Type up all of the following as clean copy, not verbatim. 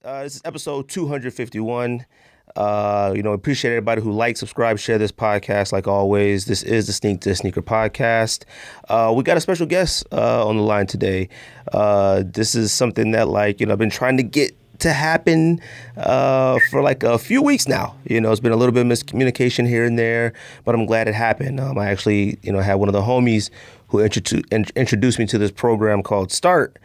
This is episode 251. Appreciate everybody who likes, subscribe, share this podcast. Like always, this is the Sneak to Sneaker podcast. We got a special guest on the line today. This is something that I've been trying to get to happen for like a few weeks now. It's been a little bit of miscommunication here and there, but I'm glad it happened. I actually, had one of the homies who introduced me to this program called STAART,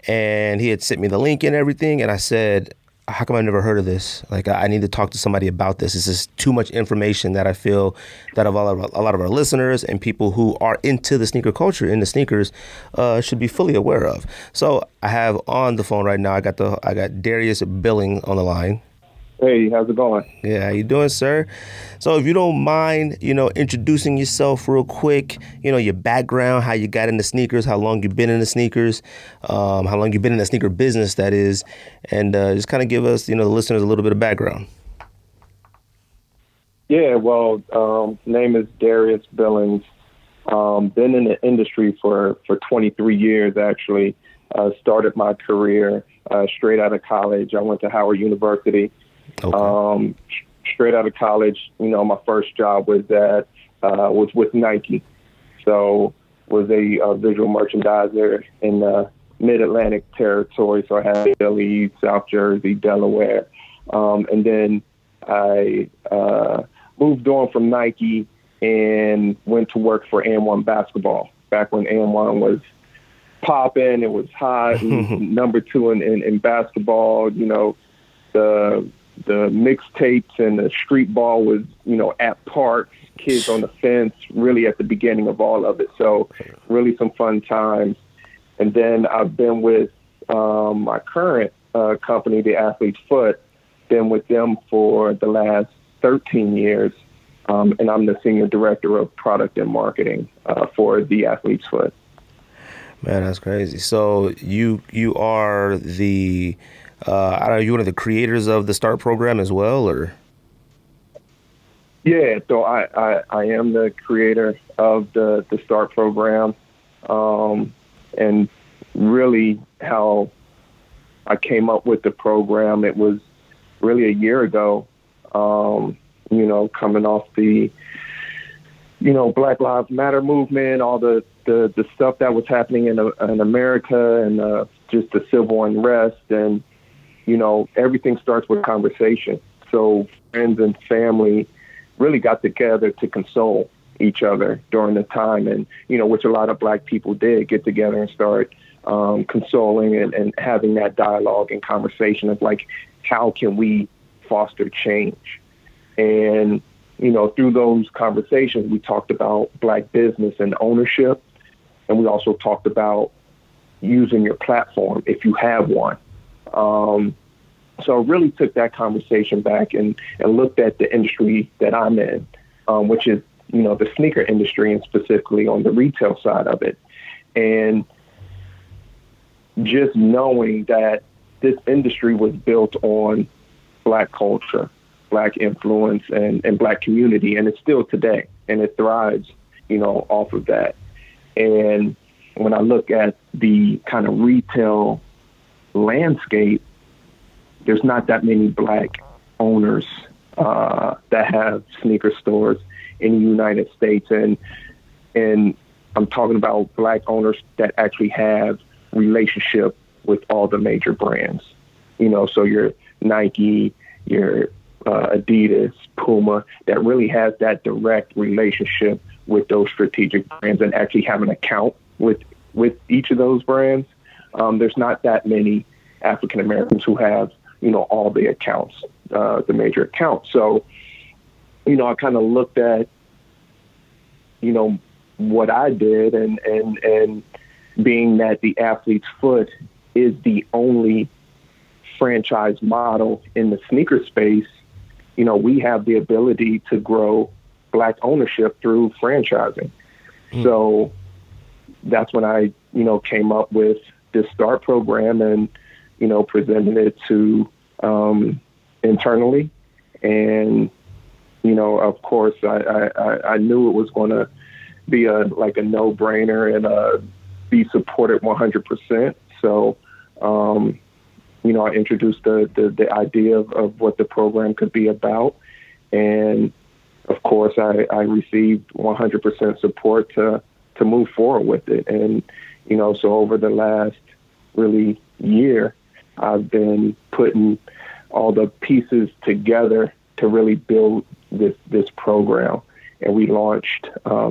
and he had sent me the link and everything, and I said, how come I've never heard of this? I need to talk to somebody about this. This is too much information that I feel that a lot of our listeners and people who are into the sneaker culture, into sneakers, should be fully aware of. So I have on the phone right now, I got Darius Billings on the line. Hey, how's it going? Yeah, how you doing, sir? So if you don't mind, introducing yourself real quick, your background, how you got into sneakers, how long you've been in the sneakers, how long you've been in the sneaker business, that is, and just kind of give us, the listeners a little bit of background. Yeah, well, name is Darius Billings. Been in the industry for 23 years, actually. Started my career straight out of college. I went to Howard University. Okay. Straight out of college, my first job was with Nike. So was a visual merchandiser in the Mid-Atlantic territory. So I had Philly, South Jersey, Delaware. And then I moved on from Nike and went to work for And1 Basketball. Back when And1 was popping, it was hot, and number two in basketball. The mixtapes and the street ball was, at parks, kids on the fence, really at the beginning of all of it. So really some fun times. And then I've been with my current company, the Athlete's Foot, been with them for the last 13 years. And I'm the senior director of product and marketing for the Athlete's Foot. Man, that's crazy. So you are the... you one of the creators of the START program as well, or? Yeah, so I am the creator of the START program, and really how I came up with the program. It was really a year ago. Coming off the Black Lives Matter movement, all the stuff that was happening in America, and just the civil unrest, and everything starts with conversation. So friends and family really got together to console each other during the time, and, which a lot of Black people did get together and start consoling and having that dialogue and conversation of how can we foster change? And, through those conversations, we talked about Black business and ownership, and we also talked about using your platform if you have one. So I really took that conversation back and looked at the industry that I'm in, which is, the sneaker industry, and specifically on the retail side of it. And just knowing that this industry was built on Black culture, Black influence, and Black community, and it's still today, and it thrives, off of that. And when I look at the kind of retail landscape, there's not that many Black owners that have sneaker stores in the United States. And I'm talking about Black owners that actually have relationship with all the major brands. So your Nike, your Adidas, Puma, that really has that direct relationship with those strategic brands and actually have an account with each of those brands. There's not that many African Americans who have all the accounts, the major accounts. So, I kind of looked at, what I did, and being that the Athlete's Foot is the only franchise model in the sneaker space, we have the ability to grow Black ownership through franchising. So that's when I, came up with this START program and, presented it to internally. And, of course, I knew it was going to be a no-brainer and be supported 100%. So, I introduced the idea of what the program could be about. And of course, I received 100% support to move forward with it. And, so over the last really year, I've been putting all the pieces together to really build this program. And we launched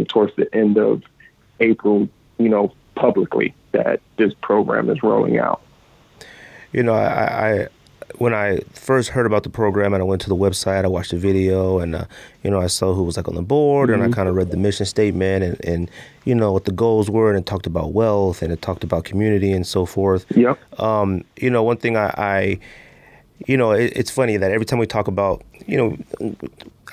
towards the end of April, publicly, that this program is rolling out. I when I first heard about the program and I went to the website, I watched the video, and I saw who was on the board, and I kind of read the mission statement and what the goals were, and it talked about wealth and it talked about community and so forth. Yep. One thing it's funny that every time we talk about,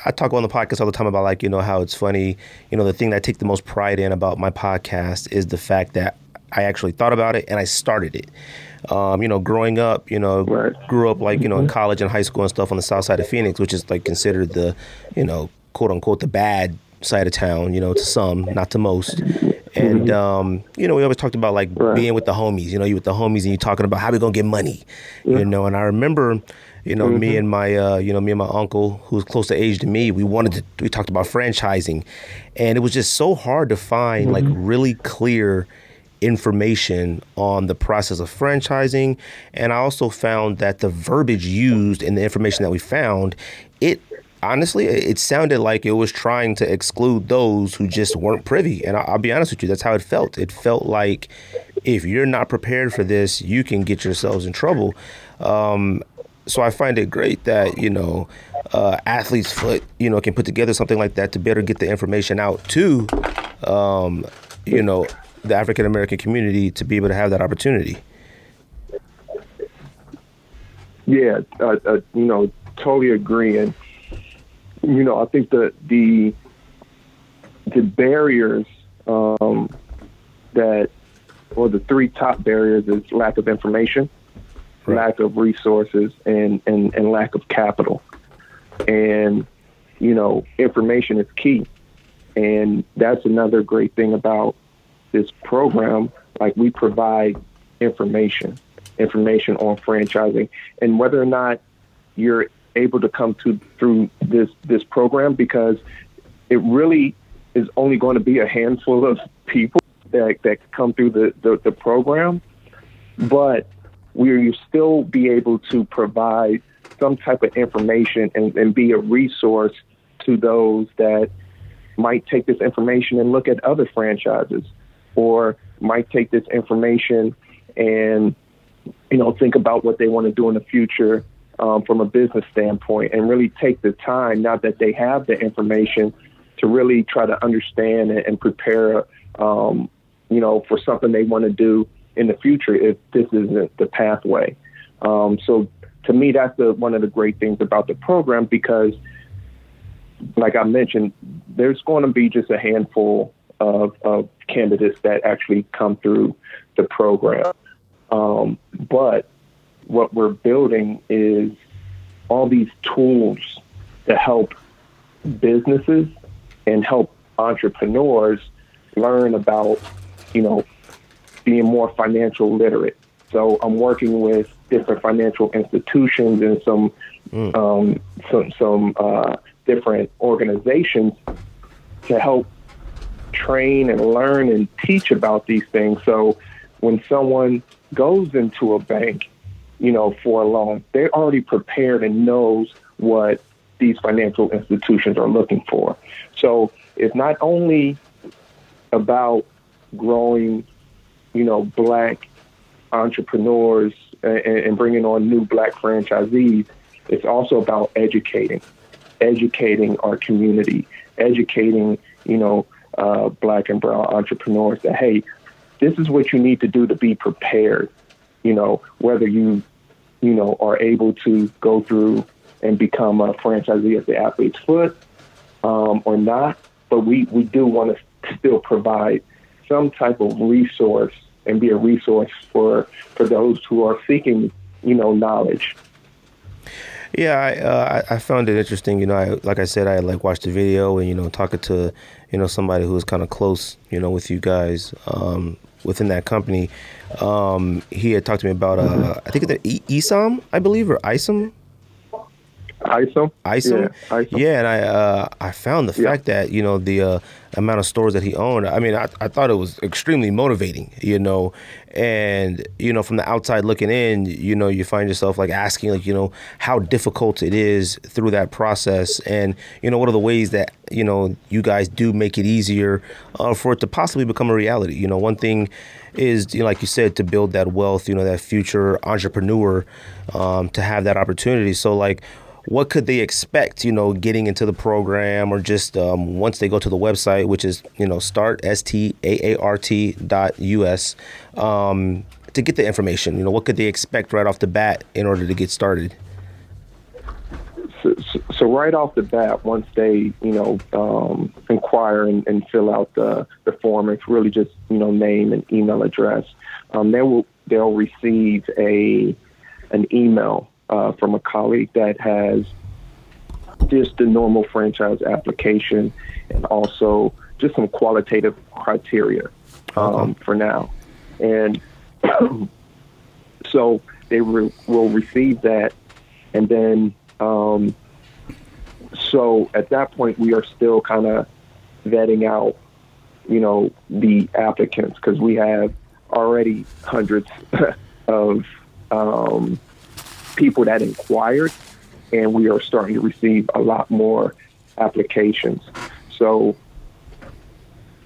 I talk on the podcast all the time about how it's funny, the thing that I take the most pride in about my podcast is the fact that I actually thought about it and I started it. Growing up, Right. grew up in college and high school and stuff on the south side of Phoenix, which is considered the, quote unquote, the bad side of town, to some, not to most. And, we always talked about Right. being with the homies, you with the homies and you talking about how we going to get money, and I remember, me and my, me and my uncle who's close to age to me, we talked about franchising, and it was just so hard to find really clear information on the process of franchising. And I also found that the verbiage used in the information that we found, honestly, it sounded like it was trying to exclude those who just weren't privy. And I'll be honest with you, that's how it felt. It felt like if you're not prepared for this, you can get yourselves in trouble. So I find it great that, Athlete's Foot, can put together something like that to better get the information out to, the African-American community to be able to have that opportunity. Yeah, totally agree. And, I think the barriers the three top barriers is lack of information, right. lack of resources, and lack of capital. And, information is key. And that's another great thing about this program. We provide information on franchising, and whether or not you're able to come through this program, because it really is only going to be a handful of people that come through the program, but you still be able to provide some type of information and be a resource to those that might take this information and look at other franchises, or might take this information and, think about what they want to do in the future from a business standpoint, and really take the time, now that they have the information, to really try to understand and prepare, for something they want to do in the future if this isn't the pathway. So to me, that's one of the great things about the program, because like I mentioned, there's going to be just a handful of candidates that actually come through the program. But what we're building is all these tools to help businesses and help entrepreneurs learn about, being more financial literate. So I'm working with different financial institutions and some different organizations to help train and learn and teach about these things. So when someone goes into a bank, for a loan, they're already prepared and knows what these financial institutions are looking for. So it's not only about growing, Black entrepreneurs and bringing on new Black franchisees. It's also about educating our community, educating, Black and brown entrepreneurs that, hey, this is what you need to do to be prepared, whether you are able to go through and become a franchisee at the Athlete's Foot or not. But we do want to still provide some type of resource and be a resource for those who are seeking, knowledge. Yeah, I found it interesting. Like I said, I watched the video and, talking to, somebody who was kind of close, with you guys. within that company. He had talked to me about I think it's ESOM, I believe, or ISOM. ISOM. ISOM. Yeah, ISOM. Yeah, and I found the fact that, you know, the amount of stores that he owned, I mean, I thought it was extremely motivating, you know, and, you know, from the outside looking in, you know, you find yourself like asking, like, you know, how difficult it is through that process, and, you know, what are the ways that, you know, you guys do make it easier for it to possibly become a reality. You know, one thing is, you know, like you said, to build that wealth, you know, that future entrepreneur, to have that opportunity. So like, what could they expect, you know, getting into the program, or just once they go to the website, which is, you know, STAART, STAART.us, to get the information? You know, what could they expect right off the bat in order to get started? So right off the bat, once they, you know, inquire and fill out the form, it's really just, you know, name and email address. They'll receive an email from a colleague that has just the normal franchise application, and also just some qualitative criteria for now. And so they will receive that. And then, so at that point, we are still kind of vetting out, you know, the applicants, because we have already hundreds of people that inquired, and we are starting to receive a lot more applications. So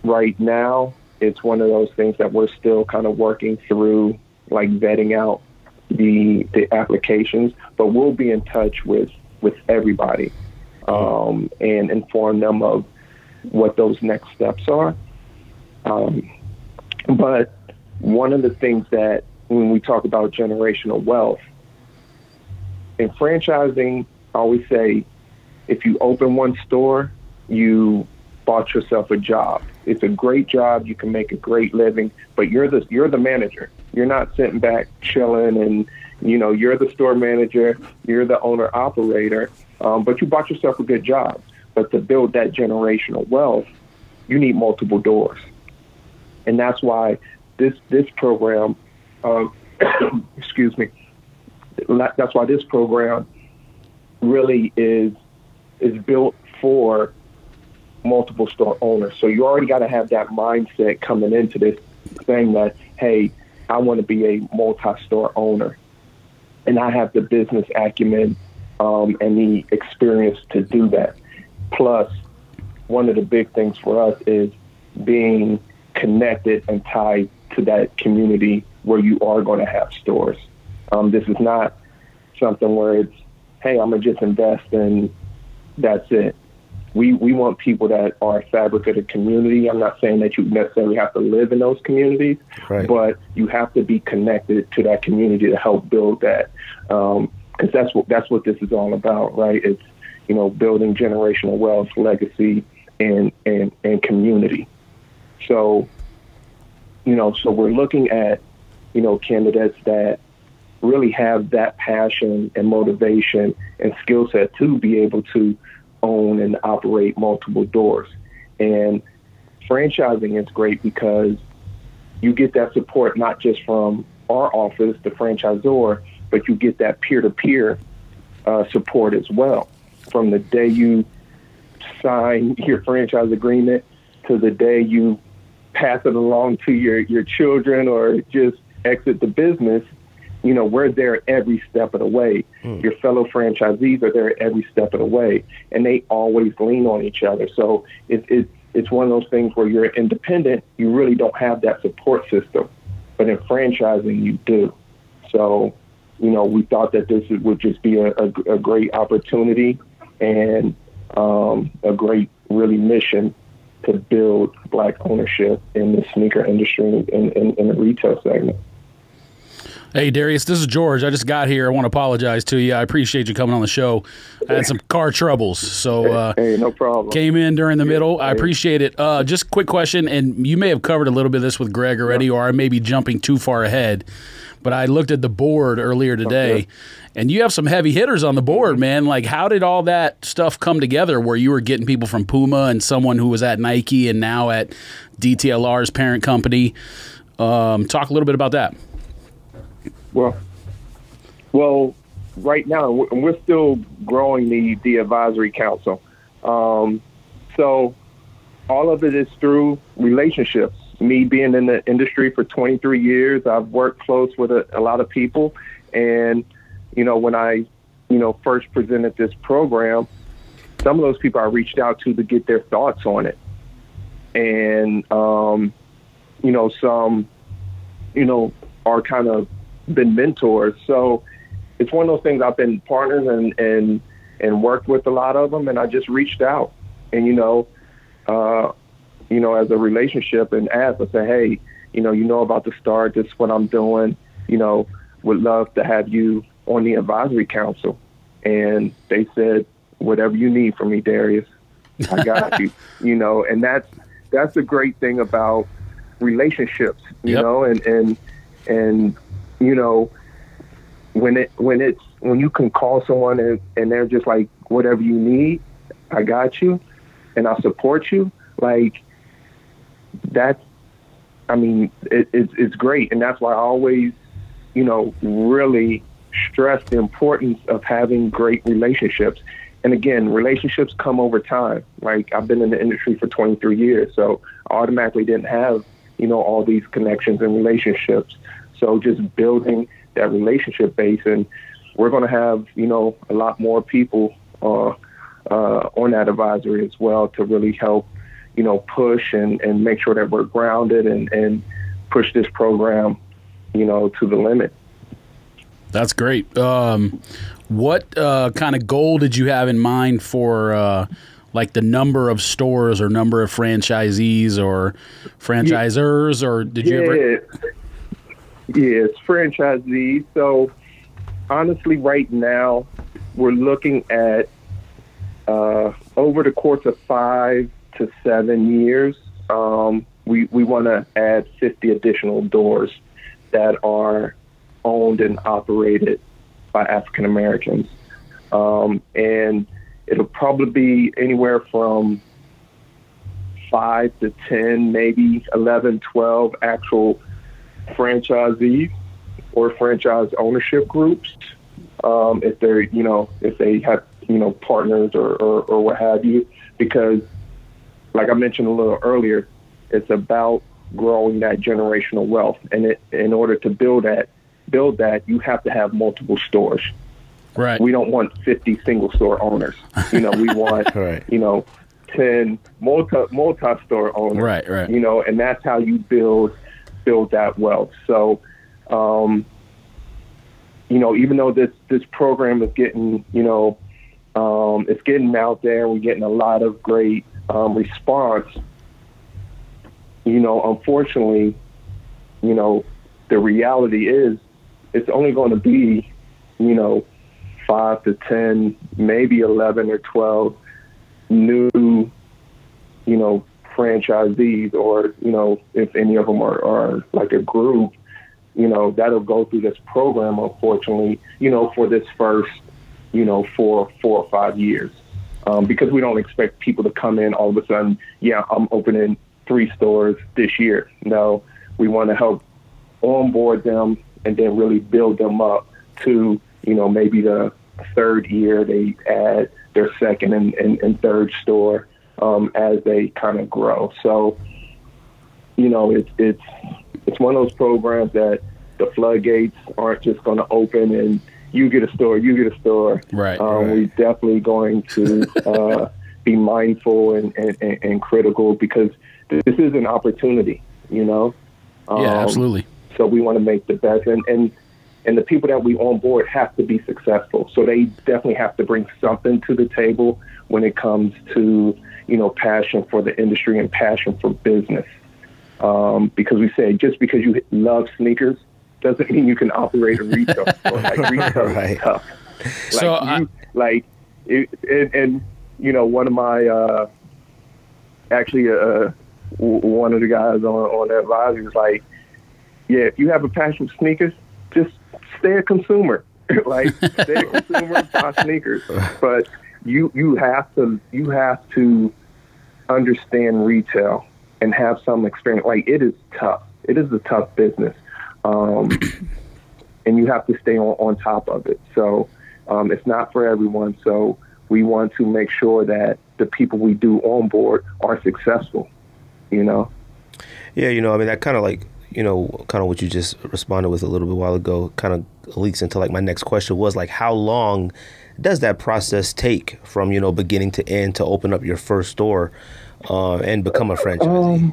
right now, it's one of those things that we're still kind of working through, like vetting out the applications, but we'll be in touch with everybody and inform them of what those next steps are. But one of the things that, when we talk about generational wealth, in franchising, I always say, if you open one store, you bought yourself a job. It's a great job. You can make a great living, but you're the manager. You're not sitting back chilling, and, you know, you're the store manager, you're the owner operator, but you bought yourself a good job. But to build that generational wealth, you need multiple doors. And that's why this program, excuse me, that's why this program really is built for multiple store owners. So you already got to have that mindset coming into this thing that, hey, I want to be a multi-store owner, and I have the business acumen and the experience to do that. Plus, one of the big things for us is being connected and tied to that community where you are going to have stores. This is not something where it's, hey, I'm going to just invest and that's it. We want people that are a fabric of the community. I'm not saying that you necessarily have to live in those communities, right, but you have to be connected to that community to help build that. Because that's what this is all about, right? It's, you know, building generational wealth, legacy, and community. So, you know, so we're looking at, you know, candidates that really have that passion and motivation and skill set to be able to own and operate multiple doors. And franchising is great because you get that support not just from our office, the franchisor, but you get that peer-to-peer support as well. From the day you sign your franchise agreement to the day you pass it along to your children or just exit the business, you know, we're there every step of the way. Your fellow franchisees are there every step of the way, and they always lean on each other. So it's one of those things where you're independent, you really don't have that support system. But in franchising, you do. So, you know, we thought that this would just be a great opportunity and a great, really, mission to build Black ownership in the sneaker industry in the retail segment. Hey, Darius, this is George. I just got here. I want to apologize to you. I appreciate you coming on the show. I had some car troubles, so hey, no problem. Came in during the middle. I appreciate it. Just a quick question, and you may have covered a little bit of this with Greg already, or I may be jumping too far ahead, but I looked at the board earlier today, and you have some heavy hitters on the board, man. Like, how did all that stuff come together where you were getting people from Puma and someone who was at Nike and now at DTLR's parent company? Talk a little bit about that. Well, right now we're still growing the advisory council. So all of it is through relationships. Me being in the industry for 23 years, I've worked close with a lot of people. And, when I, first presented this program, some of those people I reached out to get their thoughts on it. And, some, are kind of been mentors. So it's one of those things. I've been partners and worked with a lot of them. And I just reached out and, as a relationship and asked, I say, hey, about the STAART, this is what I'm doing, would love to have you on the advisory council. And they said, whatever you need from me, Darius, I got you, and that's the great thing about relationships, you know, and when you can call someone and they're just like, whatever you need, I got you and I support you. Like that's, it's great. And that's why I always, really stress the importance of having great relationships. And again, relationships come over time. Like I've been in the industry for 23 years, so I automatically didn't have, all these connections and relationships. So just building that relationship base, and we're going to have, a lot more people on that advisory as well to really help, push and make sure that we're grounded and push this program, to the limit. That's great. What kind of goal did you have in mind for like the number of stores or number of franchisees or franchisors, or did you ever? Yeah, it's franchisees. So honestly, right now we're looking at over the course of 5 to 7 years, we want to add 50 additional doors that are owned and operated by African Americans. And it'll probably be anywhere from 5 to 10, maybe 11, 12 actual franchisees or franchise ownership groups. If they're, if they have, partners or what have you, because like I mentioned a little earlier, it's about growing that generational wealth. And in order to build that, you have to have multiple stores. Right. We don't want 50 single store owners. We want, right. 10 multi-store owners. Right. And that's how you build that wealth. So, even though this program is getting, it's getting out there, we're getting a lot of great response. Unfortunately, the reality is it's only going to be, 5 to 10, maybe 11 or 12 new, franchisees, or, if any of them are like a group, that'll go through this program, unfortunately, for this first, 4 or 5 years. Because we don't expect people to come in all of a sudden, I'm opening 3 stores this year. No, we want to help onboard them and then really build them up to, maybe the 3rd year they add their 2nd and 3rd store as they kind of grow. So, it's one of those programs that the floodgates aren't just going to open and you get a store. Right. We're definitely going to be mindful and critical, because this is an opportunity, Yeah, absolutely. So we want to make the best, and the people that we onboard have to be successful. So they definitely have to bring something to the table when it comes to, passion for the industry and passion for business. Because we say, just because you love sneakers doesn't mean you can operate a retail store. Like retail is tough. One of my, one of the guys on that advisory was like, if you have a passion for sneakers, just stay a consumer. Stay a consumer, buy sneakers. But you have to understand retail and have some experience. Like, it is tough. it is a tough business. And you have to stay on top of it. So it's not for everyone. So we want to make sure that the people we do onboard are successful, you know? Yeah, you know, I mean, that kind of like, you know, kind of what you just responded with a little bit while ago kind of leaks into like my next question was like, how long does that process take from, you know, beginning to end to open up your first store and become a franchisee?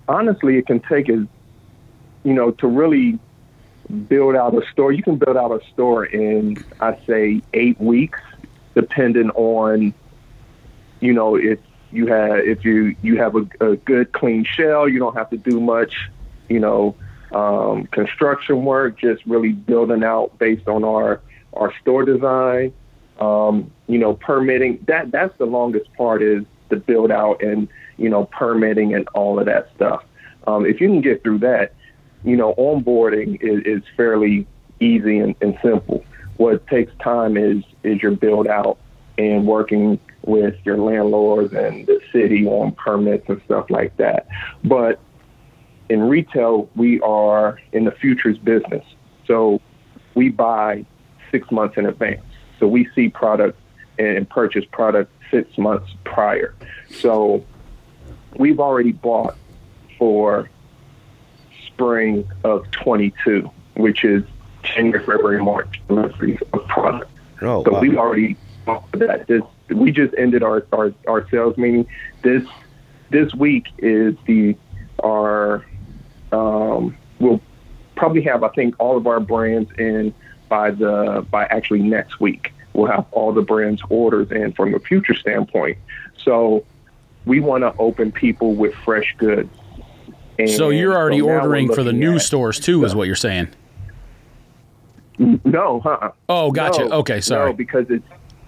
Honestly, it can take as, you know, to really build out a store. You can build out a store in, I'd say, 8 weeks, depending on, you know, if you have a good clean shell, you don't have to do much, you know, construction work, just really building out based on our store design. You know, permitting, that's the longest part, is the build out and, you know, permitting and all of that stuff. If you can get through that, you know, onboarding is fairly easy and simple. What takes time is your build out and working with your landlords and the city on permits and stuff like that. But in retail, we are in the futures business. So we buy 6 months in advance. So we see product and purchase product 6 months prior. So we've already bought for spring of 22, which is January, February, March deliveries of product. Oh, so wow. we've already bought for that. We just ended our sales meeting. This week is we'll probably have, I think, all of our brands in by actually next week. We'll have all the brands orders in from a future standpoint. So we want to open people with fresh goods. And so you're already ordering for the new at stores too, is what you're saying? No, Oh, gotcha. No, okay, sorry. No, because it's,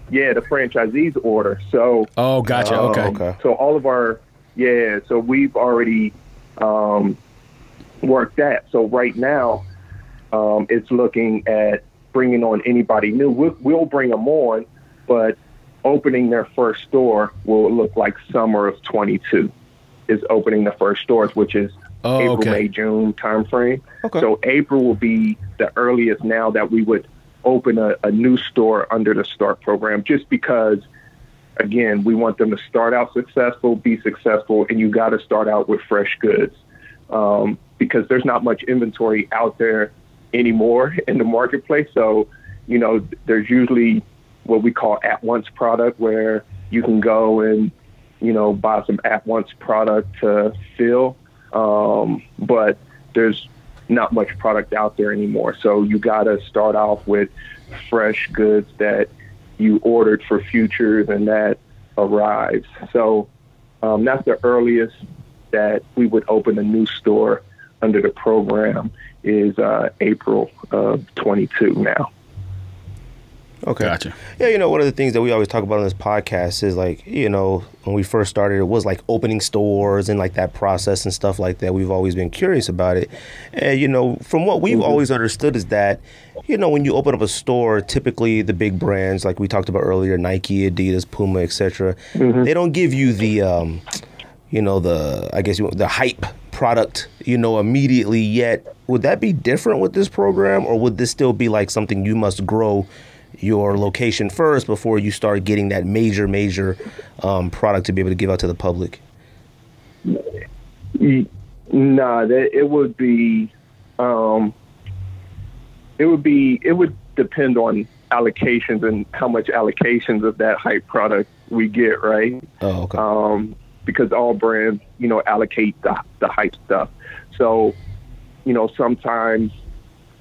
the franchisees order. So. Oh, gotcha. Okay. So all of our, so we've already worked that. So right now, it's looking at bringing on anybody new. We'll bring them on, but opening their first store will look like summer of 22 is opening the first stores, which is April, May, June timeframe. Okay. So April will be the earliest now that we would open a new store under the STAART program, just because, again, we want them to start out successful, be successful, and you got to start out with fresh goods because there's not much inventory out there anymore in the marketplace. So, you know, there's usually what we call at-once product, where you can go and, you know, buy some at-once product to fill. But there's not much product out there anymore. So you got to start off with fresh goods that you ordered for futures and that arrives. So that's the earliest that we would open a new store under the program is April of 22 now. Okay. Gotcha. Yeah, you know, one of the things that we always talk about on this podcast is like, you know, when we first started, it was like opening stores and like that process and stuff like that. We've always been curious about it. And, you know, from what we've always understood is that, you know, when you open up a store, typically the big brands, like we talked about earlier, Nike, Adidas, Puma, etc., they don't give you the, you know, the hype product, you know, immediately yet. Would that be different with this program, or would this still be like something you must grow your location first before you start getting that major product to be able to give out to the public? It would depend on allocations and how much allocations of that hype product we get, right? Oh, okay. Because all brands, you know, allocate the hype stuff. So, you know, sometimes,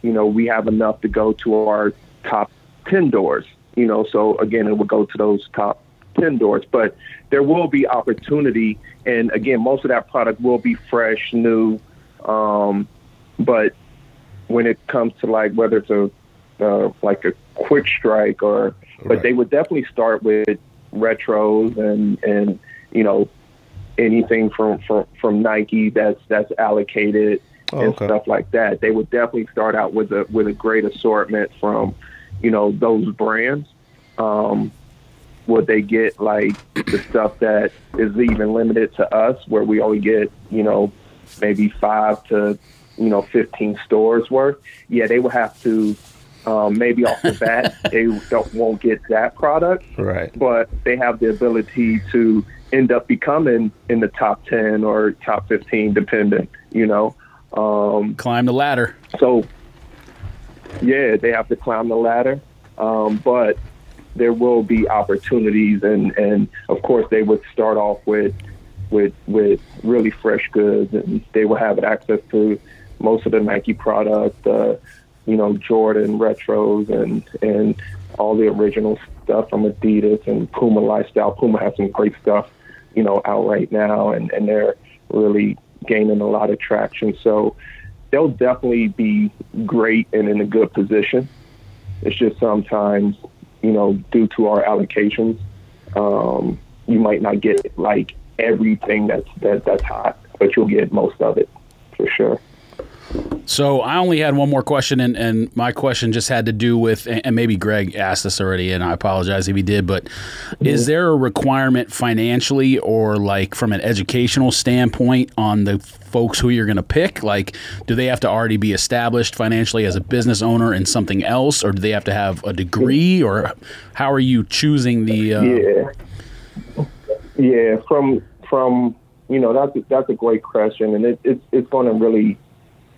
you know, we have enough to go to our top 10 doors, you know, so again, it will go to those top 10 doors, but there will be opportunity. And again, most of that product will be fresh, new. But when it comes to like, whether it's like a quick strike but they would definitely start with retros and, you know, anything from Nike that's allocated and stuff like that. They would definitely start out with a great assortment from, you know, those brands. would they get like the stuff that is even limited to us, where we only get, maybe 5 to 15 stores worth? Yeah, they will have to. Maybe off the bat, they won't get that product, right? But they have the ability to end up becoming in the top 10 or top 15, depending. Climb the ladder. So, yeah, they have to climb the ladder, but there will be opportunities, and of course, they would start off with really fresh goods, and they will have access to most of the Nike product. Jordan retros and all the original stuff from Adidas and Puma lifestyle. Puma has some great stuff, out right now, and they're really gaining a lot of traction. So they'll definitely be great and in a good position. It's just sometimes, due to our allocations, you might not get like everything that's hot, but you'll get most of it for sure. So I only had one more question, and my question just had to do with, and maybe Greg asked this already, and I apologize if he did, but is there a requirement financially or like from an educational standpoint on the folks who you're going to pick? Like, do they have to already be established financially as a business owner in something else, or do they have to have a degree, or how are you choosing the... Yeah, from that's a great question, and it's going to really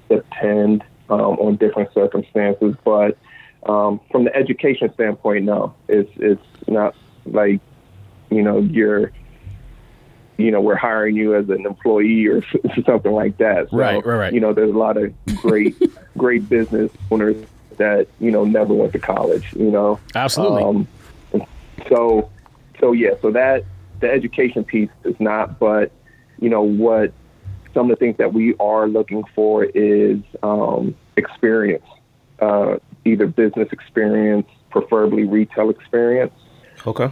depend on different circumstances, but from the education standpoint, no, it's not like we're hiring you as an employee or something like that. So, right. There's a lot of great business owners that never went to college. Absolutely. So that the education piece is not, but what. Some of the things that we are looking for is experience, either business experience, preferably retail experience. Okay.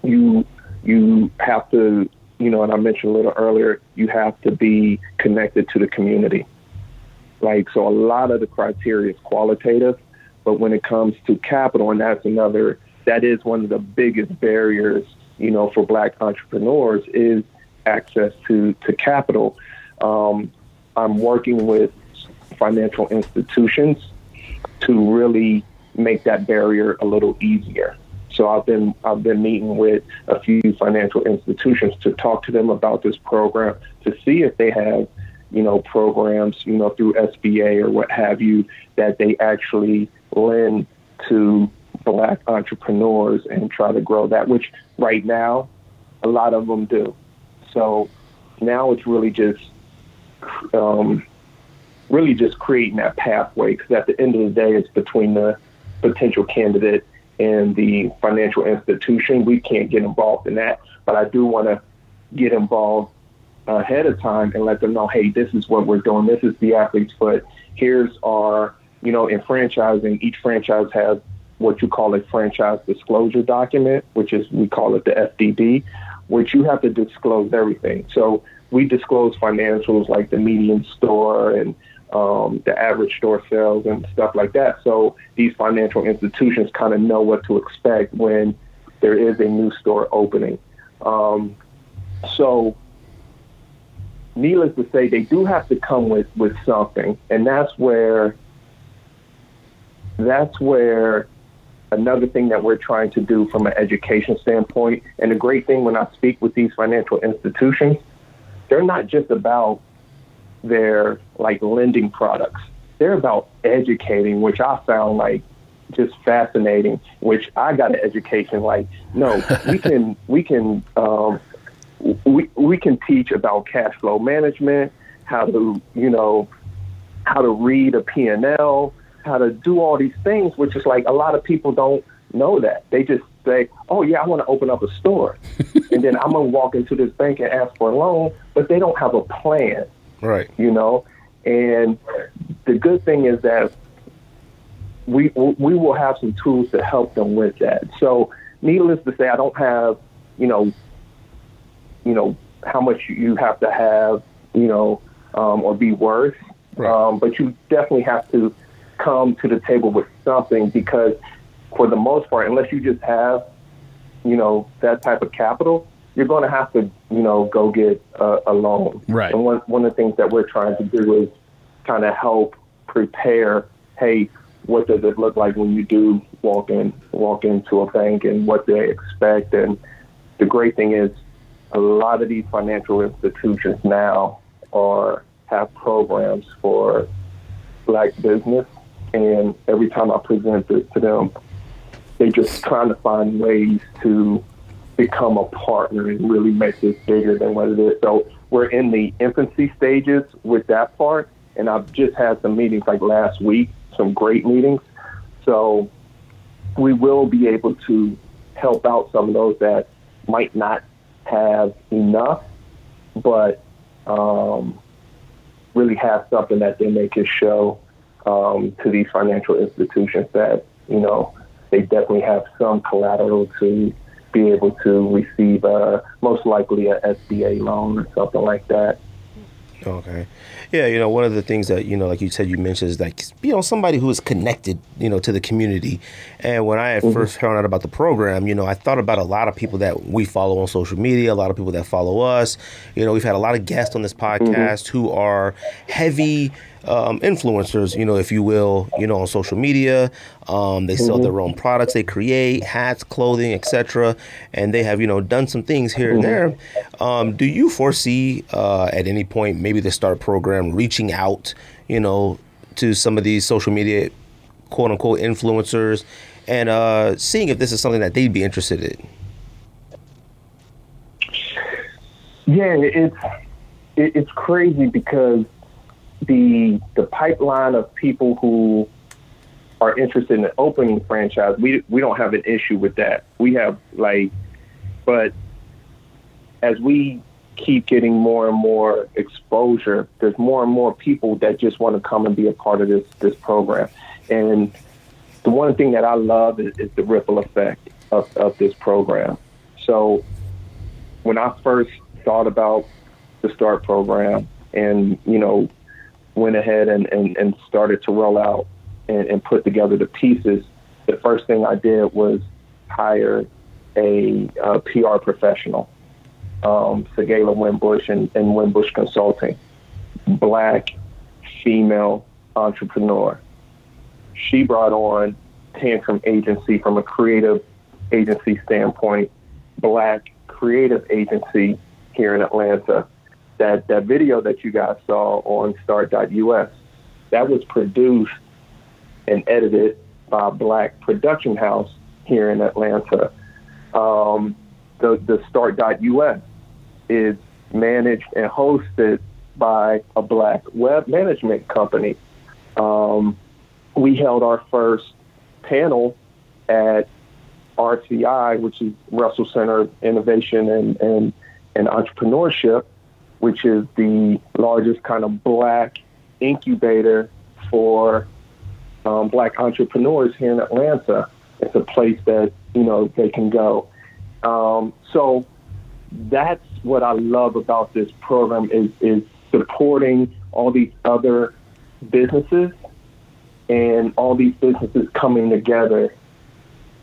You have to, and I mentioned a little earlier, you have to be connected to the community. So a lot of the criteria is qualitative, but when it comes to capital, and that is one of the biggest barriers, for Black entrepreneurs is access to capital. I'm working with financial institutions to really make that barrier a little easier. So I've been meeting with a few financial institutions to talk to them about this program, to see if they have programs through SBA or what have you, that they actually lend to Black entrepreneurs and try to grow that, which right now a lot of them do. So now it's really just creating that pathway, because at the end of the day, it's between the potential candidate and the financial institution. We can't get involved in that, but I do want to get involved ahead of time and let them know, hey, this is what we're doing. This is the Athlete's Foot. Here's our, in franchising, each franchise has what you call a franchise disclosure document, which is, we call it the FDD, which you have to disclose everything. So we disclose financials like the median store and the average store sales and stuff like that. So these financial institutions kind of know what to expect when there is a new store opening. So needless to say, they do have to come with something. And that's where another thing that we're trying to do from an education standpoint. And the great thing when I speak with these financial institutions, they're not just about their lending products. They're about educating, which I found just fascinating, which I got an education no, we can teach about cash flow management, how to read a P&L, how to do all these things, which is a lot of people don't know that. They just say, oh yeah, I want to open up a store. And then I'm going to walk into this bank and ask for a loan, but they don't have a plan. Right. And the good thing is that we will have some tools to help them with that. So needless to say, I don't have, how much you have to have, or be worth. Right. But you definitely have to come to the table with something, because for the most part, unless you just have that type of capital, you're going to have to, go get a loan. Right. And one of the things that we're trying to do is kind of help prepare, hey, what does it look like when you do walk into a bank and what they expect. And the great thing is a lot of these financial institutions now have programs for Black business. And every time I present this to them, they just trying to find ways to become a partner and really make this bigger than what it is. So we're in the infancy stages with that part. And I've just had some meetings like last week, some great meetings. So we will be able to help out some of those that might not have enough, but really have something that then they can show to these financial institutions that, they definitely have some collateral to be able to receive most likely a SBA loan or something like that. Okay. Yeah, one of the things that, like you said, you mentioned is like, somebody who is connected, to the community. And when I had first found out about the program, I thought about a lot of people that we follow on social media, a lot of people that follow us. We've had a lot of guests on this podcast who are heavy influencers, if you will, on social media. They sell their own products, they create hats, clothing, etc. And they have, done some things here and there. Do you foresee at any point maybe the STAART program reaching out, to some of these social media quote unquote influencers and seeing if this is something that they'd be interested in? Yeah, it's crazy because the pipeline of people who are interested in opening franchise, we don't have an issue with that. We have but as we keep getting more and more exposure, there's more and more people that just want to come and be a part of this program. And the one thing that I love is the ripple effect of this program. So when I first thought about the STAART program and, went ahead and started to roll out and put together the pieces, the first thing I did was hire a PR professional, Segala Winbush and Winbush Consulting, Black female entrepreneur. She brought on Tantrum Agency from a creative agency standpoint, Black creative agency here in Atlanta. That video that you guys saw on STAART.us, that was produced and edited by a Black production house here in Atlanta. The STAART.us is managed and hosted by a Black web management company. We held our first panel at RCI, which is Russell Center of Innovation and Entrepreneurship, which is the largest kind of Black incubator for Black entrepreneurs here in Atlanta. It's a place that, they can go. So that's what I love about this program is supporting all these other businesses and all these businesses coming together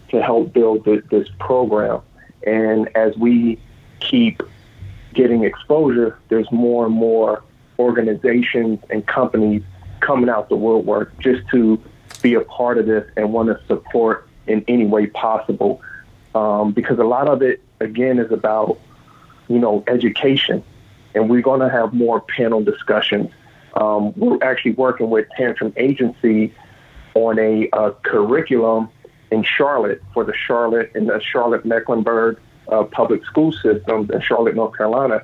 to help build this program. And as we keep getting exposure, there's more and more organizations and companies coming out the woodwork just to be a part of this and want to support in any way possible. Because a lot of it, again, is about, education. And we're going to have more panel discussions. We're actually working with Tantrum Agency on a curriculum in Charlotte for the Charlotte-Mecklenburg public school systems in Charlotte, North Carolina.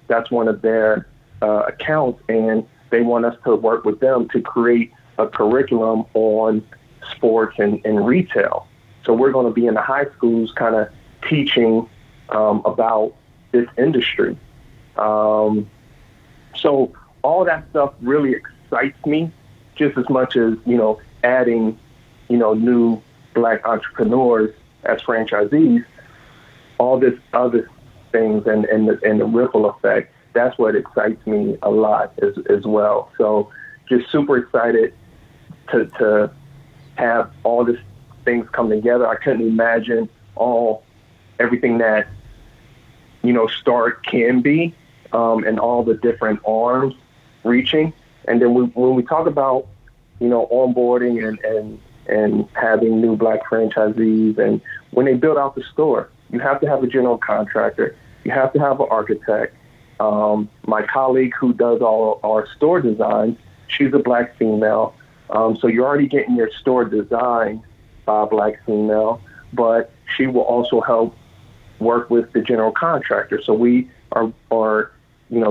That's one of their accounts, and they want us to work with them to create a curriculum on sports and retail. So we're going to be in the high schools kind of teaching about this industry. So all that stuff really excites me just as much as, adding, new Black entrepreneurs as franchisees. All this other things and the ripple effect, that's what excites me a lot as well. So just super excited to have all these things come together. I couldn't imagine everything that, STAART can be, and all the different arms reaching. And then when we talk about, onboarding and having new Black franchisees, and when they build out the store, you have to have a general contractor. You have to have an architect. My colleague who does all our store designs, she's a Black female. So you're already getting your store designed by a Black female, but she will also help work with the general contractor. So we are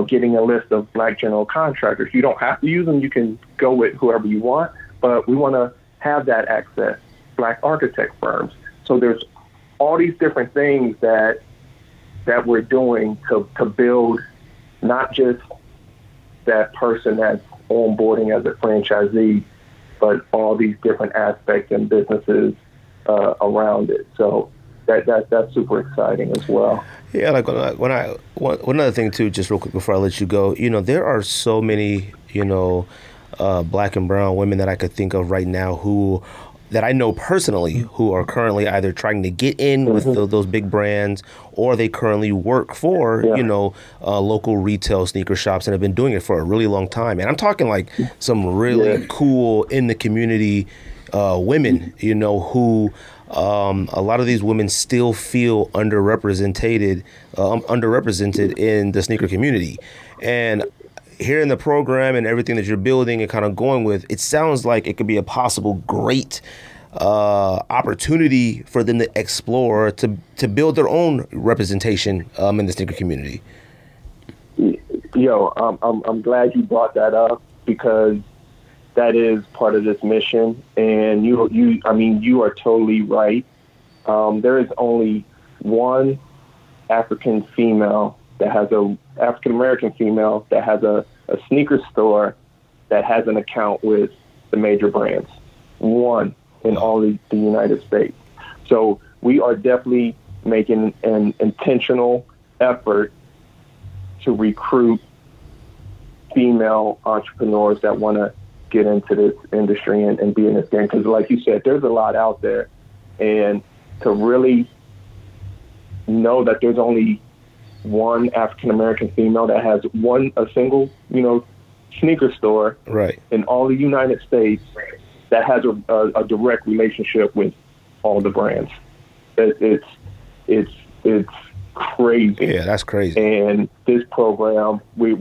getting a list of Black general contractors. You don't have to use them. You can go with whoever you want, but we want to have that access, Black architect firms. So there's all these different things that we're doing to build not just that person that's onboarding as a franchisee, but all these different aspects and businesses around it. So that's super exciting as well. Yeah, like one other thing too, just real quick before I let you go, there are so many, Black and brown women that I could think of right now that I know personally who are currently either trying to get in with those big brands, or they currently work for, local retail sneaker shops and have been doing it for a really long time. And I'm talking like some really cool in the community women, who a lot of these women still feel underrepresented in the sneaker community. And hearing the program and everything that you're building and kind of going with, it sounds like it could be a possible great opportunity for them to explore, to build their own representation in the sneaker community. I'm glad you brought that up, because that is part of this mission. And you are totally right. There is only one African American female that has a sneaker store that has an account with the major brands. One in all the United States. So we are definitely making an intentional effort to recruit female entrepreneurs that want to get into this industry and be in this game. Because like you said, there's a lot out there. And to really know that there's only one African American female that has a single, sneaker store in all the United States that has a direct relationship with all the brands. It's crazy. Yeah, that's crazy. And this program, we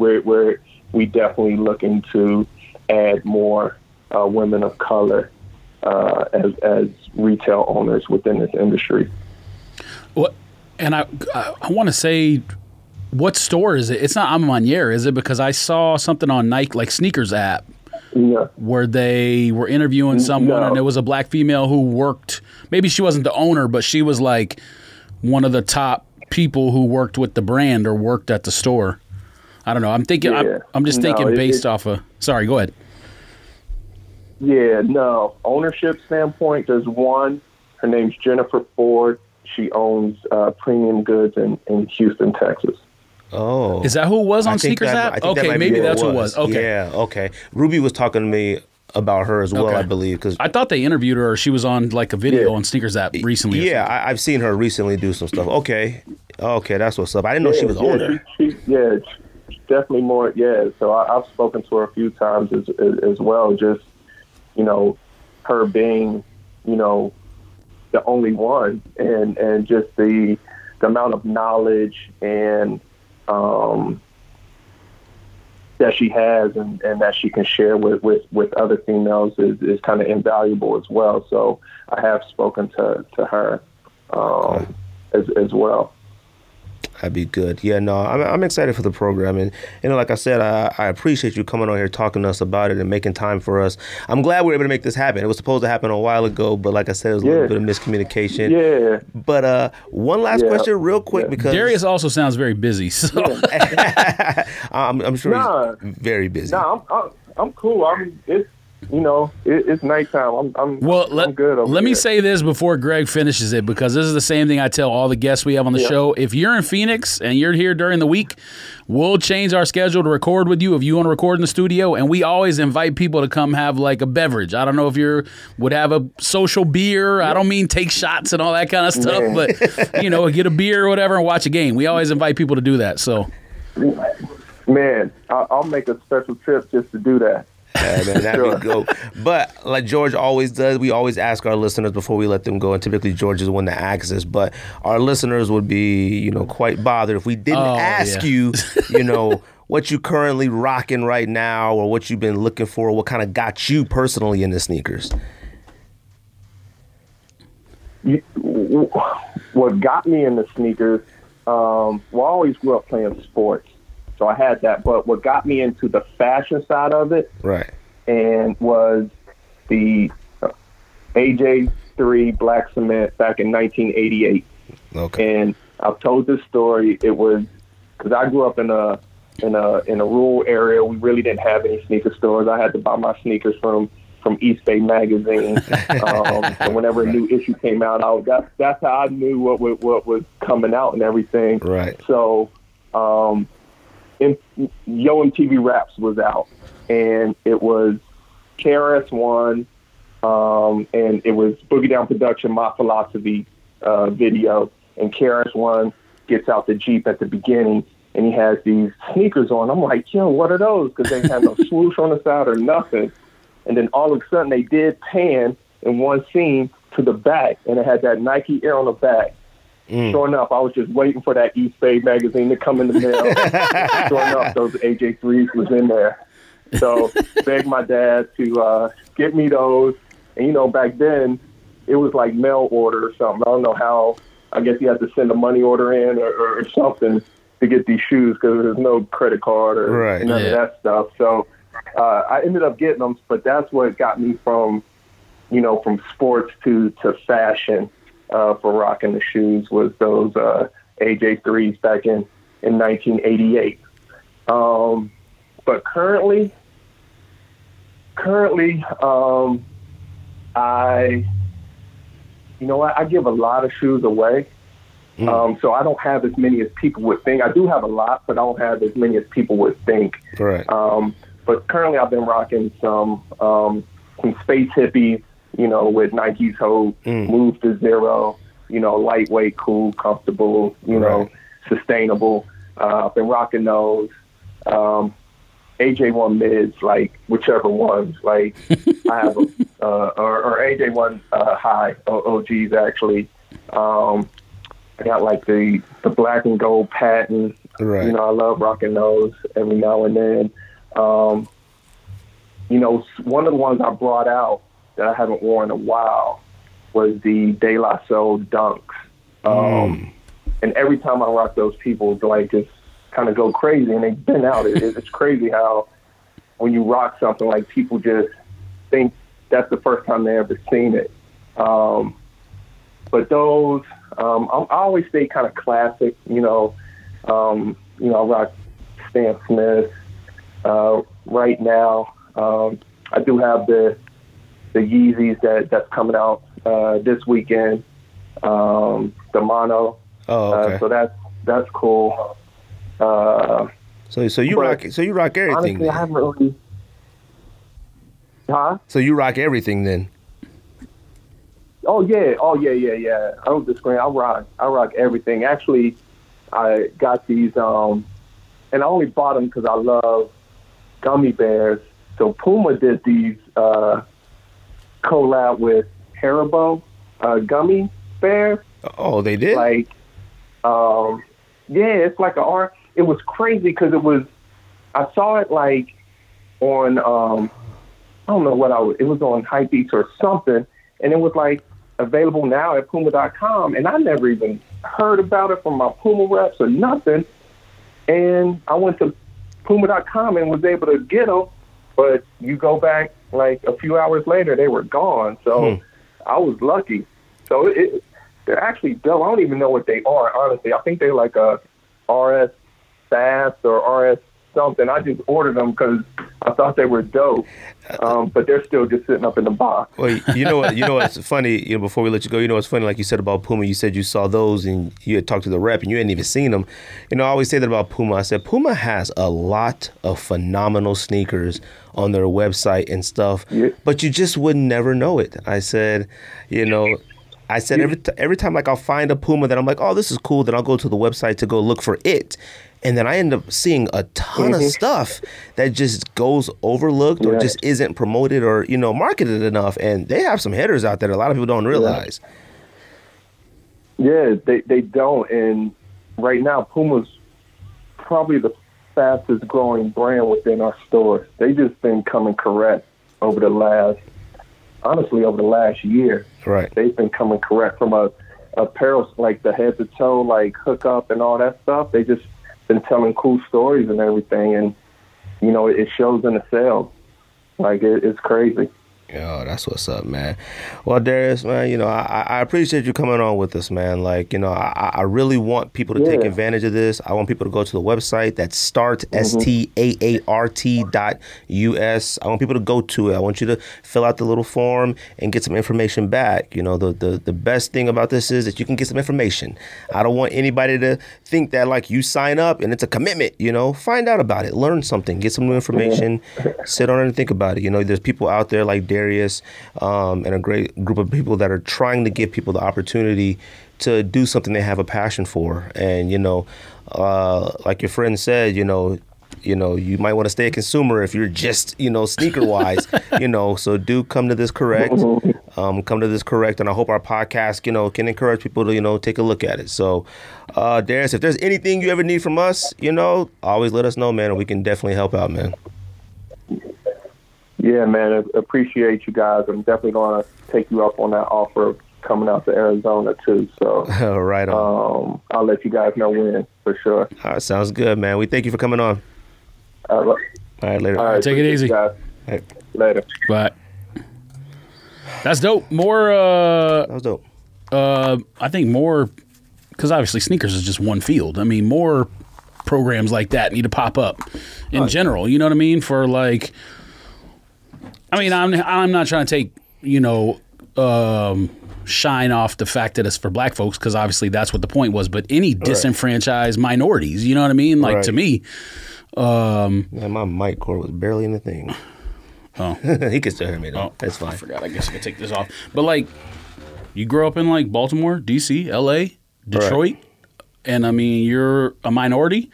definitely looking to add more women of color as retail owners within this industry. Well, and I want to say, what store is it? It's not Amanier, is it? Because I saw something on Nike, like Sneakers app, where they were interviewing someone, and it was a Black female who worked. Maybe she wasn't the owner, but she was like one of the top people who worked with the brand or worked at the store. I don't know. I'm thinking. I'm just thinking based off of. Sorry, go ahead. Yeah, no. Ownership standpoint, there's one. Her name's Jennifer Ford. She owns Premium Goods in Houston, Texas. Oh. Is that who it was on Sneakers app? Okay, maybe that's who it was. Okay. Yeah, okay. Ruby was talking to me about her as well, I believe. Cause I thought they interviewed her. She was on like a video on Sneakers app recently. Yeah, I've seen her recently do some stuff. Okay, that's what's up. I didn't know she was owner. She's definitely more. Yeah, so I've spoken to her a few times as well. Just, her being, the only one, and just the amount of knowledge and that she has and that she can share with other females is kind of invaluable as well. So I have spoken to her as well. That'd be good. Yeah, no, I'm excited for the program. And, like I said, I appreciate you coming on here talking to us about it and making time for us. I'm glad we were able to make this happen. It was supposed to happen a while ago, but like I said, it was a little bit of miscommunication. Yeah. But one last question real quick, because Darius also sounds very busy. So I'm sure he's very busy. I'm cool. you know, it's nighttime. I'm good over let me here. say this before Greg finishes it, because this is the same thing I tell all the guests we have on the show. If you're in Phoenix and you're here during the week, we'll change our schedule to record with you if you want to record in the studio. And we always invite people to come have like a beverage. I don't know if you would have a social beer. I don't mean take shots and all that kind of stuff, but, you know, get a beer or whatever and watch a game. We always invite people to do that. So, man, I'll make a special trip just to do that. Yeah, man, that'd be dope. But like George always does, we always ask our listeners before we let them go, and typically George is the one that asks us. But our listeners would be, you know, quite bothered if we didn't ask you, you know, what you currently rocking right now, or what you've been looking for, what kind of got you personally into sneakers. What got me into sneakers? Well, I always grew up playing sports. So I had that, but what got me into the fashion side of it, and was the AJ3 Black Cement back in 1988. Okay. And I've told this story. It was because I grew up in a rural area. We really didn't have any sneaker stores. I had to buy my sneakers from East Bay magazine. And whenever a new issue came out, that's how I knew what was coming out and everything. Right. So. Yo MTV Raps was out, and it was KRS-One, and it was Boogie Down Production, My Philosophy video, and KRS-One gets out the Jeep at the beginning, and he has these sneakers on. I'm like, yo, what are those? Because they have no swoosh on the side or nothing. And then all of a sudden they did pan in one scene to the back, and it had that Nike Air on the back. Sure enough, I was just waiting for that East Bay magazine to come in the mail. Sure enough, those AJ3s was in there. So begged my dad to get me those. And, you know, back then, it was like mail order or something. I don't know how. I guess you had to send a money order in or something to get these shoes because there's no credit card or none of that stuff. So I ended up getting them, but that's what got me from sports to fashion. For rocking the shoes was those AJ3s back in 1988. But currently, I give a lot of shoes away. So I don't have as many as people would think. I do have a lot, but I don't have as many as people would think. Right. But currently I've been rocking some space hippies, you know, with Nike's whole move to zero, you know, lightweight, cool, comfortable, you know, sustainable. I've been rocking those. AJ1 mids, like whichever ones. Like I have or AJ1 high OGs actually. I got like the black and gold patent. Right. You know, I love rocking those every now and then. You know, one of the ones I brought out that I haven't worn in a while was the De La Soul Dunks. And every time I rock those, people like just kind of go crazy, and they've been out. It's crazy how when you rock something, like people just think that's the first time they ever seen it. But those, I always stay kind of classic, you know. I rock Stan Smith right now. I do have the Yeezys that's coming out this weekend. The Mono. Oh, okay. So that's cool. So you rock everything. Honestly, then. I haven't really. Huh? So you rock everything then. Oh yeah. I was just saying, I rock everything. Actually, I got these, and I only bought them because I love gummy bears. So Puma did these collab with Haribo gummy bears. Oh, they did? Like, it's like an art. It was crazy because I saw it like on, I don't know what it was on Hypebeast or something, and it was like available now at Puma.com, and I never even heard about it from my Puma reps or nothing. And I went to Puma.com and was able to get them, but you go back like a few hours later, they were gone. So I was lucky. So they're actually dope. I don't even know what they are, honestly. I think they're like a RS Fast or RS something. I just ordered them because I thought they were dope, but they're still just sitting up in the box. Well, you know what? You know what's funny? You know, before we let you go, you know what's funny? Like you said about Puma, you said you saw those and you had talked to the rep and you hadn't even seen them. You know, I always say that about Puma. I said Puma has a lot of phenomenal sneakers on their website and stuff, but you just would never know it. I said, you know. I said every time like I'll find a Puma that I'm like, oh, this is cool. Then I'll go to the website to go look for it. And then I end up seeing a ton of stuff that just goes overlooked or just isn't promoted or, you know, marketed enough. And they have some hitters out there that a lot of people don't realize. Yeah, they don't. And right now, Puma's probably the fastest growing brand within our stores. They just been coming correct over the last year. Right. They've been coming correct from a apparel, like the head to toe, like hookup and all that stuff. They just been telling cool stories and everything, and you know it shows in the sales. Like it's crazy. Yo, that's what's up, man. Well, Darius, man, you know, I appreciate you coming on with us, man. Like, you know, I really want people to take advantage of this. I want people to go to the website. That's STAART, STAART.US. I want people to go to it. I want you to fill out the little form and get some information back. You know, the best thing about this is that you can get some information. I don't want anybody to think that, like, you sign up and it's a commitment, you know. Find out about it. Learn something. Get some new information. Sit on it and think about it. You know, there's people out there like Darius, and a great group of people that are trying to give people the opportunity to do something they have a passion for. And, you know, like your friend said, you know, you might want to stay a consumer if you're just, you know, sneaker wise, you know, so do come to this correct, and I hope our podcast, you know, can encourage people to, you know, take a look at it. So, Darius, if there's anything you ever need from us, you know, always let us know, man, and we can definitely help out, man. Yeah, man, I appreciate you guys. I'm definitely going to take you up on that offer of coming out to Arizona, too. So, right on. I'll let you guys know when, for sure. All right, sounds good, man. We thank you for coming on. All right, later. All right, take it easy. Guys. Right. Later. Bye. That's dope. More. That was dope. I think more, because obviously sneakers is just one field. I mean, more programs like that need to pop up in general. You know what I mean? For like. I mean, I'm not trying to take, you know, shine off the fact that it's for black folks, because obviously that's what the point was. But any disenfranchised minorities, you know what I mean? Like, to me. Man, my mic cord was barely in the thing. Oh. He can still hear me, though. Oh, that's fine. I forgot. I guess I could take this off. But, like, you grew up in, like, Baltimore, D.C., L.A., Detroit, and, I mean, you're a minority.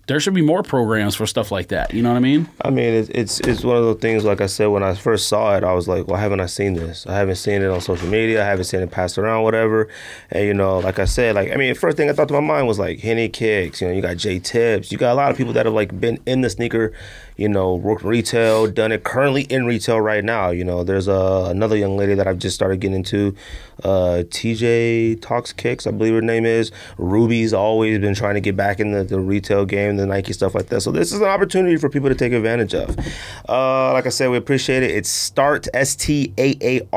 There should be more programs for stuff like that. You know what I mean? I mean, it's one of those things, like I said, when I first saw it, I was like, well, haven't I seen this? I haven't seen it on social media. I haven't seen it passed around, whatever. And, you know, like I said, like, I mean, the first thing I thought to my mind was, like, Henny Kicks. You know, you got J Tips. You got a lot of people that have, like, been in the sneaker, you know, worked retail, done it, currently in retail right now. You know, there's another young lady that I've just started getting into, TJ Talks Kicks, I believe her name is. Ruby's always been trying to get back in the retail game, the Nike stuff like that. So this is an opportunity for people to take advantage of. Like I said, we appreciate it. It's STAART, STAART.US.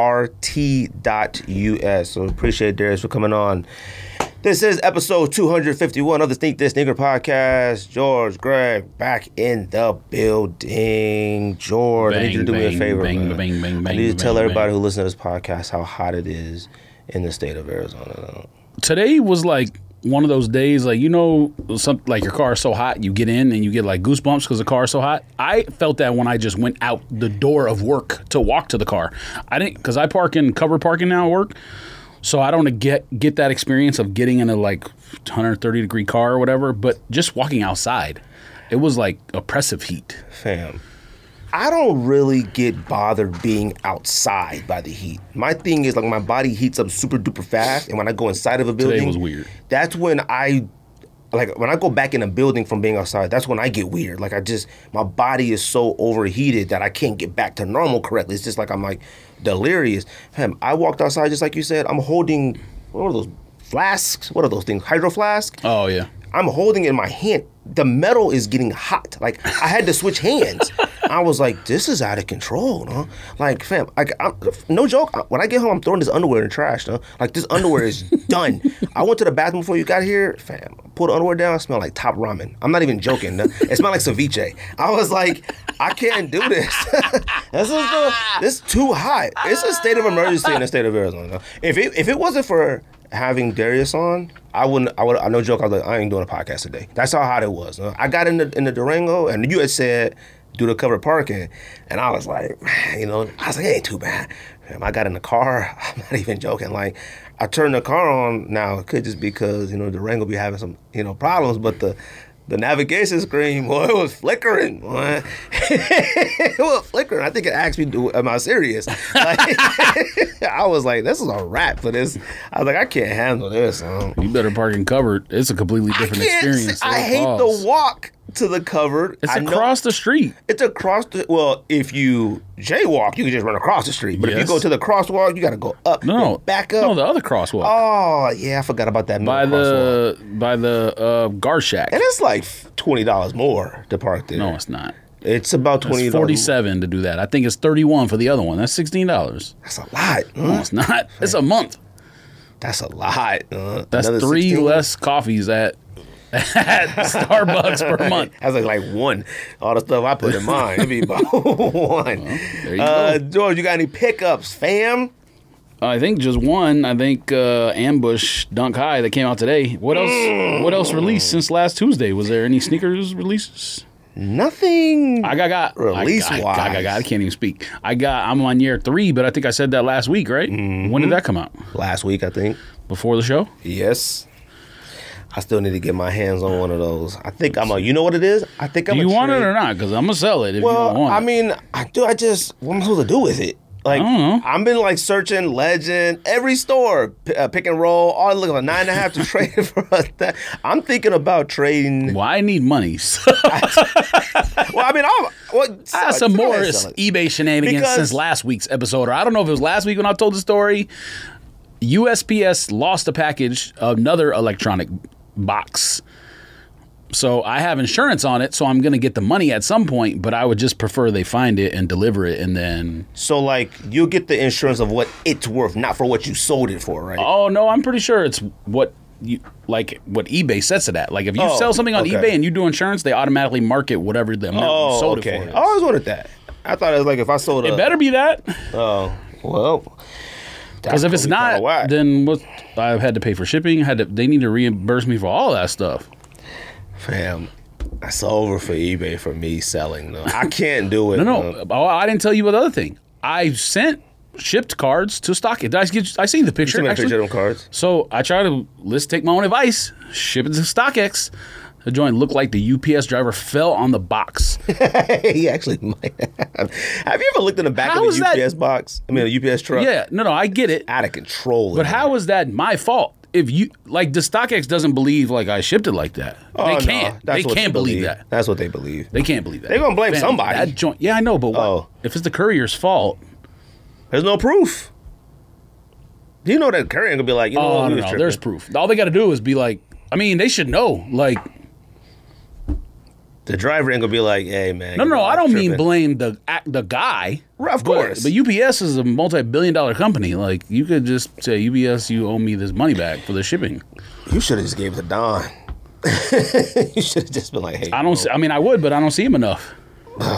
So appreciate Darius for coming on. This is episode 251 of the Sneak This Sneaker podcast. George, Greg, back in the building. George, I need you to do me a favor. I need to tell everybody who listens to this podcast how hot it is in the state of Arizona. Today was like one of those days, like, you know, like your car is so hot, you get in and you get like goosebumps because the car is so hot. I felt that when I just went out the door of work to walk to the car. I didn't, because I park in covered parking now at work. So I don't get that experience of getting in a like 130 degree car or whatever, but just walking outside, it was like oppressive heat. Fam, I don't really get bothered being outside by the heat. My thing is, like, my body heats up super duper fast, and when I go inside of a building, today was weird. That's when when I go back in a building from being outside, that's when I get weird. Like, my body is so overheated that I can't get back to normal correctly. It's just like I'm like delirious. I walked outside just like you said. I'm holding, what are those flasks? What are those things? Hydro flask? Oh, yeah. I'm holding it in my hand. The metal is getting hot. Like, I had to switch hands. I was like, this is out of control, huh? Like, fam, no joke. When I get home, I'm throwing this underwear in the trash, huh? Like, this underwear is done. I went to the bathroom before you got here. Fam, pulled the underwear down, it smelled like top ramen. I'm not even joking. It smelled like ceviche. I was like, I can't do this. This is too hot. It's a state of emergency in the state of Arizona. If it wasn't for having Darius on, I no joke, I was like, I ain't doing a podcast today. That's how hot it was. I got in the Durango, and you had said do the covered parking, and I was like, I was like, it ain't too bad. I got in the car, I'm not even joking, like, I turned the car on. Now, it could just because, the Durango be having some, problems, but the navigation screen, boy, it was flickering, boy. It was flickering. I think it asked me, am I serious? Like, I was like, this is a wrap for this. I was like, I can't handle this. You better park in covered. It's a completely different experience. I hate the walk to the covered. It's across the street. It's across the, well, if you jaywalk, you can just run across the street. But if you go to the crosswalk, you got to go up, back up. No, the other crosswalk. Oh, yeah, I forgot about that. By the guard shack. And it's like $20 more to park there. No, it's not. It's about $20. It's $47 to do that. I think it's $31 for the other one. That's $16. That's a lot. No, it's not. It's a month. That's a lot. That's 3 less coffees at Starbucks per month. That's like one. All the stuff I put in mine, it'd be about one. Well, there you go. George, you got any pickups, fam? I think just one. I think Ambush Dunk High that came out today. What else? What else released since last Tuesday? Was there any sneakers releases? Nothing. I can't even speak. I'm on year 3, but I think I said that last week, right? Mm-hmm. When did that come out? Last week, I think. Before the show? Yes. I still need to get my hands on one of those. I think you know what it is? I think I'm Do you want it or not? Because I'm going to sell it if you don't want it. I mean, I do. What am I supposed to do with it? Like, I don't know. I've been like searching Legend, every store, pick and roll, all look like 9.5 to trade it for us. I'm thinking about trading. Well, I need money. I have some more eBay shenanigans since last week's episode, or I don't know if it was last week when I told the story. USPS lost a package, another electronic box. So I have insurance on it, so I'm going to get the money at some point, but I would just prefer they find it and deliver it and then... So, like, you'll get the insurance of what it's worth, not for what you sold it for, right? Oh, no, I'm pretty sure it's what eBay sets it at. Like, if you sell something on eBay and you do insurance, they automatically mark it whatever the amount you sold it for. I always wanted that. I thought it was like if I sold it better be that. Oh, well... Because if it's not, then what? I've had to pay for shipping. They need to reimburse me for all that stuff. Fam, that's over for eBay for me selling. No, I can't do it. No. Oh, I didn't tell you about the other thing. I shipped cards to StockX. I seen the picture. You seen a picture of them cards? So I try to take my own advice, ship it to StockX. The joint looked like the UPS driver fell on the box. He actually might have. Have you ever looked in the back of a UPS box? I mean, a UPS truck? Yeah. No, I get it. Out of control. But how is that my fault? If you the StockX doesn't believe I shipped it like that. They can't. No, they can't believe that. That's what they believe. They can't believe that. They're gonna blame somebody. That joint. Yeah, I know, but what? If it's the courier's fault, there's no proof. Do you know that courier gonna be like, no, there's proof. All they got to do is be like, I mean, they should know. Like, the driver ain't gonna be like, hey man. No, I don't mean blame the guy. Of course. But UPS is a multi-billion-dollar company. Like, you could just say, UPS, you owe me this money back for the shipping. You should have just gave it to Don. You should have just been like, hey. I would, but I don't see him enough.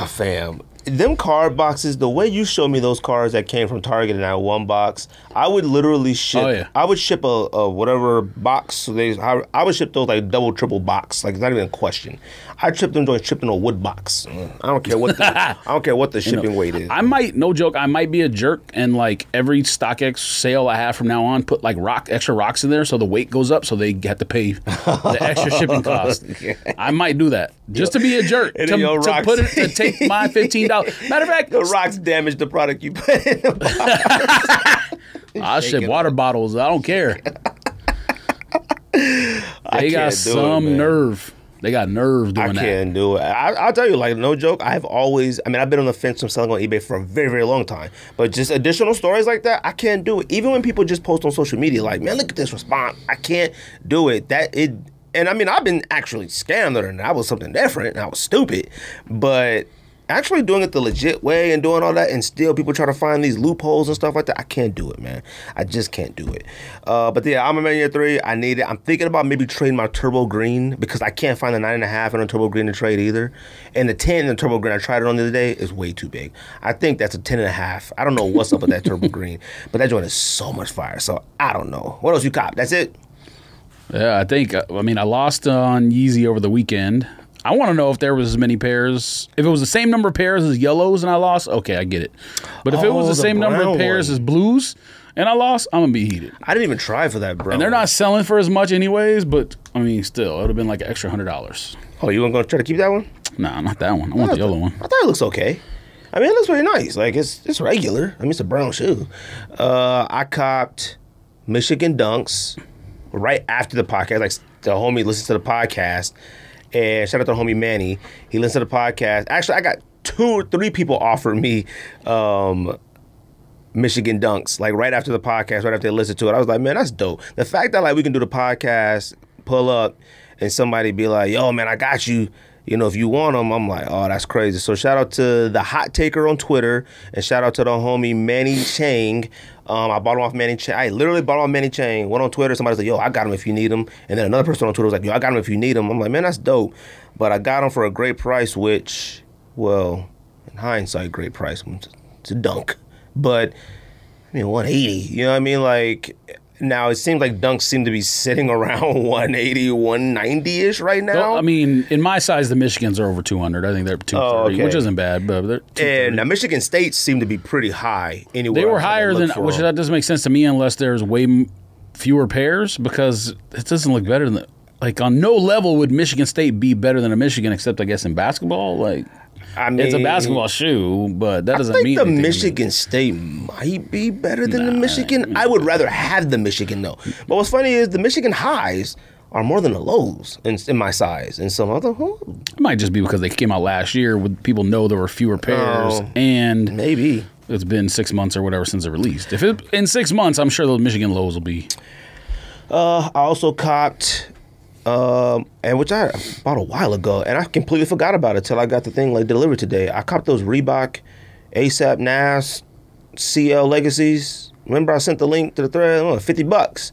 Fam. Them card boxes, the way you showed me those cards that came from Target in that one box, I would literally ship. Oh, yeah. I would ship a whatever box. So I would ship those like double, triple box. Like, it's not even a question. I shipped them in a wood box. I don't care what the shipping weight is. I might, no joke, I might be a jerk and like every StockX sale I have from now on, put like extra rocks in there so the weight goes up so they have to pay the extra shipping cost. I might do that just to be a jerk to take my $15. Matter of fact, the rocks damage the product you put in the box. I'll ship water bottles. I don't care. They got some nerve. They got nerve doing that. I can't do it. I'll tell you, like, no joke, I've been on the fence from selling on eBay for a very, very long time. But just additional stories like that, I can't do it. Even when people just post on social media, like, man, look at this response. I can't do it. And I mean, I've been actually scammed, and that was something different, and I was stupid. But actually doing it the legit way and doing all that, and still people try to find these loopholes and stuff like that. I can't do it, man. I just can't do it. But yeah, I'm a Man Year 3. I need it. I'm thinking about maybe trading my Turbo Green because I can't find the 9.5 in a Turbo Green to trade either. And the 10 in the Turbo Green, I tried it on the other day, is way too big. I think that's a 10.5. I don't know what's up with that Turbo Green, but that joint is so much fire. So I don't know. What else you cop? That's it? Yeah, I think, I mean, I lost on Yeezy over the weekend. I want to know if there was as many pairs. If it was the same number of pairs as yellows and I lost, okay, I get it. But if it was the same number of pairs as blues and I lost, I'm going to be heated. I didn't even try for that, bro. And they're not selling for as much anyways, but, I mean, still, it would have been like an extra $100. Oh, you weren't going to try to keep that one? Nah, not that one. I want the yellow one. I thought it looks okay. I mean, it looks very nice. Like, it's regular. I mean, it's a brown shoe. I copped Michigan Dunks right after the podcast. Like, the homie listens to the podcast. And shout out to the homie Manny. He listened to the podcast. Actually, I got 2 or 3 people offer me Michigan Dunks, like right after the podcast, right after they listened to it. I was like, man, that's dope. The fact that like we can do the podcast, pull up, and somebody be like, yo, man, I got you. You know, if you want them, I'm like, oh, that's crazy. So shout out to the Hot Taker on Twitter, and shout out to the homie Manny Chang. I bought him off Manny Chang. I literally bought him off Manny Chang. Went on Twitter. Somebody's like, yo, I got him if you need him. And then another person on Twitter was like, yo, I got him if you need him. I'm like, man, that's dope. But I got him for a great price, which, well, in hindsight, great price. It's a dunk. But, I mean, 180. You know what I mean? Like, now it seems like dunks seem to be sitting around 180, 190-ish right now. Well, I mean, in my size, the Michigans are over 200. I think they're 230, which isn't bad, but they're 230. And now Michigan State seemed to be pretty high anyway. They were higher than, which that doesn't make sense to me unless there's way fewer pairs, because it doesn't look better than, like, on no level would Michigan State be better than a Michigan, except I guess in basketball. Like, I mean, it's a basketball shoe, but that doesn't mean anything. The Michigan State might be better than the Michigan. I would rather have the Michigan, though. But what's funny is the Michigan highs are more than the lows in my size. And some other, it might just be because they came out last year with people know there were fewer pairs, and maybe it's been 6 months or whatever since it released. If it in 6 months, I'm sure those Michigan lows will be. I also copped. And which I bought a while ago, and I completely forgot about it till I got the thing like delivered today. I copped those Reebok ASAP Nas CL Legacies. Remember I sent the link to the thread? $50.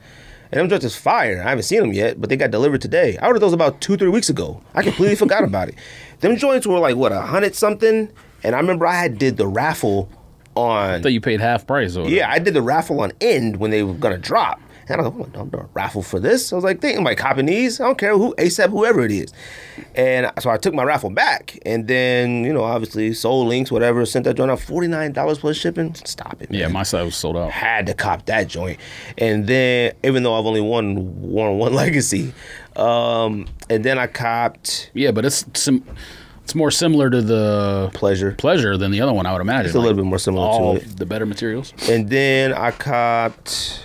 And them joints is fire. I haven't seen them yet, but they got delivered today. I ordered those about 2-3 weeks ago. I completely forgot about it. Them joints were like, what, 100 something? And I remember I did the raffle on. I thought you paid half price over. Yeah, I did the raffle on End when they were gonna drop. And I was like, I'm doing a raffle for this. I was like, thinking like copping these. I don't care who, ASAP, whoever it is. And so I took my raffle back. And then, you know, obviously sold links, whatever, sent that joint out $49 plus shipping. Stop it, man. Yeah, my side was sold out. Had to cop that joint. And then, even though I've only worn one Legacy, and then I copped. Yeah, but it's more similar to the Pleasure than the other one, I would imagine. It's a little bit more similar to it. The better materials. And then I copped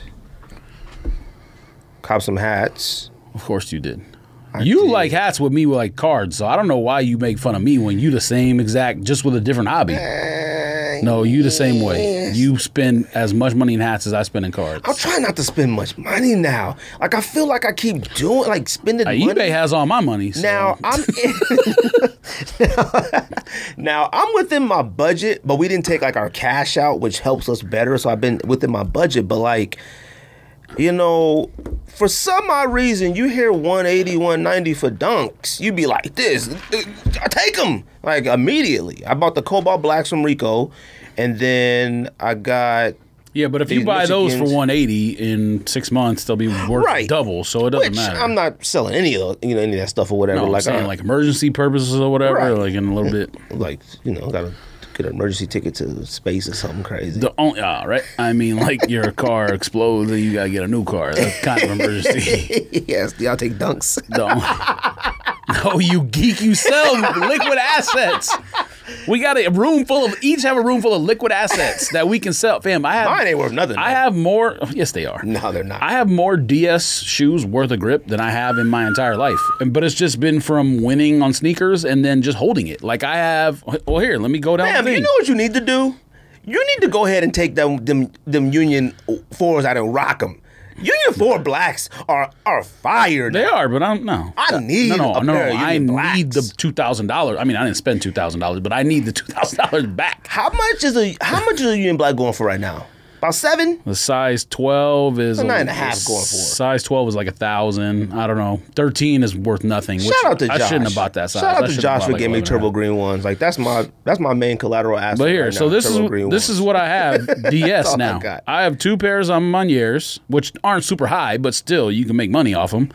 some hats. Of course you did. You like hats with me with like cards, so I don't know why you make fun of me when you the same exact, just with a different hobby. No, you the same way. You spend as much money in hats as I spend in cards. I'm trying not to spend much money now. Like, I feel like I keep doing, like, spending money. eBay has all my money. So. Now, now, I'm within my budget, but we didn't take, like, our cash out, which helps us better, so I've been within my budget, but, like, you know, for some odd reason, you hear 180, 190 for dunks, you be like, this, I take them, like, immediately. I bought the Cobalt Blacks from Rico, and then I got... Yeah, but if you buy those for 180 in 6 months, they'll be worth double, so it doesn't matter. I'm not selling any of any of that stuff or whatever. No, like, I'm saying, like, emergency purposes or whatever, like, in a little bit. Like, you know, gotta get an emergency ticket to space or something crazy. Right? I mean, like, your car explodes and you gotta get a new car. That's kind of emergency. Yes, y'all take dunks. No, you geek, you sell liquid assets. We got each have a room full of liquid assets that we can sell. Fam, mine ain't worth nothing. I have more. Yes, they are. No, they're not. I have more DS shoes worth of grip than I have in my entire life. But it's just been from winning on sneakers and then just holding it. Like I have. Well, here, let me go down. Fam, you know what you need to do? You need to go ahead and take them Union 4s out and rock them. Union 4 blacks are fire now. They are, but I don't know. I need I need the $2,000. I mean, I didn't spend $2,000, but I need the $2,000 back. How much is a Union black going for right now? About 7? The size 12 is a 9.5 going for. Size 12 is like 1,000. I don't know. 13 is worth nothing. Shout out to Josh. I shouldn't have bought that size. Shout out to Josh for giving me turbo green ones. Like that's my main collateral asset. But here, right so now, this is what I have. DS now. I have 2 pairs on Meuniers, which aren't super high, but still you can make money off them.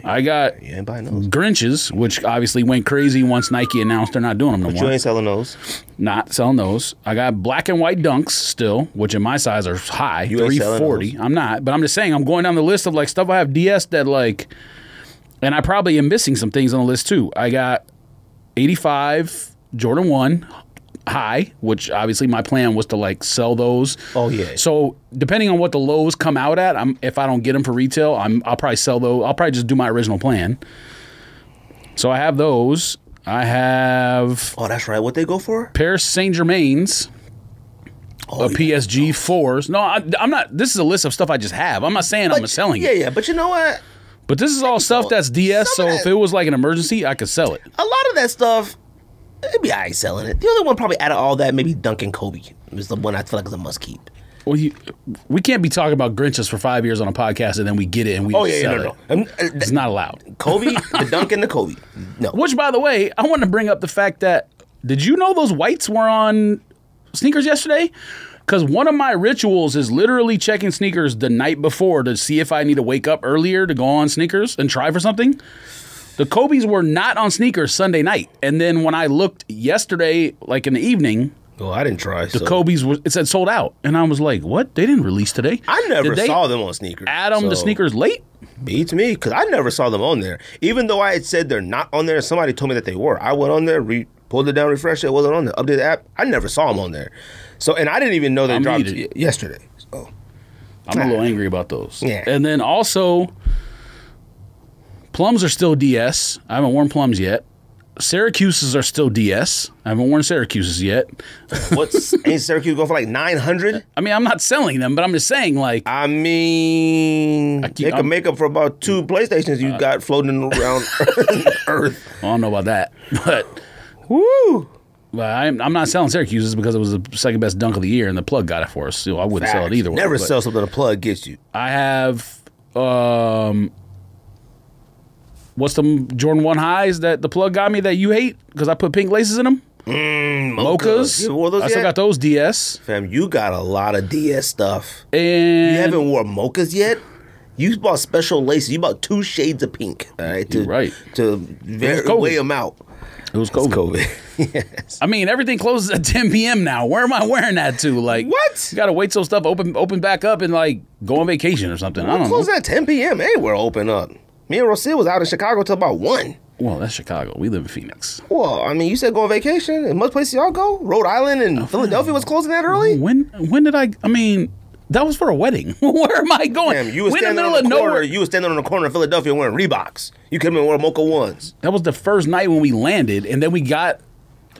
I got Grinches, which obviously went crazy once Nike announced they're not doing them no more. You ain't selling those. Not selling those. I got black and white dunks still, which in my size are high, you 340. I'm not, but I'm just saying I'm going down the list of like stuff I have DS that like, and I probably am missing some things on the list too. I got 85 Jordan 1 high, which obviously my plan was to like sell those. Oh yeah. So depending on what the lows come out at, if I don't get them for retail, I'll probably sell those. I'll probably just do my original plan. So I have those. I have. Oh, that's right. What they go for? Paris Saint Germain's. PSG 4s. No, I'm not. This is a list of stuff I just have. I'm not saying I'm selling it. Yeah. But you know what? But this is all stuff that's DS. So if it was like an emergency, I could sell it. A lot of that stuff. It'd be alright selling it. The only one probably out of all that, maybe Duncan Kobe is the one I feel like is a must keep. Well, we can't be talking about Grinches for 5 years on a podcast and then we get it and we sell it. It's not allowed. Kobe, the Duncan, the Kobe. No. Which, by the way, I want to bring up the fact that, did you know those whites were on sneakers yesterday? Because one of my rituals is literally checking sneakers the night before to see if I need to wake up earlier to go on sneakers and try for something. The Kobe's were not on sneakers Sunday night. And then when I looked yesterday, like in the evening... Oh, I didn't try. The Kobe's, it said sold out. And I was like, what? They didn't release today? I never saw them on sneakers. Add them to sneakers late? Beats me, because I never saw them on there. Even though I had said they're not on there, somebody told me that they were. I went on there, pulled it down, refreshed it, wasn't on there. Updated the app. I never saw them on there. So, and I didn't even know they dropped yesterday. So, I'm a little angry about those. Yeah. And then also... Plums are still DS. I haven't worn plums yet. Syracuses are still DS. I haven't worn Syracuses yet. Ain't Syracuse going for like 900? I mean, I'm not selling them, but I'm just saying, like... I mean, they can make up for about 2 PlayStations you got floating around Earth. I don't know about that, but... Woo! But I'm not selling Syracuses because it was the second best dunk of the year, and the plug got it for us, so I wouldn't sell it either way. Never sell something the plug gets you. I have... What's the Jordan 1 highs that the plug got me that you hate because I put pink laces in them? Mochas. You wore those I still got those DS. Fam, you got a lot of DS stuff. And you haven't worn mochas yet? You bought special laces. You bought 2 shades of pink. All right, to weigh them out. It was COVID. Yes. I mean, everything closes at 10 p.m. now. Where am I wearing that to? Like, what? You got to wait till stuff open back up and like go on vacation or something. I don't know. Closes at 10 p.m. Anywhere open up. Me and Rosil was out in Chicago till about 1. Well, that's Chicago. We live in Phoenix. Well, I mean, you said go on vacation. And most places y'all go? Rhode Island and Philadelphia was closing that early? When did I mean, that was for a wedding. Where am I going? Damn, you were standing on the corner. You were standing on the corner of Philadelphia wearing Reeboks. You couldn't even wear Mocha 1s. That was the first night when we landed, and then we got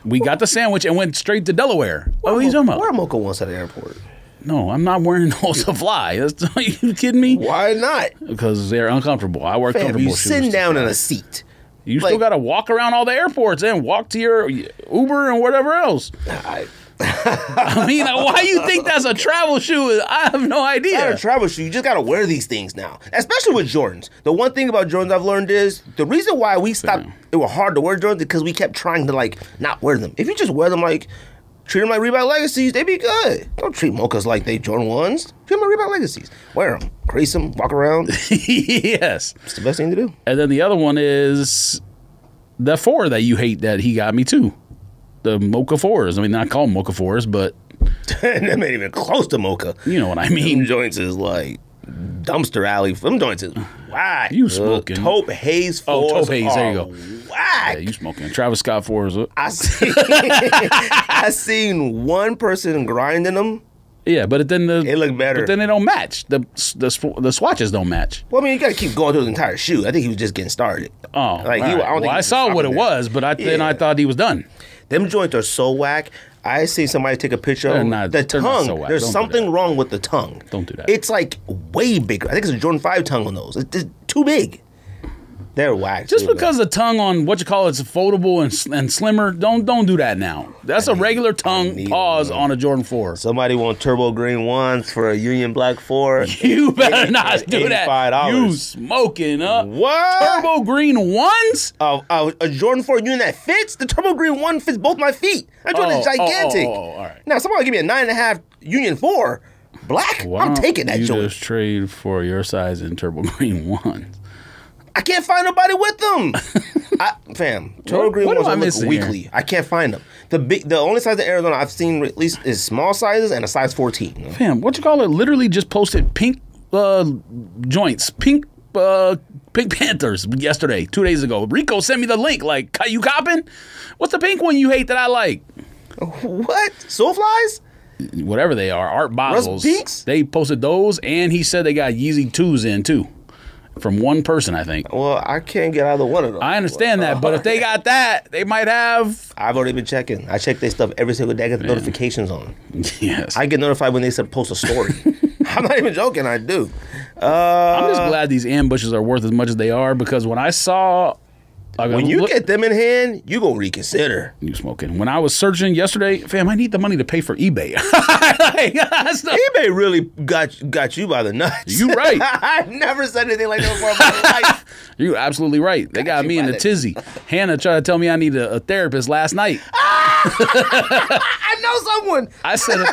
the sandwich and went straight to Delaware. What are you talking about? Wear Mocha 1s at the airport. No, I'm not wearing those to fly. Are you kidding me? Why not? Because they're uncomfortable. I wear comfortable you shoes. Sitting down in a seat. You still got to walk around all the airports and walk to your Uber and whatever else. I mean, why you think that's a travel shoe? I have no idea. Not a travel shoe. You just got to wear these things now, especially with Jordans. The one thing about Jordans I've learned is the reason why we stopped. It was hard to wear Jordans because we kept trying to like not wear them. If you just wear them like. Treat them like Reebok Legacies, they be good. Don't treat Mochas like they Jordan 1s. Treat them like Reebok Legacies. Wear them, crease them, walk around. Yes. It's the best thing to do. And then the other one is the 4 that you hate that he got me too. The Mocha 4s. I mean, not call them Mocha 4s, but... That ain't even close to Mocha. You know what I mean. Them joints is like dumpster alley. Them joints is whack. You smoking. Taupe Haze 4s. Oh, Taupe Haze, there you go. Whack. Yeah, you smoking. Travis Scott 4s. I seen one person grinding them. Yeah, but then they look better. But then they don't match. The swatches don't match. Well, I mean, you got to keep going through the entire shoe. I think he was just getting started. Oh, like right. I saw what it was, but then I thought he was done. Them joints are so whack. I seen somebody take a picture of the tongue. There's something wrong with the tongue. Don't do that. It's like way bigger. I think it's a Jordan 5 tongue on those. It's too big. They're whack. Just because the tongue on what you call it's foldable and slimmer, don't do that now. That's a regular tongue pause on a Jordan 4. Somebody want turbo green ones for a Union Black 4. You better not do that. $85. You smoking up. What? Turbo green ones? A Jordan 4 Union that fits? The turbo green one fits both my feet. That Jordan is gigantic. All right. Now, somebody give me a 9.5 Union 4 black. I'm taking that Jordan. You just trade for your size in turbo green ones. I can't find nobody with them. Fam, turbo green ones look weekly. Here? I can't find them. The only size in Arizona I've seen at least is small sizes and a size 14. Fam, what you call it? Literally just posted pink joints, pink Panthers yesterday, 2 days ago. Rico sent me the link. Like, you copping? What's the pink one you hate that I like? What? Soulflies? Whatever they are, Art Basels. Pinks? They posted those, and he said they got Yeezy 2s in too. From one person, I think. Well, I can't get either one of them. I understand that, but if they got that, they might have. I've already been checking. I check their stuff every single day. I get the notifications on. Yes. I get notified when they post a story. I'm not even joking. I do. I'm just glad these ambushes are worth as much as they are because when I saw. When you get them in hand, you gonna reconsider. You smoking. When I was searching yesterday, fam, I need the money to pay for eBay. eBay really got you by the nuts. You right. I never said anything like that before in my life. You're absolutely right. They got me in a tizzy. Hannah tried to tell me I need a therapist last night. I know someone. I said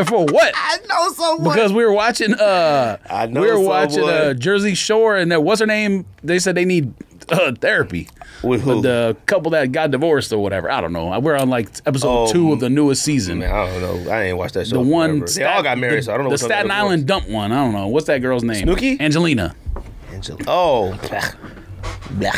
for what? I know someone. Because we were watching watching Jersey Shore and what's her name? They said they need therapy. With who? The couple that got divorced or whatever. I don't know. We're on like episode 2 of the newest season. Man, I don't know. I ain't watched that show. The one they all got married, so I don't know. The Staten Island dump one. I don't know. What's that girl's name? Snooki? Angelina. Oh. Blah.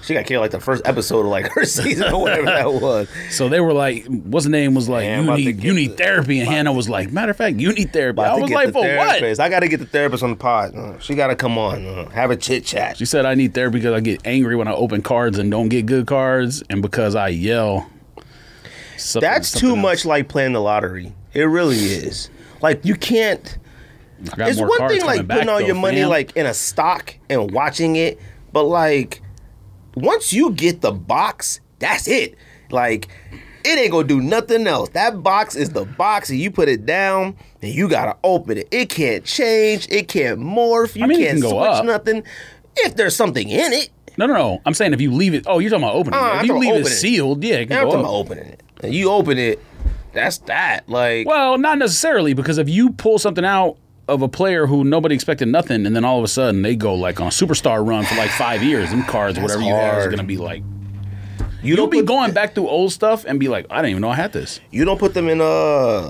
She got killed like the first episode of like her season or whatever that was. So they were like, what's the name? Was like, you need therapy. And Hannah was like, matter of fact, you need therapy. I was like, for what? I got to get the therapist on the pod. She got to come on, have a chit chat. She said I need therapy because I get angry when I open cards and don't get good cards, and because I yell. That's too much like playing the lottery. It really is. Like you can't. It's one thing like putting all your money like in a stock and watching it, but like. Once you get the box, that's it. Like, it ain't gonna do nothing else. That box is the box, and you put it down, and you gotta open it. It can't change. It can't morph. You can't switch nothing. If there's something in it. No. I'm saying if you leave it. Oh, you're talking about opening it. If you leave it sealed, yeah, it can go up. I'm talking about opening it. And you open it, that's that. Like, well, not necessarily, because if you pull something out of a player who nobody expected nothing, and then all of a sudden they go like on a superstar run for like 5 years, them cards, whatever you have, is gonna be like. You'll be going back through old stuff and be like, I didn't even know I had this. You don't put them in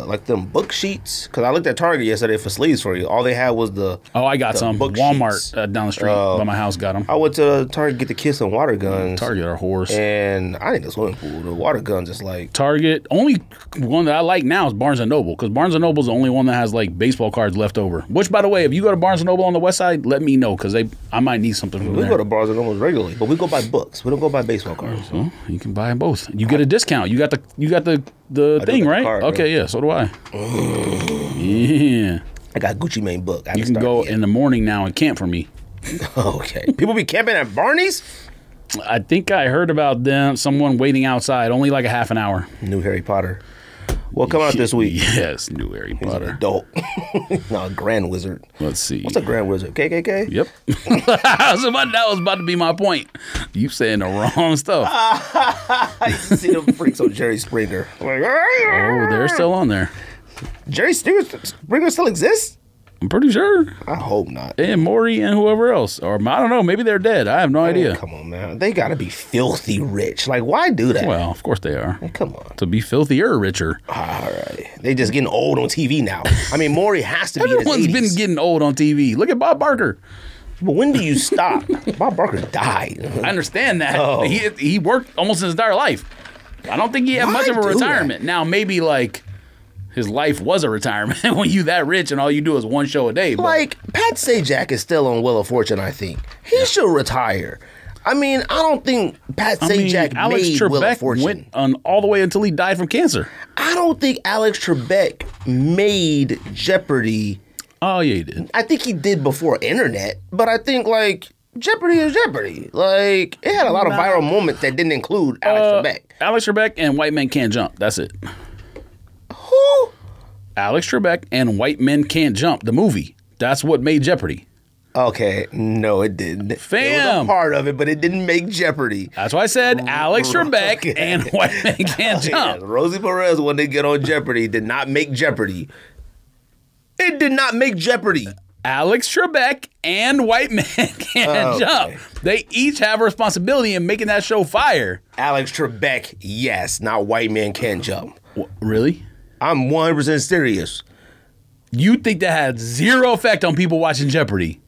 like them book sheets? Because I looked at Target yesterday for sleeves for you. All they had was the I got some. Walmart down the street by my house got them. I went to Target to get the kids some water guns. Target are horse. And I think the swimming pool, the water guns is like. Target, only one that I like now is Barnes & Noble, because Barnes & Noble is the only one that has like baseball cards left over. Which, by the way, if you go to Barnes & Noble on the west side, let me know, because I might need something from there. We go to Barnes & Noble regularly, but we go buy books. We don't go buy baseball cards. Well, you can buy them both. You get a discount. You got the thing, right? Card, okay, yeah, so do I. Yeah. I got Gucci Mane book. You can go in the morning now and camp for me. Okay. People be camping at Barney's? I think I heard about someone waiting outside, only like a half an hour. New Harry Potter. Well, come out this week. Yes, new Harry Potter. He's an adult. No, a Grand Wizard. Let's see. What's a Grand Wizard? KKK? Yep. That was about to be my point. You saying the wrong stuff. I used to see them freaks on Jerry Springer. Like, oh, they're still on there. Jerry Springer still exists? I'm pretty sure. I hope not. And Maury and whoever else. Or I don't know. Maybe they're dead. I have no idea. Come on, man. They got to be filthy rich. Like, why do that? Well, of course they are. Hey, come on. To be filthier richer. All right. They just getting old on TV now. I mean, Maury has to be in his 80s. Everyone's been getting old on TV. Look at Bob Barker. But when do you stop? Bob Barker died. I understand that. Oh. He worked almost his entire life. I don't think he had much of a retirement. Now, maybe like... his life was a retirement when you that rich and all you do is one show a day. But. Like, Pat Sajak is still on Wheel of Fortune, I think. He should retire. I mean, I don't think Pat Sajak Alex made Wheel of Trebek Fortune. went on all the way until he died from cancer. I don't think Alex Trebek made Jeopardy. Oh, yeah, he did. I think he did before internet, but I think, like, Jeopardy is Jeopardy. Like, it had a lot of viral moments that didn't include Alex Trebek. Alex Trebek and White Men Can't Jump. That's it. Who? Alex Trebek and White Men Can't Jump, the movie. That's what made Jeopardy. Okay, no, it didn't. Fam. It was a part of it, but it didn't make Jeopardy. That's why I said Alex Trebek and White Men Can't Jump. Yeah, Rosie Perez, when they get on Jeopardy, did not make Jeopardy. It did not make Jeopardy. Alex Trebek and White Men Can't Jump. They each have a responsibility in making that show fire. Alex Trebek, yes, not White Man Can't Jump. Really? I'm 100% serious. You think that had zero effect on people watching Jeopardy?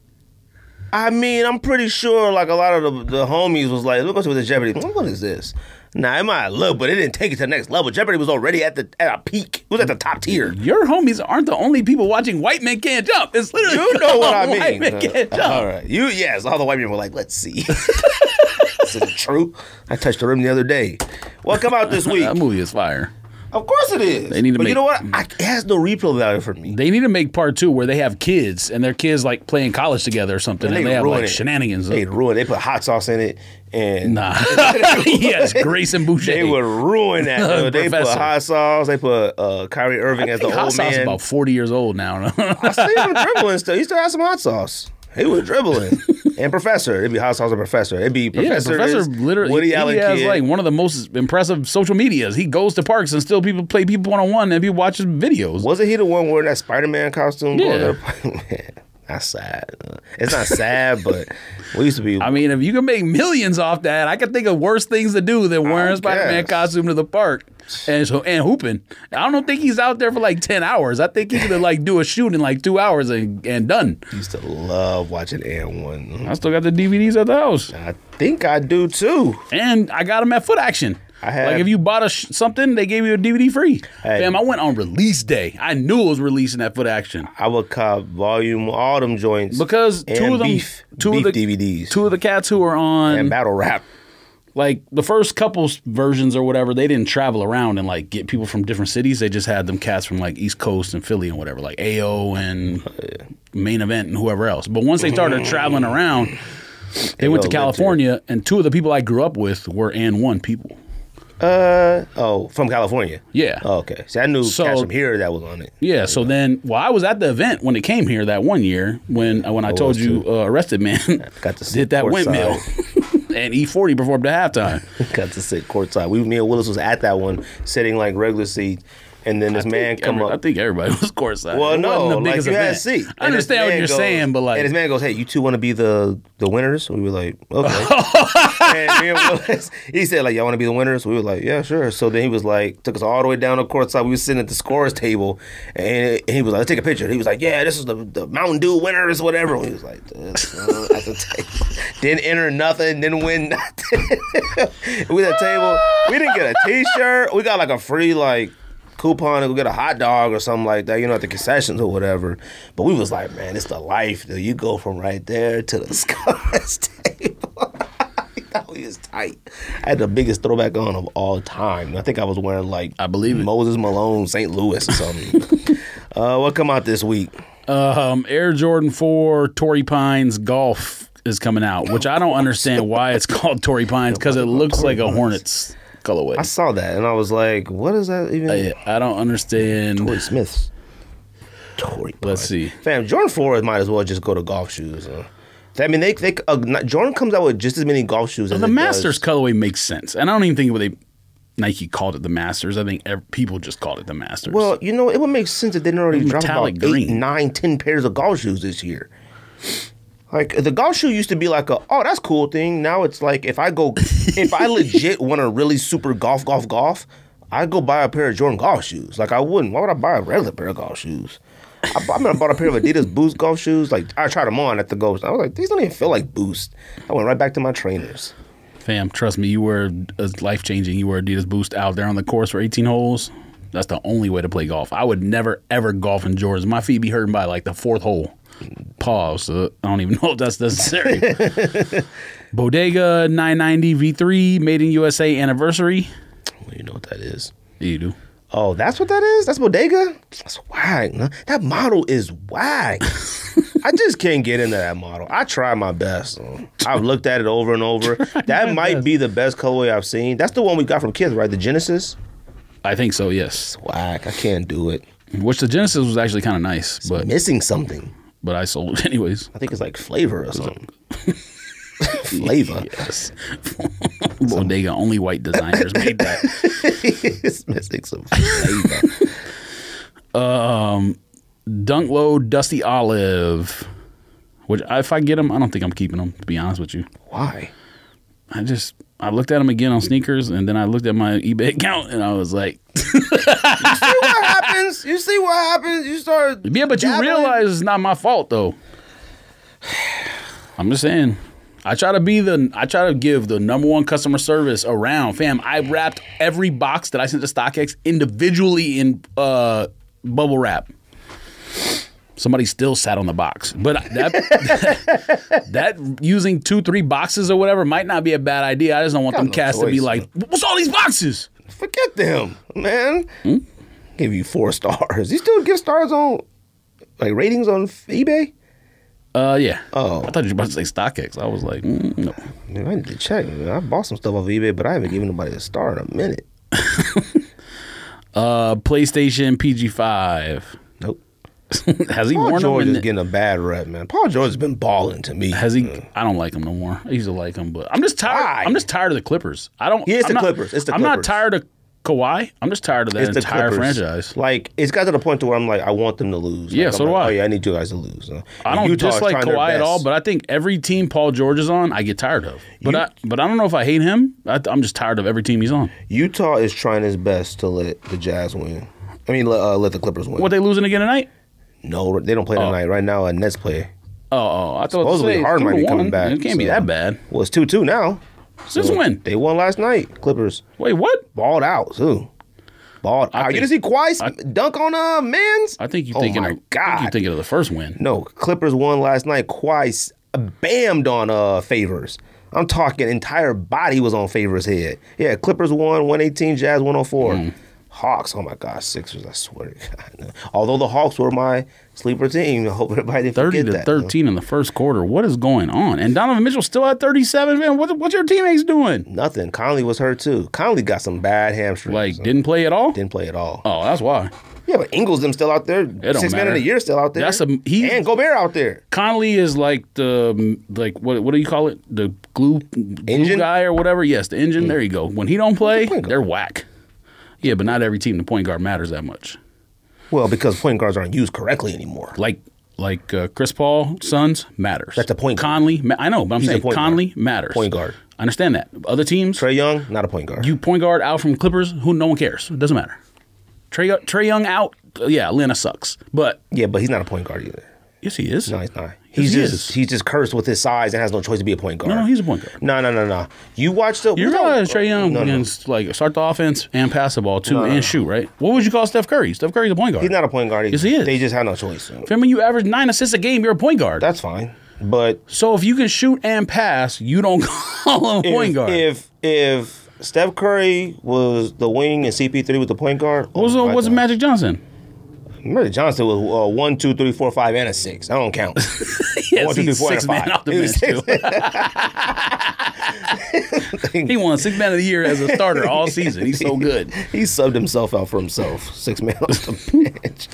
I mean, I'm pretty sure like a lot of the homies was like, look what's with the Jeopardy. What is this? Nah, it might look, but it didn't take it to the next level. Jeopardy was already at a peak. It was at the top tier. Your homies aren't the only people watching White Men Can't Jump. It's literally You know what I mean. White Men Can't Jump. All right. Yes, all the white men were like, let's see. Is it true? I touched the rim the other day. What come out this week? That movie is fire. Of course it is. They need to but make, you know what? It has no replay value for me. They need to make part 2 where they have kids and their kids like playing college together or something, and they have like shenanigans. They ruin it. They put hot sauce in it, and nah. Yes, Grayson Boucher. They would ruin that. They put hot sauce. They put Kyrie Irving as the old man. Hot sauce is about 40 years old now. I see him dribbling still. He still has some hot sauce. He was dribbling. And Professor. It'd be hot sauce and Professor. It'd be Professor. Professor literally. Woody Allen he has kid. like one of the most impressive social medias. He goes to parks and still people play people one-on-one and people watch his videos. Wasn't he the one wearing that Spider-Man costume? Yeah. Man, that's sad. It's not sad, but we used to be. I mean, if you can make millions off that, I can think of worse things to do than wearing a Spider-Man costume to the park and hooping. I don't think he's out there for like 10 hours. I think he could like do a shoot in like 2 hours and done. I used to love watching And One. I still got the DVDs at the house. I think I do too. And I got them at Foot Action. I had, like if you bought something, they gave you a DVD free. Hey. Fam, I went on release day. I knew it was releasing at Foot Action. I would cop volume, all them joints. Because two of them, two of the DVDs. Two of the cats who were on and battle rap. Like the first couple versions or whatever, they didn't travel around and like get people from different cities. They just had them cats from like East Coast and Philly and whatever, like AO and Main Event and whoever else. But once they started traveling around, they went to California, and two of the people I grew up with were And One people. From California. Yeah. Oh, okay. See, I knew cats from here that was on it. Yeah. So then, I was at the event when it came here that one year when I told you Arrested Man got to did that windmill. And E40 performed at halftime. Got to sit courtside. Me and Willis was at that one, sitting like regular seats. And then this man come up. I think everybody was courtside. Well, no, like you had a seat. I understand what you're saying, but like, and this man goes, "Hey, you two want to be the winners?" We were like, "Okay." And me and Willis, he said, "Like, y'all want to be the winners?" We were like, "Yeah, sure." So then he was like, took us all the way down to courtside. We were sitting at the scorers table, and he was like, "Let's take a picture." He was like, "Yeah, this is the Mountain Dew winners, whatever." And we was like, at the table, didn't enter nothing, didn't win nothing. We at the table, we didn't get a T-shirt. We got like a free coupon to go get a hot dog or something like that, at the concessions or whatever. But we was like, man, it's the life, dude. You go from right there to the scores table. That was tight. I had the biggest throwback on of all time. I think I was wearing I believe Moses Malone, St. Louis or something. What come out this week? Air Jordan 4 Torrey Pines Golf is coming out, which I don't understand why it's called Torrey Pines, because it looks like a Hornets colorway. I saw that and I was like, what is that even? I don't understand. Torrey Smiths. Torrey. Let's see. Fam, Jordan 4 might as well just go to golf shoes. I mean, Jordan comes out with just as many golf shoes as the Masters colorway makes sense. And I don't even think Nike called it the Masters. I think people just called it the Masters. Well, it would make sense if they didn't already drop about green. 8, 9, 10 pairs of golf shoes this year. Like, the golf shoe used to be like that's cool thing. Now it's like, if I legit want to really super golf, I go buy a pair of Jordan golf shoes. Like, I wouldn't. Why would I buy a regular pair of golf shoes? I bought a pair of Adidas Boost golf shoes. Like, I tried them on at the Ghost. I was like, these don't even feel like Boost. I went right back to my trainers. Fam, trust me, you were life-changing. You were Adidas Boost out there on the course for 18 holes. That's the only way to play golf. I would never, ever golf in Jordans. My feet be hurting by like the 4th hole. Pause. I don't even know if that's necessary. Bodega 990 V3 made in USA anniversary. Well, you know what that is. You do. Oh, that's what that is? That's Bodega? That's whack. Man. That model is whack. I just can't get into that model. I try my best. I've looked at it over and over. That might be the best colorway I've seen. That's the one we got from kids, right? The Genesis? I think so, yes. It's whack. I can't do it. Which the Genesis was actually kind of nice. It's but missing something. But I sold it anyways. I think it's like flavor or something. Flavor. Yes. Bodega, only white designers made that. It's missing some flavor. Dunk Low Dusty Olive. Which, if I get them, I don't think I'm keeping them, to be honest with you. Why? I looked at them again on sneakers, and then I looked at my eBay account, and I was like... You see what happens? You see what happens? You start... Yeah, but dabbling. you realize it's not my fault, though. I'm just saying. I try to give the #1 customer service around. Fam, I wrapped every box that I sent to StockX individually in bubble wrap. Somebody still sat on the box. But that using 2-3 boxes or whatever might not be a bad idea. I just don't want them cats to be like, what's all these boxes? Forget them, man. Give you 4 stars. You still give stars on, like, ratings on eBay? Yeah. Oh. I thought you were about to say StockX. I was like, no. Man, I need to check. Man. I bought some stuff off eBay, but I haven't given nobody a star in a minute. PlayStation PG5. Nope. Has he Paul worn George them? is getting a bad rep, man. Paul George has been balling to me. Has he? I don't like him no more. I used to like him, but I'm just tired. Why? I'm just tired of the Clippers. Clippers. It's the I'm not Clippers. tired of Kawhi. I'm just tired of that It's the entire Clippers. franchise. Like, it's got to the point to where I'm like, I want them to lose. Yeah, like, so do I. Oh, yeah, I need you guys to lose. I don't Utah is dislike trying their Kawhi at all, best. but I think every team Paul George is on, I get tired of. But I don't know if I hate him. I'm just tired of every team he's on. Utah is trying his best to let the Jazz win. I mean, let the Clippers win. What, they losing again tonight? No, they don't play tonight. Right now, Nets play. I thought Supposedly Harden might be coming back. It can't be that bad. Well, it's 2-2 now. Since when? They won last night, Clippers. Wait, what? Balled out, too. Balled out. You didn't see Kawhi dunk on Mans? I think you're Oh, thinking my God. you're thinking of the first win. No, Clippers won last night. Kawhi bammed on Favors. I'm talking entire body was on Favors' head. Yeah, Clippers won 118, Jazz 104. Hawks, oh my God, Sixers, I swear to God. Although the Hawks were my sleeper team, I hope everybody didn't 30 forget to that. 13 in the first quarter. What is going on? And Donovan Mitchell still at 37, man. What's your teammates doing? Nothing. Conley was hurt too. Conley got some bad hamstrings. Like, didn't play at all? Didn't play at all. Oh, that's why. Yeah, but Ingles them still out there. don't 6 man matter. of the year still out there. And Gobert out there. Conley is like what do you call it? The glue Engine? guy or whatever? Yes, the engine. There you go. When he don't play, they're whack. Yeah, but not every team the point guard matters that much. Well, because point guards aren't used correctly anymore. Like Chris Paul, Suns matters. That's a point guard. Conley, I know, but I'm saying Conley matters. Point guard. I understand that. Other teams, Trae Young, not a point guard. you point guard out from Clippers, no one cares. It doesn't matter. Trae Young out, yeah, Atlanta sucks. But yeah, but he's not a point guard either. yes, he is. No, he's not. Yes, He's just cursed with his size and has no choice to be a point guard. No, he's a point guard. No. You watch the... You realize Trae Young can like start the offense and pass the ball too and shoot, right? What would you call Steph Curry? Steph Curry's a point guard. He's not a point guard either. Yes, he is. They just have no choice. When you average 9 assists a game, you're a point guard. That's fine. But... So if you can shoot and pass, you don't call him a point guard. If Steph Curry was the wing and CP3 was the point guard... What's Magic Johnson? Magic Johnson was 1, 2, 3, 4, 5, and a 6. I don't count. Yes, 1, 2, 3, 4, and a 6 man 5. off the bench too. He won 6 man of the year as a starter all season. He's so good. He subbed himself out for himself. 6 man off the bench.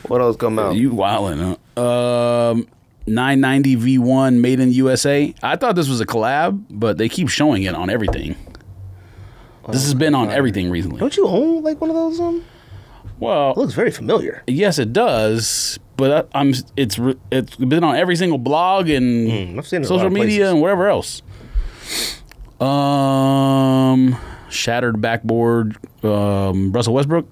What else come out? You wildin', huh? 990 V1 made in USA. I thought this was a collab, but they keep showing it on everything. This has been on everything recently. Don't you own like one of those? Well, It looks very familiar. yes, it does, but it's been on every single blog and I've seen it in a lot social of media places. and wherever else. Shattered backboard, Russell Westbrook.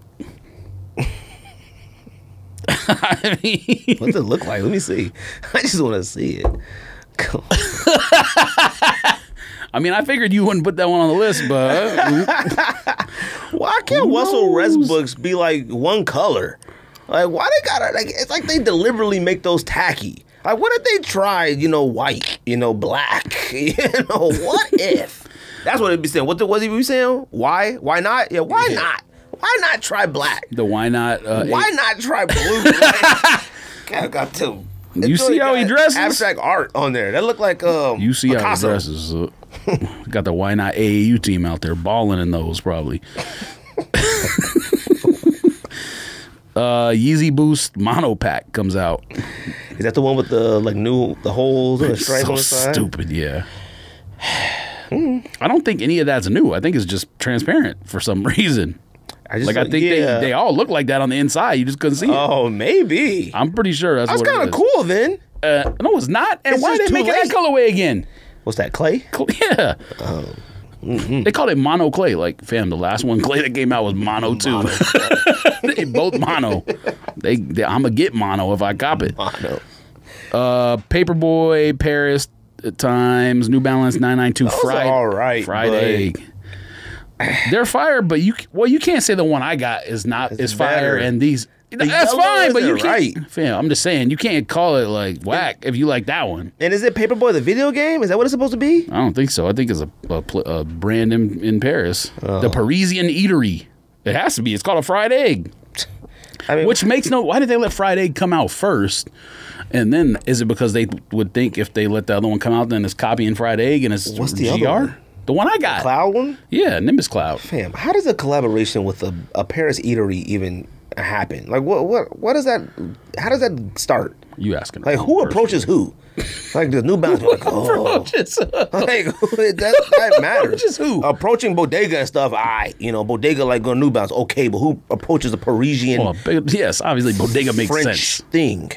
I mean, What's it look like? Let me see. I just want to see it. Come on. I figured you wouldn't put that one on the list, but Why can't Russell Westbrook's be like one color? Like, why they gotta, like, it's like they deliberately make those tacky. Like, what if they tried, white, black? What if? That's what it'd be saying. What he be saying? Why? Why not? Yeah, why not? Why not try black? The why not? Why not try blue? Got to. You see how he dresses? Abstract art on there. That look like You see Picasso. how he dresses. Got the why not AAU team out there balling in those probably. Yeezy Boost Mono Pack comes out. Is that the one with the the holes and the stripes on the side? Stupid, yeah. I don't think any of that's new. I think it's just transparent for some reason. I think they all look like that on the inside. You just couldn't see it. Oh, maybe. I'm pretty sure that's what it is. That's kind of cool then. No, it's not. And why are they making that colorway again? What's that, clay? Yeah. They called it mono clay. Like, fam, the last one clay that came out was mono too. They both mono. I'm gonna get mono if I cop it. Mono. Paperboy, Paris Times, New Balance 992 fried. All right, fried egg. They're fire, but you can't say the one I got is fire and these. That's fine, but you can't. Right. Fam, I'm just saying you can't call it like whack if you like that one. And is it Paperboy the video game? Is that what it's supposed to be? I don't think so. I think it's a brand in Paris, the Parisian Eatery. It has to be. It's called a fried egg. I mean, which makes no. Why did they let fried egg come out first? And then is it because they would think if they let the other one come out, then it's copying fried egg and it's what's the GR? Other one? The one I got. The Cloud one? Yeah, Nimbus Cloud. Fam, how does a collaboration with a Paris eatery even happen? Like what is that? How does that start? You asking? Like who approaches who? Like the New Balance, like approaches. Like that matters. Approaches who? Approaching Bodega and stuff. Bodega like go New Balance. Okay, but who approaches a Parisian? Well, yes, obviously Bodega makes French sense. Thing.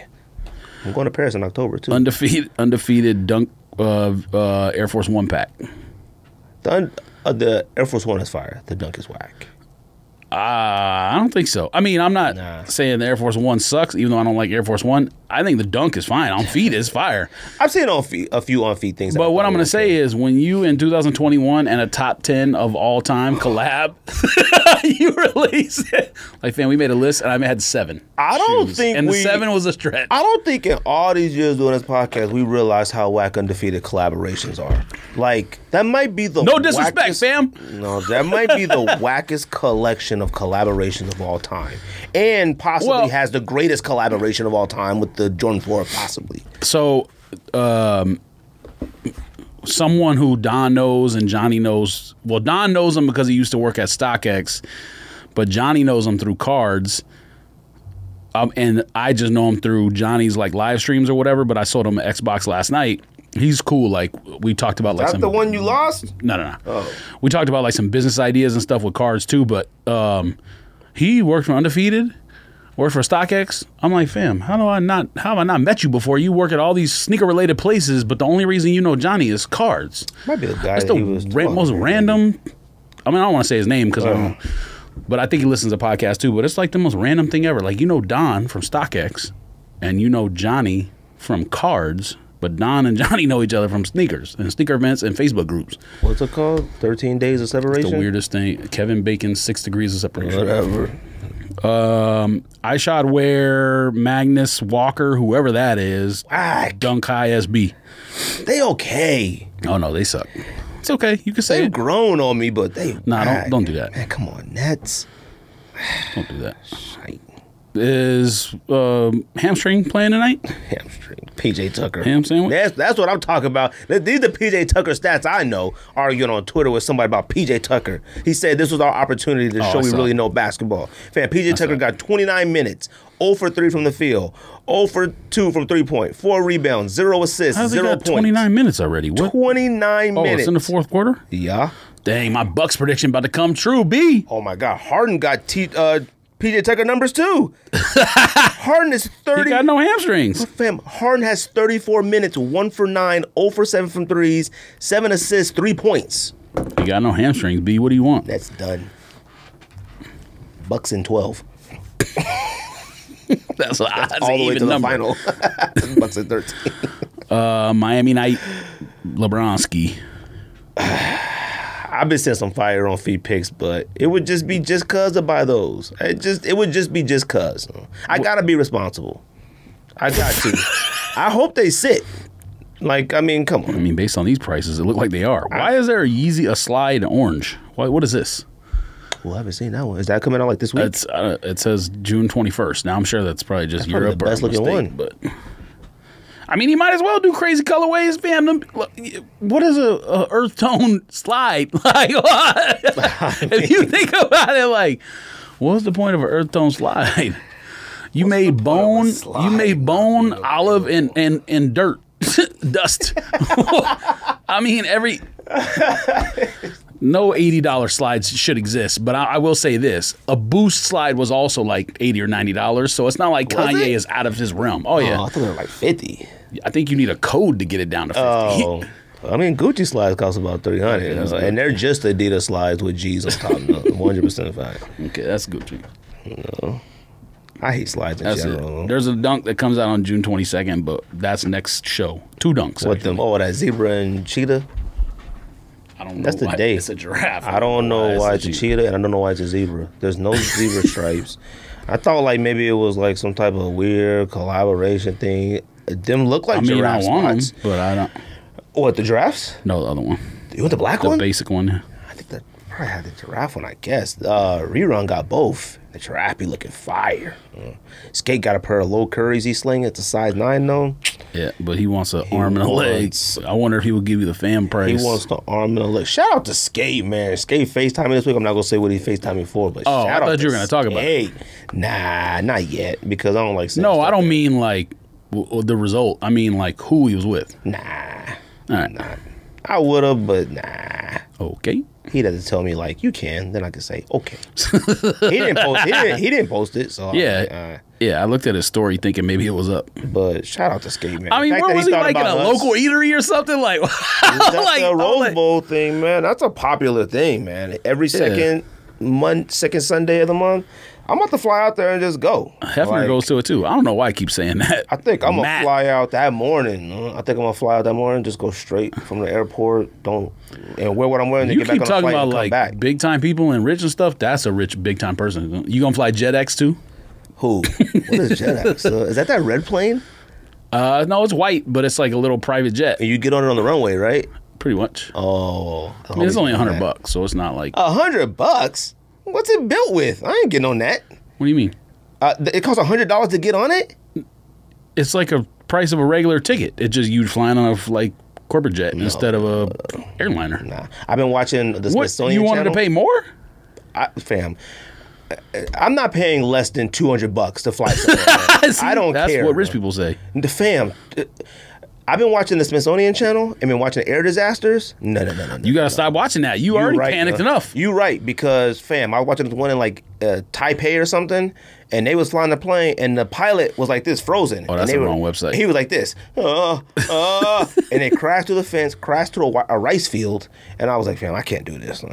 I'm going to Paris in October too. Undefeated Dunk Air Force One pack. The Air Force One is fire. The Dunk is whack. I don't think so. I mean, I'm not saying the Air Force One sucks, even though I don't like Air Force One. I think the Dunk is fine. On feet is fire. I've seen a few on feet things. But what I'm going to say is when you in 2021 and a top 10 of all time collab, you release it. Like, fam, we made a list and I had 7. I don't think and the 7 was a stretch. I don't think in all these years doing this podcast, we realized how whack Undefeated collaborations are. Like, that might be the no disrespect, fam. No, that might be the wackest collection of collaborations of all time. And possibly has the greatest collaboration of all time with the Jordan 4, possibly. So, someone who Don knows and Johnny knows, well, Don knows him because he used to work at StockX, but Johnny knows him through cards. And I just know him through Johnny's like live streams or whatever, but I sold him an Xbox last night. He's cool. Like we talked about like some the one you lost? No. Oh. We talked about like some business ideas and stuff with cards too, but he worked for Undefeated, worked for StockX. I'm like, fam, how have I not met you before? You work at all these sneaker related places, but the only reason you know Johnny is cards. Might be the guy That's that the he was most random. I mean, I don't want to say his name because I don't know. But I think he listens to podcasts too. But it's like the most random thing ever. Like, you know Don from StockX and you know Johnny from cards, but Don and Johnny know each other from sneakers and sneaker events and Facebook groups. What's it called? 13 Days of Separation? It's the weirdest thing. Kevin Bacon's 6 Degrees of Separation. Whatever. I shot wear Magnus Walker, whoever that is. Dunk High SB. They okay. Oh, no, they suck. It's okay. You can say They've it. grown on me, but they... Nah, don't do that. Man, come on, Nets. Don't do that. Is Hamstring playing tonight? Hamstring. PJ Tucker. Ham sandwich? That's what I'm talking about. These are the PJ Tucker stats I know. Arguing on Twitter with somebody about PJ Tucker. He said this was our opportunity to show we really know basketball. Fam, PJ Tucker got 29 minutes, 0 for 3 from the field, 0 for 2 from 3-point, 4 rebounds, 0 assists, How's 0 got points. 29 minutes already. What? 29 minutes. It's in the fourth quarter? Yeah. Dang, my Bucks prediction about to come true, B. Oh, my God. Harden got PJ Tucker numbers too. Harden is 30. He got no hamstrings. Fam, Harden has 34 minutes, 1 for 9, 0 for 7 from threes, 7 assists, 3 points. He got no hamstrings, B. What do you want? That's done. Bucks in 12. That's all the way to the final. Bucks in 13. Miami Night, LeBronski. I've been seeing some fire on feet pics, but it would just be just cause to buy those. It would just be just cause. I gotta be responsible. I got to. I hope they sit. Like, I mean, come on. I mean, based on these prices, it look like they are. Why is there a Yeezy, a Slide orange? What is this? Well, I haven't seen that one. Is that coming out like this week? It says June 21st. Now I'm sure that's probably just Europe. The best looking one. But I mean, he might as well do crazy colorways, fam. What is a earth tone slide? Like, what? If you think about it, like, what's the point of an earth tone slide? You made bone, olive, and dirt, dust. I mean, no $80 slides should exist, but I will say this: a Boost slide was also like $80 or $90, so it's not like Kanye is out of his realm. Oh yeah, I thought they were like 50. I think you need a code to get it down to 50. Oh, I mean, Gucci slides cost about $300, and they're just Adidas slides with G's on top. 100% fact. Okay, that's Gucci. I hate slides in general. There's a dunk that comes out on June 22nd, but that's next show. 2 dunks. What them? Oh, that zebra and cheetah. I don't know. That's the day. It's a giraffe. I don't know why it's a cheetah, and I don't know why it's a zebra. There's no zebra stripes. I thought like maybe it was like some type of weird collaboration thing. Them look like giraffe spots. Them, but I don't. What, the giraffes? No, the other one. You want the black one? The basic one. I think that probably had the giraffe one, I guess. Rerun got both. The giraffe be looking fire. Skate got a pair of low curries he sling. It's a size 9 though. Yeah, but he wants an arm and a leg. I wonder if he would give you the fan price. He wants the arm and a leg. Shout out to Skate, man. Skate FaceTime me this week. I'm not going to say what he FaceTime me for, but shout out I thought you were going to talk about it. Nah, not yet, because I don't like saying No, I don't mean like the result. I mean like who he was with. Nah. All right. Nah. I would have, but nah. Okay. He'd have to tell me like you can, then I could say okay. He didn't post it, so yeah, yeah. I looked at his story thinking maybe it was up. But shout out to Skate, man. I mean, where was he like in a local eatery or something? Like that's like the Rose Bowl thing, man. That's a popular thing, man. Every second Sunday of the month, I'm about to fly out there and just go. Hefner goes to it too. I don't know why I keep saying that. I think I'm gonna fly out that morning. Just go straight from the airport. And wear what I'm wearing to get back on the flight and come back. You keep talking about like big time people and rich and stuff. That's a rich big time person. You gonna fly JetX too? Who? What is JetX? Is that red plane? No, it's white, but it's like a little private jet. And you get on it on the runway, right? Pretty much. Oh, I mean, it's only $100, so it's not like $100. What's it built with? I ain't getting on that. What do you mean? It costs $100 to get on it? It's like a price of a regular ticket. It's just you flying on a like corporate jet instead of a airliner. Nah, I've been watching the Smithsonian You wanted channel. To pay more? Fam, I'm not paying less than $200 to fly somewhere. I don't care. That's what rich people say. Fam, I've been watching the Smithsonian channel and been watching air disasters. No. You gotta stop watching that. You already panicked enough. You right, because fam, I was watching the one in like Taipei or something, and they was flying the plane, and the pilot was like this, frozen. Oh, that's the wrong website. He was like this, and they crashed through the fence, crashed through a rice field, and I was like, fam, I can't do this.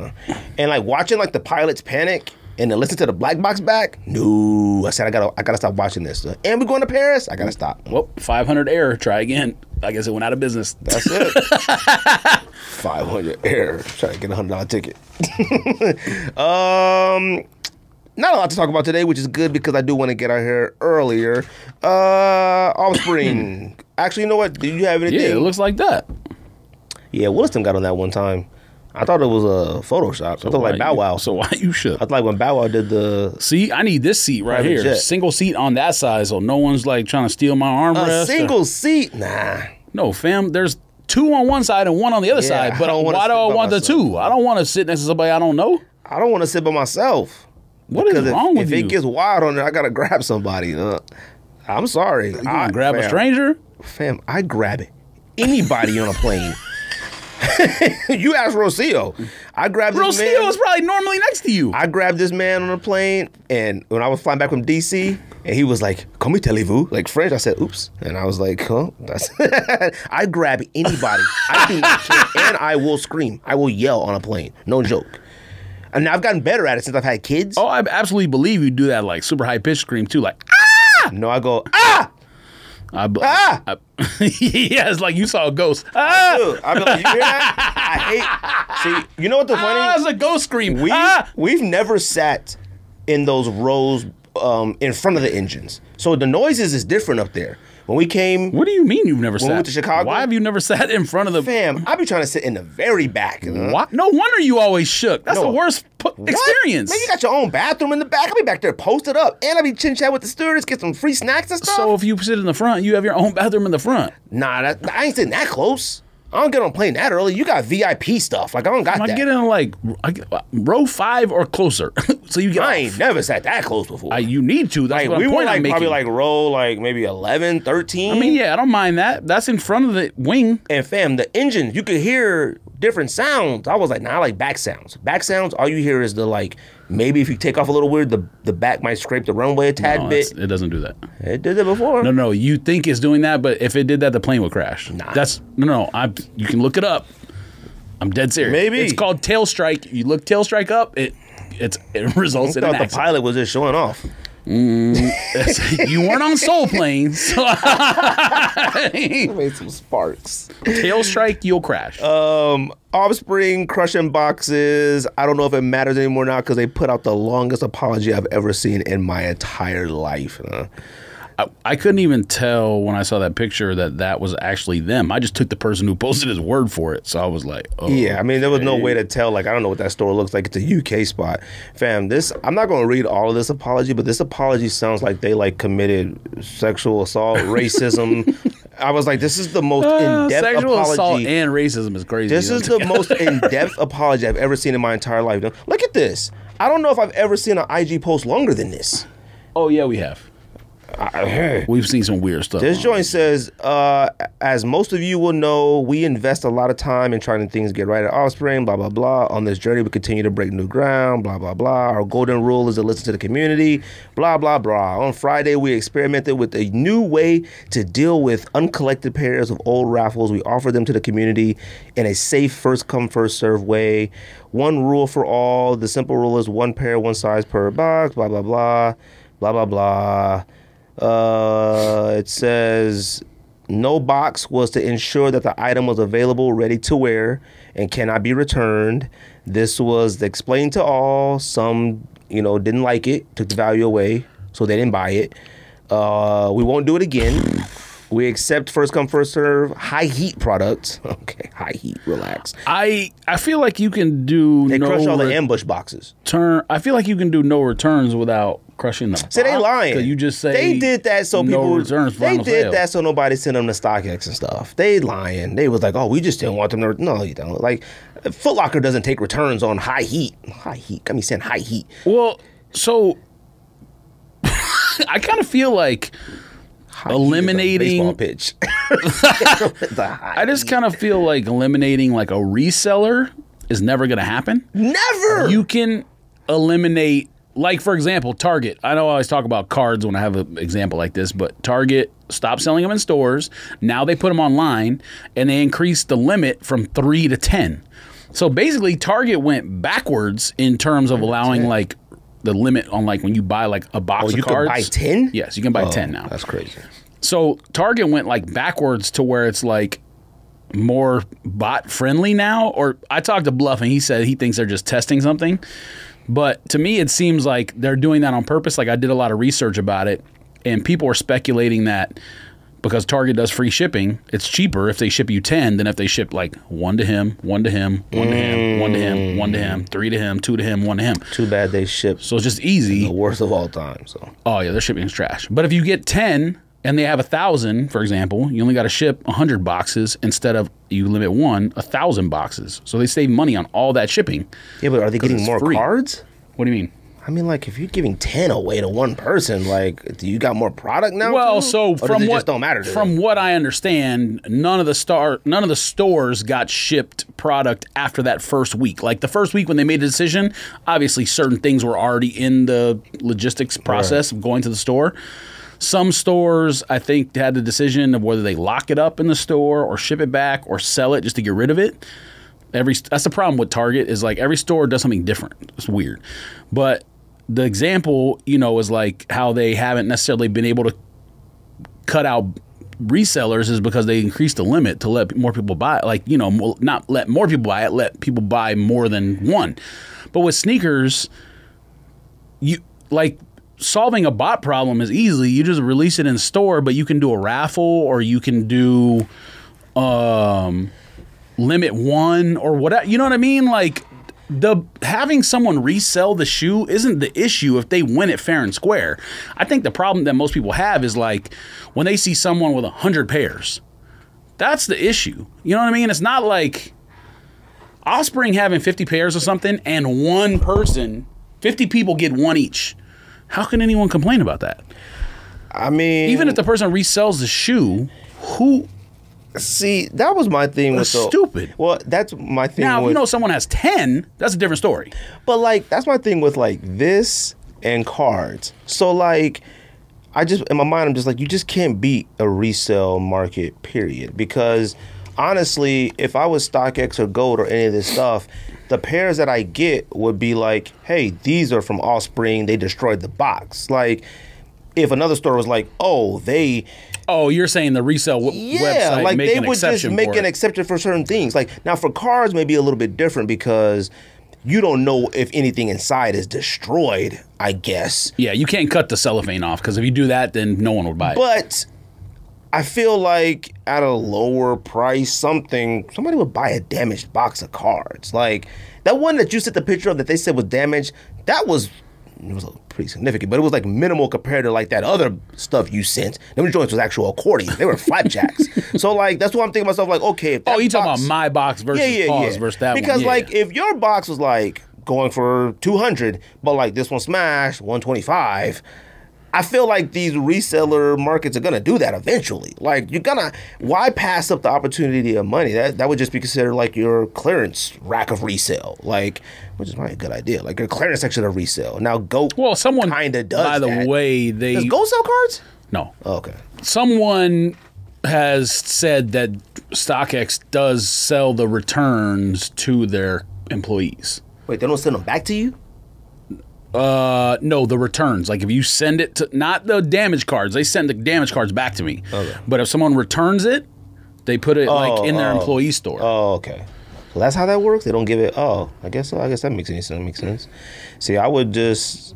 And like watching like the pilots panic. And then listen to the black box back. No, I said I gotta stop watching this. And we're going to Paris. I gotta stop. Well, 500 error. Try again. I guess it went out of business. That's it. 500 error. Try to get a $100 ticket. Not a lot to talk about today, which is good because I do want to get out here earlier. Offspring. Actually, you know what? Did you have anything? Yeah, it looks like that. Yeah, Williston got on that one time. I thought it was a Photoshop. So I thought like Bow Wow. So why you should? I thought like when Bow Wow did the... See, I need this seat right here. Jet. Single seat on that side, so no one's like trying to steal my armrest. A single seat? Nah. No, fam. There's 2 on one side and 1 on the other side. But why do I want the 2? I don't want to sit next to somebody I don't know. I don't want to sit by myself. What is wrong with you? If it gets wild on there, I got to grab somebody. I'm sorry. You gonna grab a stranger? Fam, I grab anybody on a plane. You asked Rocio. I grabbed this man. Rocio is probably normally next to you. I grabbed this man on a plane, and when I was flying back from DC, and he was like, "Comment allez-vous?" Like French. I said, "Oops," and I was like, "Huh?" I grab anybody. I do not care, and I will scream. I will yell on a plane. No joke. And I've gotten better at it since I've had kids. Oh, I absolutely believe you do that like super high pitched scream too, like ah. No, I go ah. Yeah, it's like you saw a ghost. Dude, I be like, you hear that? I hate. See, you know what the funny? That's a ghost scream. We've never sat in those rows in front of the engines, so the noises is different up there. When we came, What do you mean you've never when we sat? went to Chicago? Why have you never sat in front of the? Fam, I be trying to sit in the very back. What? No wonder you always shook. That's the worst experience. Man, you got your own bathroom in the back. I be back there posted up, and I be chit chat with the stewardess, get some free snacks and stuff. So if you sit in the front, you have your own bathroom in the front. Nah, I ain't sitting that close. I don't get on plane that early. You got VIP stuff. Like, I don't got I that. get in like row 5 or closer, so you get. I ain't never sat that close before. You need to. That's like, what we I'm were point like I'm probably making. like row like maybe 11, 13. I mean, yeah, I don't mind that. That's in front of the wing. And fam, the engine, you could hear different sounds. I was like, nah, I like back sounds. Back sounds, all you hear is the like, maybe if you take off a little weird, the back might scrape the runway a tad bit. It doesn't do that. It did it before. No, you think it's doing that, but if it did that, the plane would crash. Nah. That's you can look it up. I'm dead serious. Maybe. It's called tail strike. You look tail strike up, it results in an I thought the accident. pilot was just showing off. You weren't on Soul Plane, so Made some sparks. tail strike, you'll crash. Offspring crushing boxes. I don't know if it matters anymore now because they put out the longest apology I've ever seen in my entire life. I couldn't even tell when I saw that picture that was actually them. I just took the person who posted his word for it. So I was like, oh. Yeah, I mean, there was no way to tell. Like, I don't know what that store looks like. It's a UK spot. Fam, I'm not going to read all of this apology, but this apology sounds like they, like, committed sexual assault, racism. I was like, this is the most in-depth sexual apology. assault and racism is crazy. This is the most in-depth apology I've ever seen in my entire life. Look at this. I don't know if I've ever seen an IG post longer than this. Oh, yeah, we have. We've seen some weird stuff. This joint says, as most of you will know, we invest a lot of time in trying to things get right at Offspring, blah, blah, blah. On this journey, we continue to break new ground, blah, blah, blah. Our golden rule is to listen to the community, blah, blah, blah. On Friday, we experimented with a new way to deal with uncollected pairs of old raffles. We offer them to the community in a safe, first-come, first-served way. One rule for all. The simple rule is one pair, one size per box, blah, blah, blah, blah, blah, blah. It says no box was to ensure that the item was available, ready to wear, and cannot be returned. This was explained to all. Some, didn't like it, took the value away, so they didn't buy it. We won't do it again. We accept first come, first serve, high heat products. Okay, high heat, relax. I feel like you can do They crush all the ambush boxes. I feel like you can do no returns without crushing them. So they lying. You just say they did that so no people. returns, They final did sale. that so nobody sent them to StockX and stuff. They lying. They was like, oh, we just didn't want them to. No, you don't. Like, Foot Locker doesn't take returns on high heat. High heat. Got me saying high heat. Well, so I kind of feel like eliminating baseball pitch. I just kind of feel like eliminating like a reseller is never going to happen. Never. You can eliminate, like, for example, Target. I know I always talk about cards when I have an example like this, but Target stopped selling them in stores. Now they put them online, and they increased the limit from 3 to 10. So basically, Target went backwards in terms of allowing, like, the limit on, like, when you buy, like, a box of cards. You can buy 10? Yes, you can buy 10 now. That's crazy. So Target went, like, backwards to where it's, like, more bot friendly now. Or I talked to Bluff, and he said he thinks they're just testing something. But to me, it seems like they're doing that on purpose. Like, I did a lot of research about it, and people are speculating that because Target does free shipping, it's cheaper if they ship you 10 than if they ship like 1 to him, 1 to him, 1 to him, 1 to him, 1 to him, 3 to him, 2 to him, 1 to him. Too bad they ship. So it's just easy. The worst of all time. So. Oh yeah, their shipping is trash. But if you get 10 and they have 1,000, for example, you only got to ship 100 boxes instead of you limit 1,000 boxes. So they save money on all that shipping. Yeah, but are they getting more free. cards? What do you mean? I mean, like, if you're giving 10 away to one person, like, do you got more product now? Well, too? so Or from does it what just don't matter to from them? what I understand, none of the stores got shipped product after that first week. Like the first week when they made a decision, obviously certain things were already in the logistics process of going to the store. Some stores, I think, had the decision of whether they lock it up in the store or ship it back or sell it just to get rid of it. That's the problem with Target is like every store does something different. It's weird, but the example, is like how they haven't necessarily been able to cut out resellers is because they increased the limit to let more people buy. Like, you know, not let more people buy it, let people buy more than one. But with sneakers, you like solving a bot problem is easy. You just release it in store, but you can do a raffle or you can do limit one or whatever. You know what I mean? Like having someone resell the shoe isn't the issue if they win it fair and square. I think the problem that most people have is like when they see someone with 100 pairs. That's the issue. You know what I mean? It's not like Offspring having 50 pairs or something and one person, 50 people get one each. How can anyone complain about that? I mean, even if the person resells the shoe, who? See, that was my thing with stupid. Well, that's my thing. Now, if you know someone has 10, that's a different story. But like, that's my thing with like this and cards. So like, I just in my mind, I'm just like, you just can't beat a resale market, period. Because honestly, if I was StockX or Gold or any of this stuff, the pairs that I get would be like, hey, these are from Offspring. They destroyed the box. Like, if another store was like, oh, you're saying the resale website like make they an would exception just make for an it. exception for certain things. Like now for cars, maybe a little bit different because you don't know if anything inside is destroyed, I guess. Yeah, you can't cut the cellophane off because if you do that, then no one would buy it. But I feel like at a lower price, somebody would buy a damaged box of cards. Like that one that you sent the picture of that they said was damaged, it was pretty significant, but it was like minimal compared to like that other stuff you sent. Them joints was actual accordions. They were flapjacks. So like that's what I'm thinking to myself, like, okay, if you talking about my box versus Paul's versus that one. Because like if your box was like going for 200, but like this one smashed 125, I feel like these reseller markets are gonna do that eventually. Like why pass up the opportunity of money? That would just be considered like your clearance rack of resale, like, which is probably a good idea. Like your clearance section of resale. Now Goat someone kinda does. By the that. way, does Goat sell cards? No. Oh, okay. Someone has said that StockX does sell the returns to their employees. Wait, they don't send them back to you? No, the returns. Like if you send it to, not the damaged cards, they send the damaged cards back to me. Okay. But if someone returns it, they put it like in their employee store. Oh, okay. So that's how that works? They don't give it, I guess so. I guess that makes sense. See, I would just,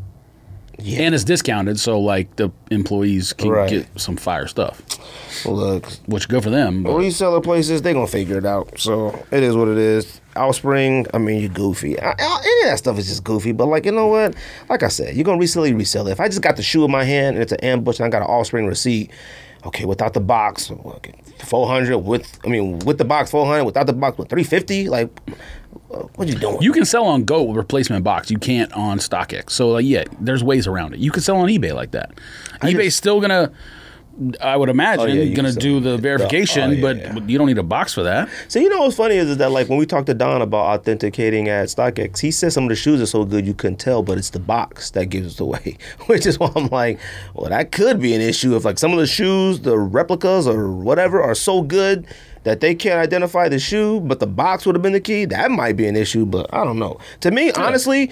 And it's discounted, so like the employees can get some fire stuff. Well, look. Which good for them. Reseller places, they're going to figure it out. So it is what it is. Offspring, I mean, you're goofy. Any of that stuff is just goofy. But like, you know what? Like I said, you're going to resell it, resell it. If I just got the shoe in my hand and it's an ambush and I got an Offspring receipt, okay, without the box, okay, 400 with the box 400, without the box, what, 350? Like, what you doing? You can sell on Goat with replacement box. You can't on StockX. So like, yeah, there's ways around it. You can sell on eBay like that. eBay's still gonna, I would imagine, gonna do the verification, but you don't need a box for that. So you know what's funny is that like when we talked to Don about authenticating at StockX, he said some of the shoes are so good you couldn't tell, but it's the box that gives it away. Which is why I'm like, well, that could be an issue if like some of the shoes, the replicas or whatever, are so good that they can't identify the shoe, but the box would have been the key. That might be an issue, but I don't know. To me, honestly,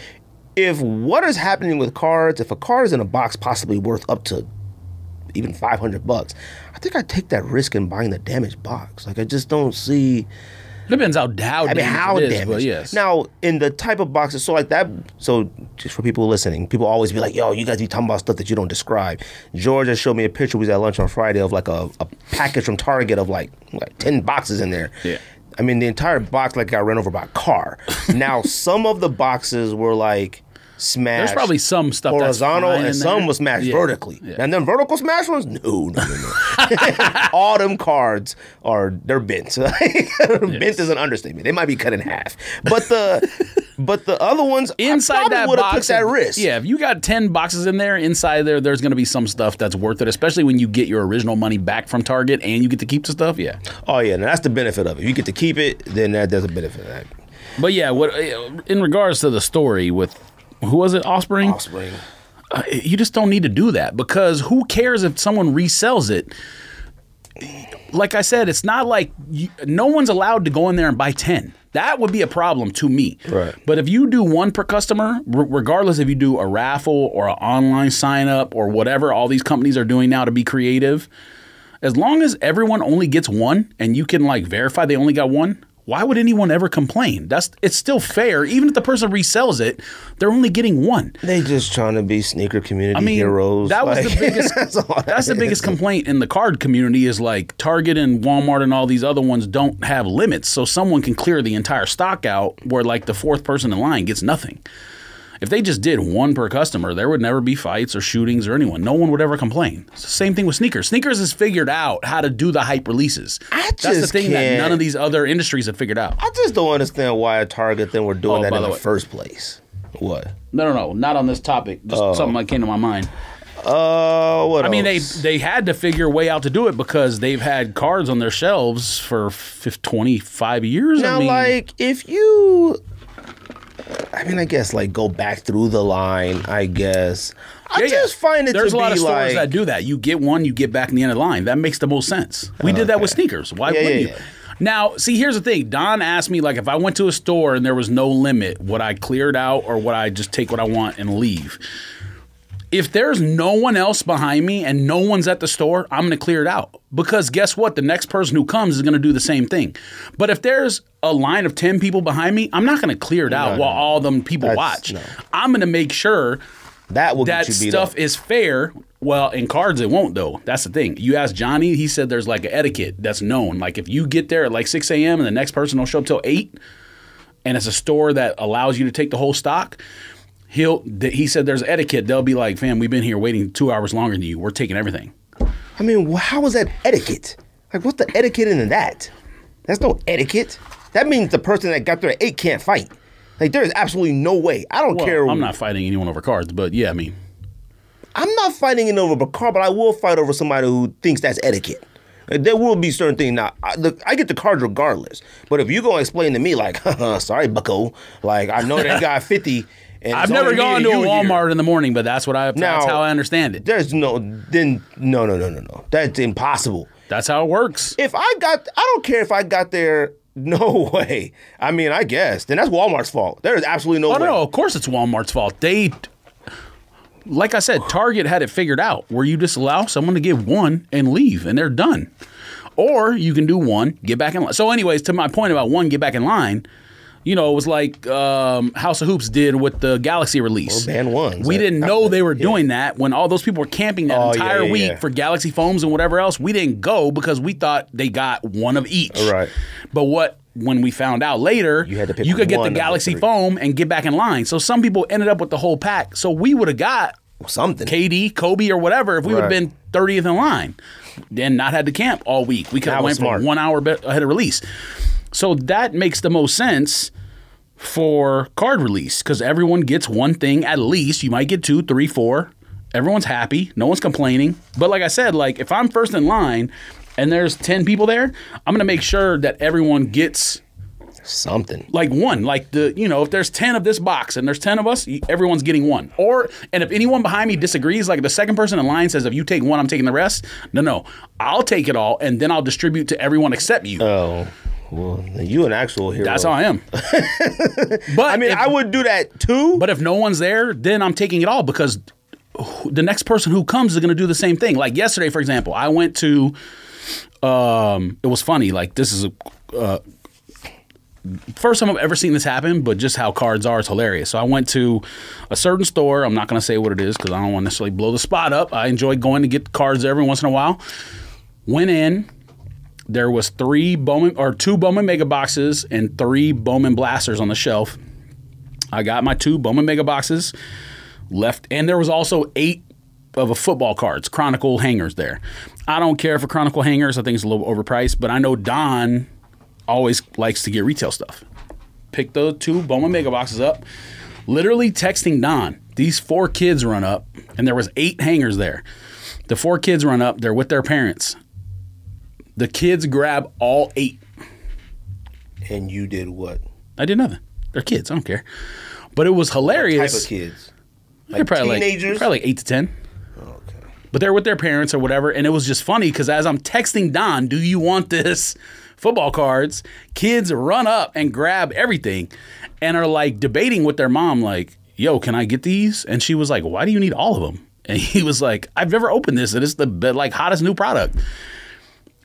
if what is happening with cards, if a card is in a box possibly worth up to even $500, I think I'd take that risk in buying the damaged box. Like I just don't see. Depends how damaged it is, but yes. Now, in the type of boxes, so like that, so just for people listening, people always be like, yo, you guys be talking about stuff that you don't describe. George just showed me a picture, we was at lunch on Friday, of like a package from Target of like 10 boxes in there. Yeah. I mean, the entire box like got run over by a car. Now, some of the boxes were like smashed. There's probably some stuff horizontal that's fine and some was smashed vertically. Yeah. And them vertical smash ones, no. All them cards they're bent. Bent is an understatement. They might be cut in half. But the other ones, inside that would have box, took that risk. Yeah, if you got 10 boxes in there, inside there's going to be some stuff that's worth it, especially when you get your original money back from Target and you get to keep the stuff. Yeah. Oh yeah, and that's the benefit of it. If you get to keep it, then there's a benefit of that. But yeah, in regards to the story with. Who was it? Offspring? Offspring. You just don't need to do that because who cares if someone resells it? Like I said, it's not like no one's allowed to go in there and buy 10. That would be a problem to me. Right. But if you do one per customer, regardless if you do a raffle or an online sign up or whatever all these companies are doing now to be creative, As long as everyone only gets one and you can like verify they only got one, why would anyone ever complain? It's still fair. Even if the person resells it, they're only getting one. They just trying to be sneaker community heroes. That was the biggest. That's the biggest complaint in the card community is like Target and Walmart and all these other ones don't have limits, so someone can clear the entire stock out where like the fourth person in line gets nothing. If they just did one per customer, there would never be fights or shootings or anyone. No one would ever complain. It's the same thing with sneakers. Sneakers has figured out how to do the hype releases. That's the thing that none of these other industries have figured out. I just don't understand why a Target then were doing that in the first place. What? No. Not on this topic. Just something that came to my mind. What I mean, else? they had to figure a way out to do it because they've had cards on their shelves for 25 years. Now, like, if you... I mean, I guess, like, go back through the line, I guess. I just find it There's to be like... There's a lot of stores that do that. You get one, you get back in the end of the line. That makes the most sense. We did that with sneakers. Why wouldn't you? Now, see, here's the thing. Don asked me, like, if I went to a store and there was no limit, would I clear it out or would I just take what I want and leave? If there's no one else behind me and no one's at the store, I'm going to clear it out. Because guess what? The next person who comes is going to do the same thing. But if there's a line of 10 people behind me, I'm not going to clear it out while all them people watch. No. I'm going to make sure that stuff is fair. Well, in cards, it won't, though. That's the thing. You ask Johnny, he said there's like an etiquette that's known. Like if you get there at like 6 a.m. and the next person don't show up till 8, and it's a store that allows you to take the whole stock, he said there's etiquette. They'll be like, fam, we've been here waiting 2 hours longer than you. We're taking everything. I mean, how is that etiquette? Like, what's the etiquette in that? That's no etiquette. That means the person that got there at 8 can't fight. Like, there is absolutely no way. I don't care. I'm not fighting anyone over cards, but yeah, I mean. I'm not fighting it over a card, but I will fight over somebody who thinks that's etiquette. There will be certain things. Now, I get the cards regardless. But if you're going to explain to me, like, sorry, bucko, like, I know that guy 50. And I've never gone to a Walmart in the morning, but that's that's how I understand it. There's no. That's impossible. That's how it works. I don't care if I got there. No way. I mean, I guess. Then that's Walmart's fault. There is absolutely no way. No, of course it's Walmart's fault. Like I said, Target had it figured out where you just allow someone to get one and leave, and they're done. Or you can do one, get back in line. So anyways, to my point about one, get back in line, you know, it was like House of Hoops did with the Galaxy release. Or Band Ones. We didn't know they were doing that when all those people were camping that entire week for Galaxy foams and whatever else. We didn't go because we thought they got one of each. Right. But when we found out later, you could get the Galaxy foam and get back in line. So some people ended up with the whole pack. So we would have got something, KD, Kobe, or whatever, if we would have been 30th in line, then not had to camp all week. We could have went for 1 hour ahead of release. So that makes the most sense for card release because everyone gets one thing at least. You might get 2, 3, 4. Everyone's happy. No one's complaining. But like I said, like if I'm first in line and there's 10 people there, I'm going to make sure that everyone gets something. Like one. Like if there's 10 of this box and there's 10 of us, everyone's getting one. And if anyone behind me disagrees, like the second person in line says, if you take one, I'm taking the rest. No. I'll take it all and then I'll distribute to everyone except you. Oh. Well, you an actual hero. That's how I am. But I mean, I would do that too. But if no one's there, then I'm taking it all because the next person who comes is going to do the same thing. Like yesterday, for example, I went to, it was funny. Like this is first time I've ever seen this happen, but just how cards are, it's hilarious. So I went to a certain store. I'm not going to say what it is because I don't want to necessarily blow the spot up. I enjoy going to get cards every once in a while. Went in. There was 2 Bowman Mega Boxes and 3 Bowman Blasters on the shelf. I got my 2 Bowman Mega Boxes left, and there was also 8 of a football cards, Chronicle hangers there. I don't care for Chronicle hangers. I think it's a little overpriced, but I know Don always likes to get retail stuff. Picked the 2 Bowman Mega Boxes up, literally texting Don. These 4 kids run up, and there was 8 hangers there. The 4 kids run up. They're with their parents. The kids grab all 8. And you did what? I did nothing. They're kids. I don't care. But it was hilarious. What type of kids? Like probably teenagers? Probably like 8 to 10. Okay. But they're with their parents or whatever. And it was just funny because as I'm texting Don, do you want this football cards? Kids run up and grab everything and are like debating with their mom like, yo, can I get these? And she was like, why do you need all of them? And he was like, I've never opened this. And it's the hottest new product.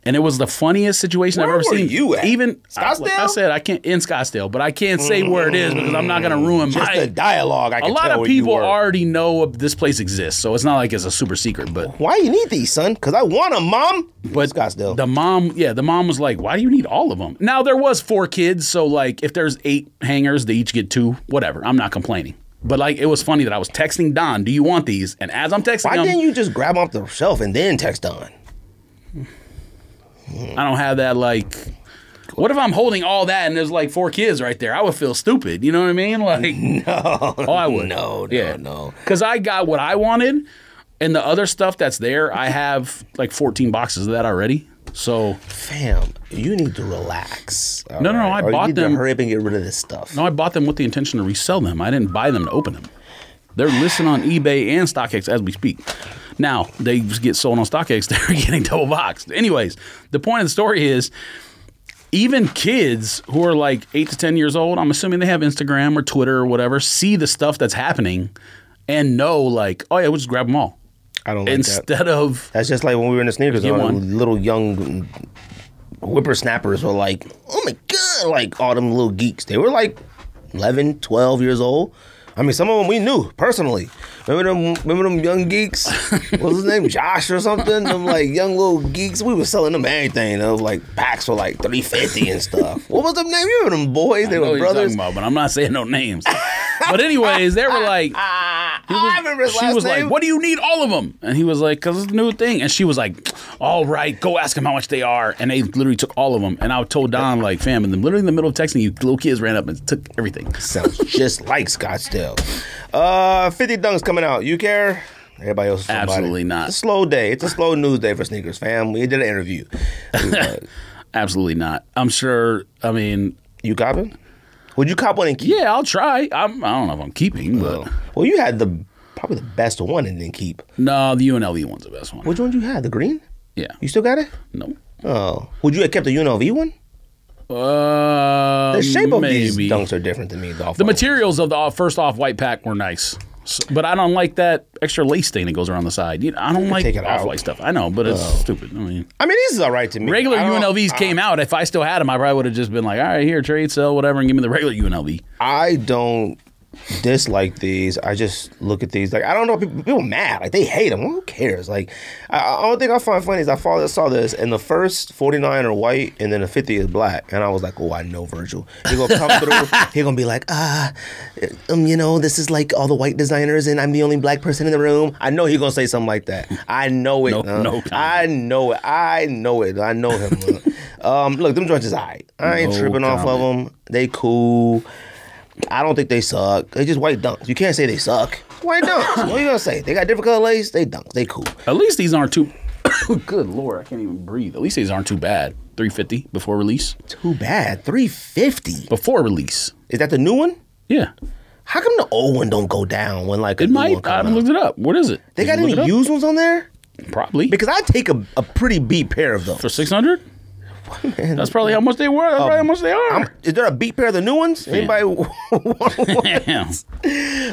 And it was the funniest situation I've ever seen. Where were you at? Even Scottsdale? Like I said, I can't in Scottsdale, but I can't say where it is because I'm not going to ruin Just the dialogue. I can A lot tell of where you people were. already know this place exists, so it's not like it's a super secret. But Why you need these, son? Because I want them, Mom. but Scottsdale. the mom was like, "Why do you need all of them?" Now there was 4 kids, so like if there's 8 hangers, they each get 2. Whatever. I'm not complaining. But like it was funny that I was texting Don, "Do you want these?" And as I'm texting Why him, didn't you just grab them off the shelf and then text Don? I don't have that like. What if I'm holding all that and there's like 4 kids right there? I would feel stupid. You know what I mean? Like, No. oh, I would. No. Because I got what I wanted, and the other stuff that's there, I have like 14 boxes of that already. So, Fam, you need to relax. No, I Or bought you need them. to hurry up and get rid of this stuff. no, I bought them with the intention to resell them. I didn't buy them to open them. They're listed on eBay and StockX as we speak. Now, they get sold on StockX. They're getting double boxed. Anyways, the point of the story is, even kids who are like 8 to 10 years old, I'm assuming they have Instagram or Twitter or whatever, see the stuff that's happening and know like, oh yeah, we'll just grab them all. I don't like that. Instead of, That's just like when we were in the sneakers. Get All one. the little young whippersnappers were like, oh my God, like all them little geeks. They were like 11, 12 years old. I mean, some of them we knew personally. Remember them young geeks? What was his name? Josh or something? Them like young little geeks. We were selling them everything. Those like packs for like $3.50 and stuff. What was their name? You remember them boys? They I know were what you're brothers. talking about, but I'm not saying no names. But anyways, they were like, I remember his she last was name. like, what do you need all of them? And he was like, because it's a new thing. And she was like, all right, go ask them how much they are. And they literally took all of them. And I told Don, like, fam, literally in the middle of texting you, little kids ran up and took everything. Sounds just like Scottsdale. 50 dunks coming out. You care? Everybody else is somebody. Absolutely not. It's a slow day. It's a slow news day for sneakers, fam. We did an interview. Absolutely not. I'm sure, I mean, You copping? Would you cop one and keep? yeah, I'll try. I don't know if I'm keeping, but Well, you had probably the best one and didn't keep. no, the UNLV one's the best one. Which one you had? The green? Yeah. You still got it? No. Oh. Would you have kept the UNLV one? The shape of these maybe. dunks are different than me. The materials of the first off-white pack were nice. But I don't like that extra lace thing that goes around the side. I don't like take it out. off-white stuff. I know, but it's stupid. I mean, this is all right to me. regular I don't- UNLVs came out. If I still had them, I probably would have just been like, all right, here, trade, sell, whatever, and give me the regular UNLV. I don't dislike these. I just look at these like I don't know. People mad like they hate them. Well, who cares? Like the only thing I find funny is I saw this and the first 49 are white and then the 50 is black and I was like, oh, I know Virgil. He gonna come through. He gonna be like, this is like all the white designers and I'm the only black person in the room. I know he gonna say something like that. I know it. No I know it. I know him. Look, them joints is alright. I ain't No tripping off of comment. them. They cool. I don't think they suck. They just white dunks. You can't say they suck. White dunks. What are you gonna say? They got different color lace. They dunks. They cool. At least these aren't too... Good Lord, I can't even breathe. At least these aren't too bad. $350 before release. Too bad. $350. Before release. Is that the new one? Yeah. How come the old one don't go down when like a It new might. one I come haven't out? looked it up. What is it? They Did got you look any it up? used ones on there? Probably. Because I take a pretty beat pair of those. For 600? That's probably how much they were. That's probably how much they are. Is there a beat pair of the new ones? Anybody want one? Damn.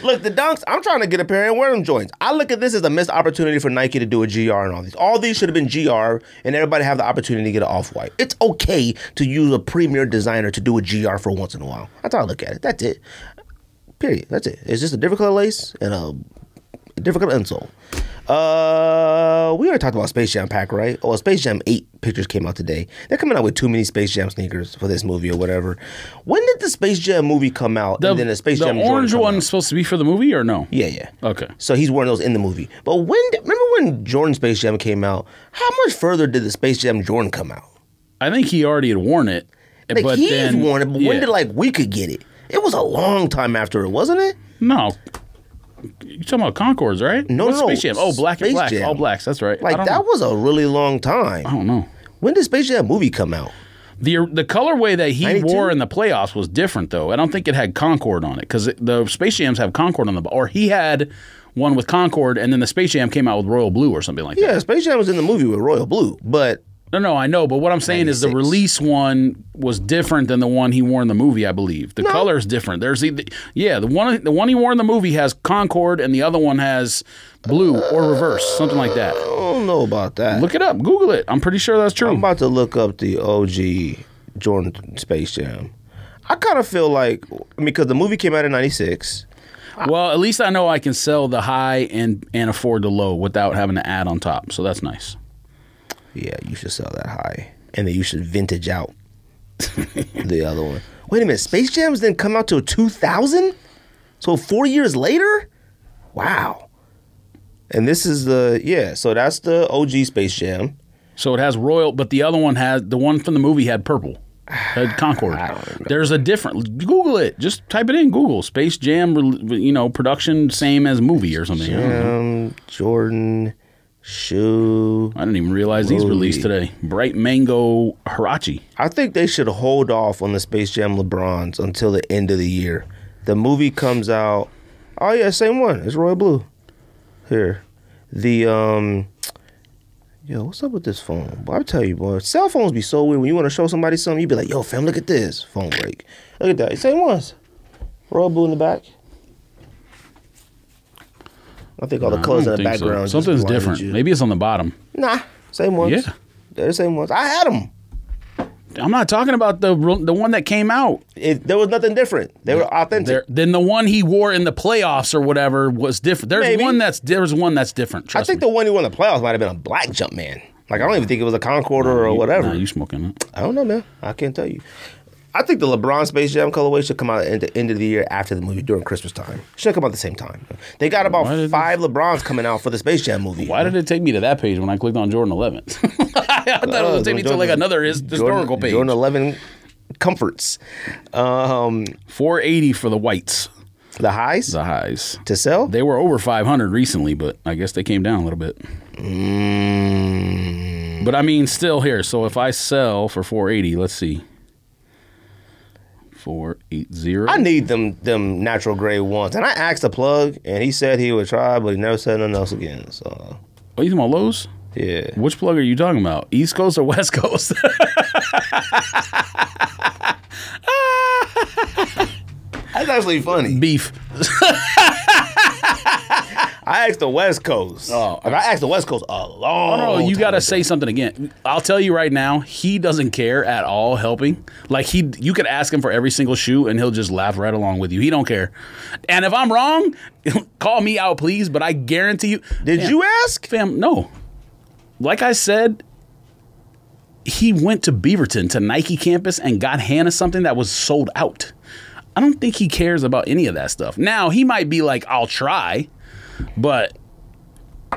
Look, the dunks, I'm trying to get a pair and wear them joints. I look at this as a missed opportunity for Nike to do a GR and all these. All these should have been GR and everybody have the opportunity to get an off-white. It's okay to use a premier designer to do a GR for once in a while. That's how I look at it. That's it. Period. That's it. It's just a different color lace and a different color insole. We already talked about Space Jam pack, right? Oh, Space Jam 8 pictures came out today. They're coming out with too many Space Jam sneakers for this movie or whatever. When did the Space Jam movie come out? And then the Space Jam The orange Jordan come one out? is supposed to be for the movie or no? Yeah. Okay. So he's wearing those in the movie. But remember when Jordan Space Jam came out? How much further did the Space Jam Jordan come out? I think he already had worn it. Like but he's then, worn it, but when did we could get it? It was a long time after it, wasn't it? No. You're talking about Concords, right? No, What's no. Space Jam? Oh, black and Space black. Jam. All blacks. That's right. Like I don't that know. was a really long time. I don't know. When did Space Jam movie come out? The colorway that he 92? wore in the playoffs was different, though. I don't think it had Concord on it because the Space Jams have Concord on the or he had one with Concord, and then the Space Jam came out with Royal Blue or something like that. Yeah, Space Jam was in the movie with Royal Blue, but No, I know, but what I'm saying is the release one was different than the one he wore in the movie, I believe. The color is different. There's the one he wore in the movie has Concord, and the other one has blue or reverse, something like that. I don't know about that. Look it up. Google it. I'm pretty sure that's true. I'm about to look up the OG Jordan Space Jam. I kind of feel like, because the movie came out in 96. Well, at least I know I can sell the high and afford the low without having to add on top, so that's nice. Yeah, you should sell that high. And then you should vintage out the other one. Wait a minute, Space Jams didn't come out till 2000? So 4 years later? Wow. And this is so that's the OG Space Jam. So it has royal, but the other one the one from the movie had purple. Had Concord. There's a different, Google it. Just type it in Google. Space Jam, production, same as movie or something. Jam, Jordan, shoe. I didn't even realize these released today. Bright Mango Hirachi. I think they should hold off on the Space Jam LeBrons until the end of the year. The movie comes out. Oh yeah, same one. It's royal blue. Here. The yo, what's up with this phone? Boy, I tell you, boy, cell phones be so weird. When you want to show somebody something, you be like, yo, fam, look at this. Phone break. Look at that. Same ones. Royal blue in the back. I think all the colors in the background. So. Something's different. Maybe it's on the bottom. Nah, same ones. Yeah. They're the same ones. I had them. I'm not talking about the one that came out. There was nothing different. They were authentic. Then the one he wore in the playoffs or whatever was different. There's one that's different. I think the one he won in the playoffs might have been a black jump man. Like, I don't even think it was a Concorder or whatever. Nah, you smoking it? I don't know, man. I can't tell you. I think the LeBron Space Jam colorway should come out at the end of the year after the movie during Christmas time. Should come out at the same time. They got about 5 LeBrons coming out for the Space Jam movie. Why did it take me to that page when I clicked on Jordan 11? I thought it would take me to like another historical page. Jordan 11 comforts. 480 for the whites. The highs? The highs. To sell? They were over 500 recently, but I guess they came down a little bit. But I mean, still here. So if I sell for 480, let's see. 480. I need them natural gray ones. And I asked the plug, and he said he would try, but he never said nothing else again. So. Oh, you talking about Lowe's? Yeah. Which plug are you talking about? East Coast or West Coast? That's actually funny. Beef. I asked the West Coast. Oh, I asked the West Coast a long no, you got to time say something again. I'll tell you right now, he doesn't care at all helping. Like, you could ask him for every single shoe, and he'll just laugh right along with you. He don't care. And if I'm wrong, call me out, please, but I guarantee you. Did you ask? Fam, no. Like I said, he went to Beaverton, to Nike campus, and got Hannah something that was sold out. I don't think he cares about any of that stuff. Now, he might be like, I'll try. But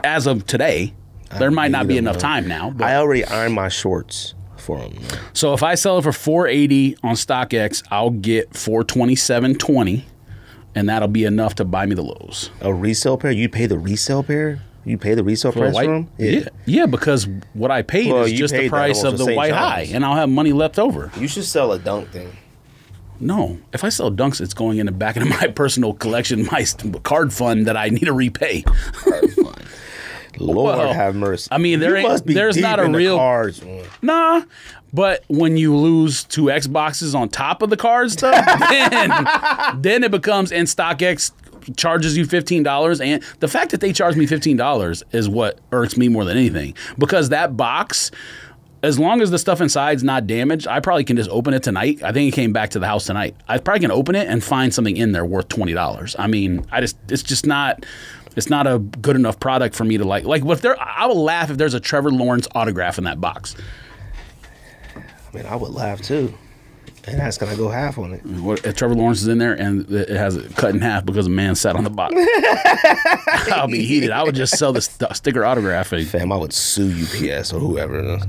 as of today, there might not be enough time now. But. I already ironed my shorts for him. So if I sell it for $480 on StockX, I'll get $427.20, and that'll be enough to buy me the Lows. A resale pair? You pay the resale pair? You pay the resale price for them? Yeah, because what I paid is just the price of the white high, and I'll have money left over. You should sell a dunk thing. No, if I sell dunks, it's going in the back of my personal collection, my card fund that I need to repay. Card fund. Lord have mercy. I mean, there's not a real cards. Nah, but when you lose 2 Xboxes on top of the card stuff, then it becomes, and StockX charges you $15, and the fact that they charge me $15 is what irks me more than anything, because that box, as long as the stuff inside's not damaged, I probably can just open it tonight. I think it came back to the house tonight. I probably can open it and find something in there worth $20. I mean, it's just not. It's not a good enough product for me to like. Like, I will laugh if there's a Trevor Lawrence autograph in that box. I mean, I would laugh too. And that's gonna go half on it. If Trevor Lawrence is in there and it has it cut in half because a man sat on the box, I'll be heated. I would just sell the sticker autograph. Fam, I would sue UPS or whoever.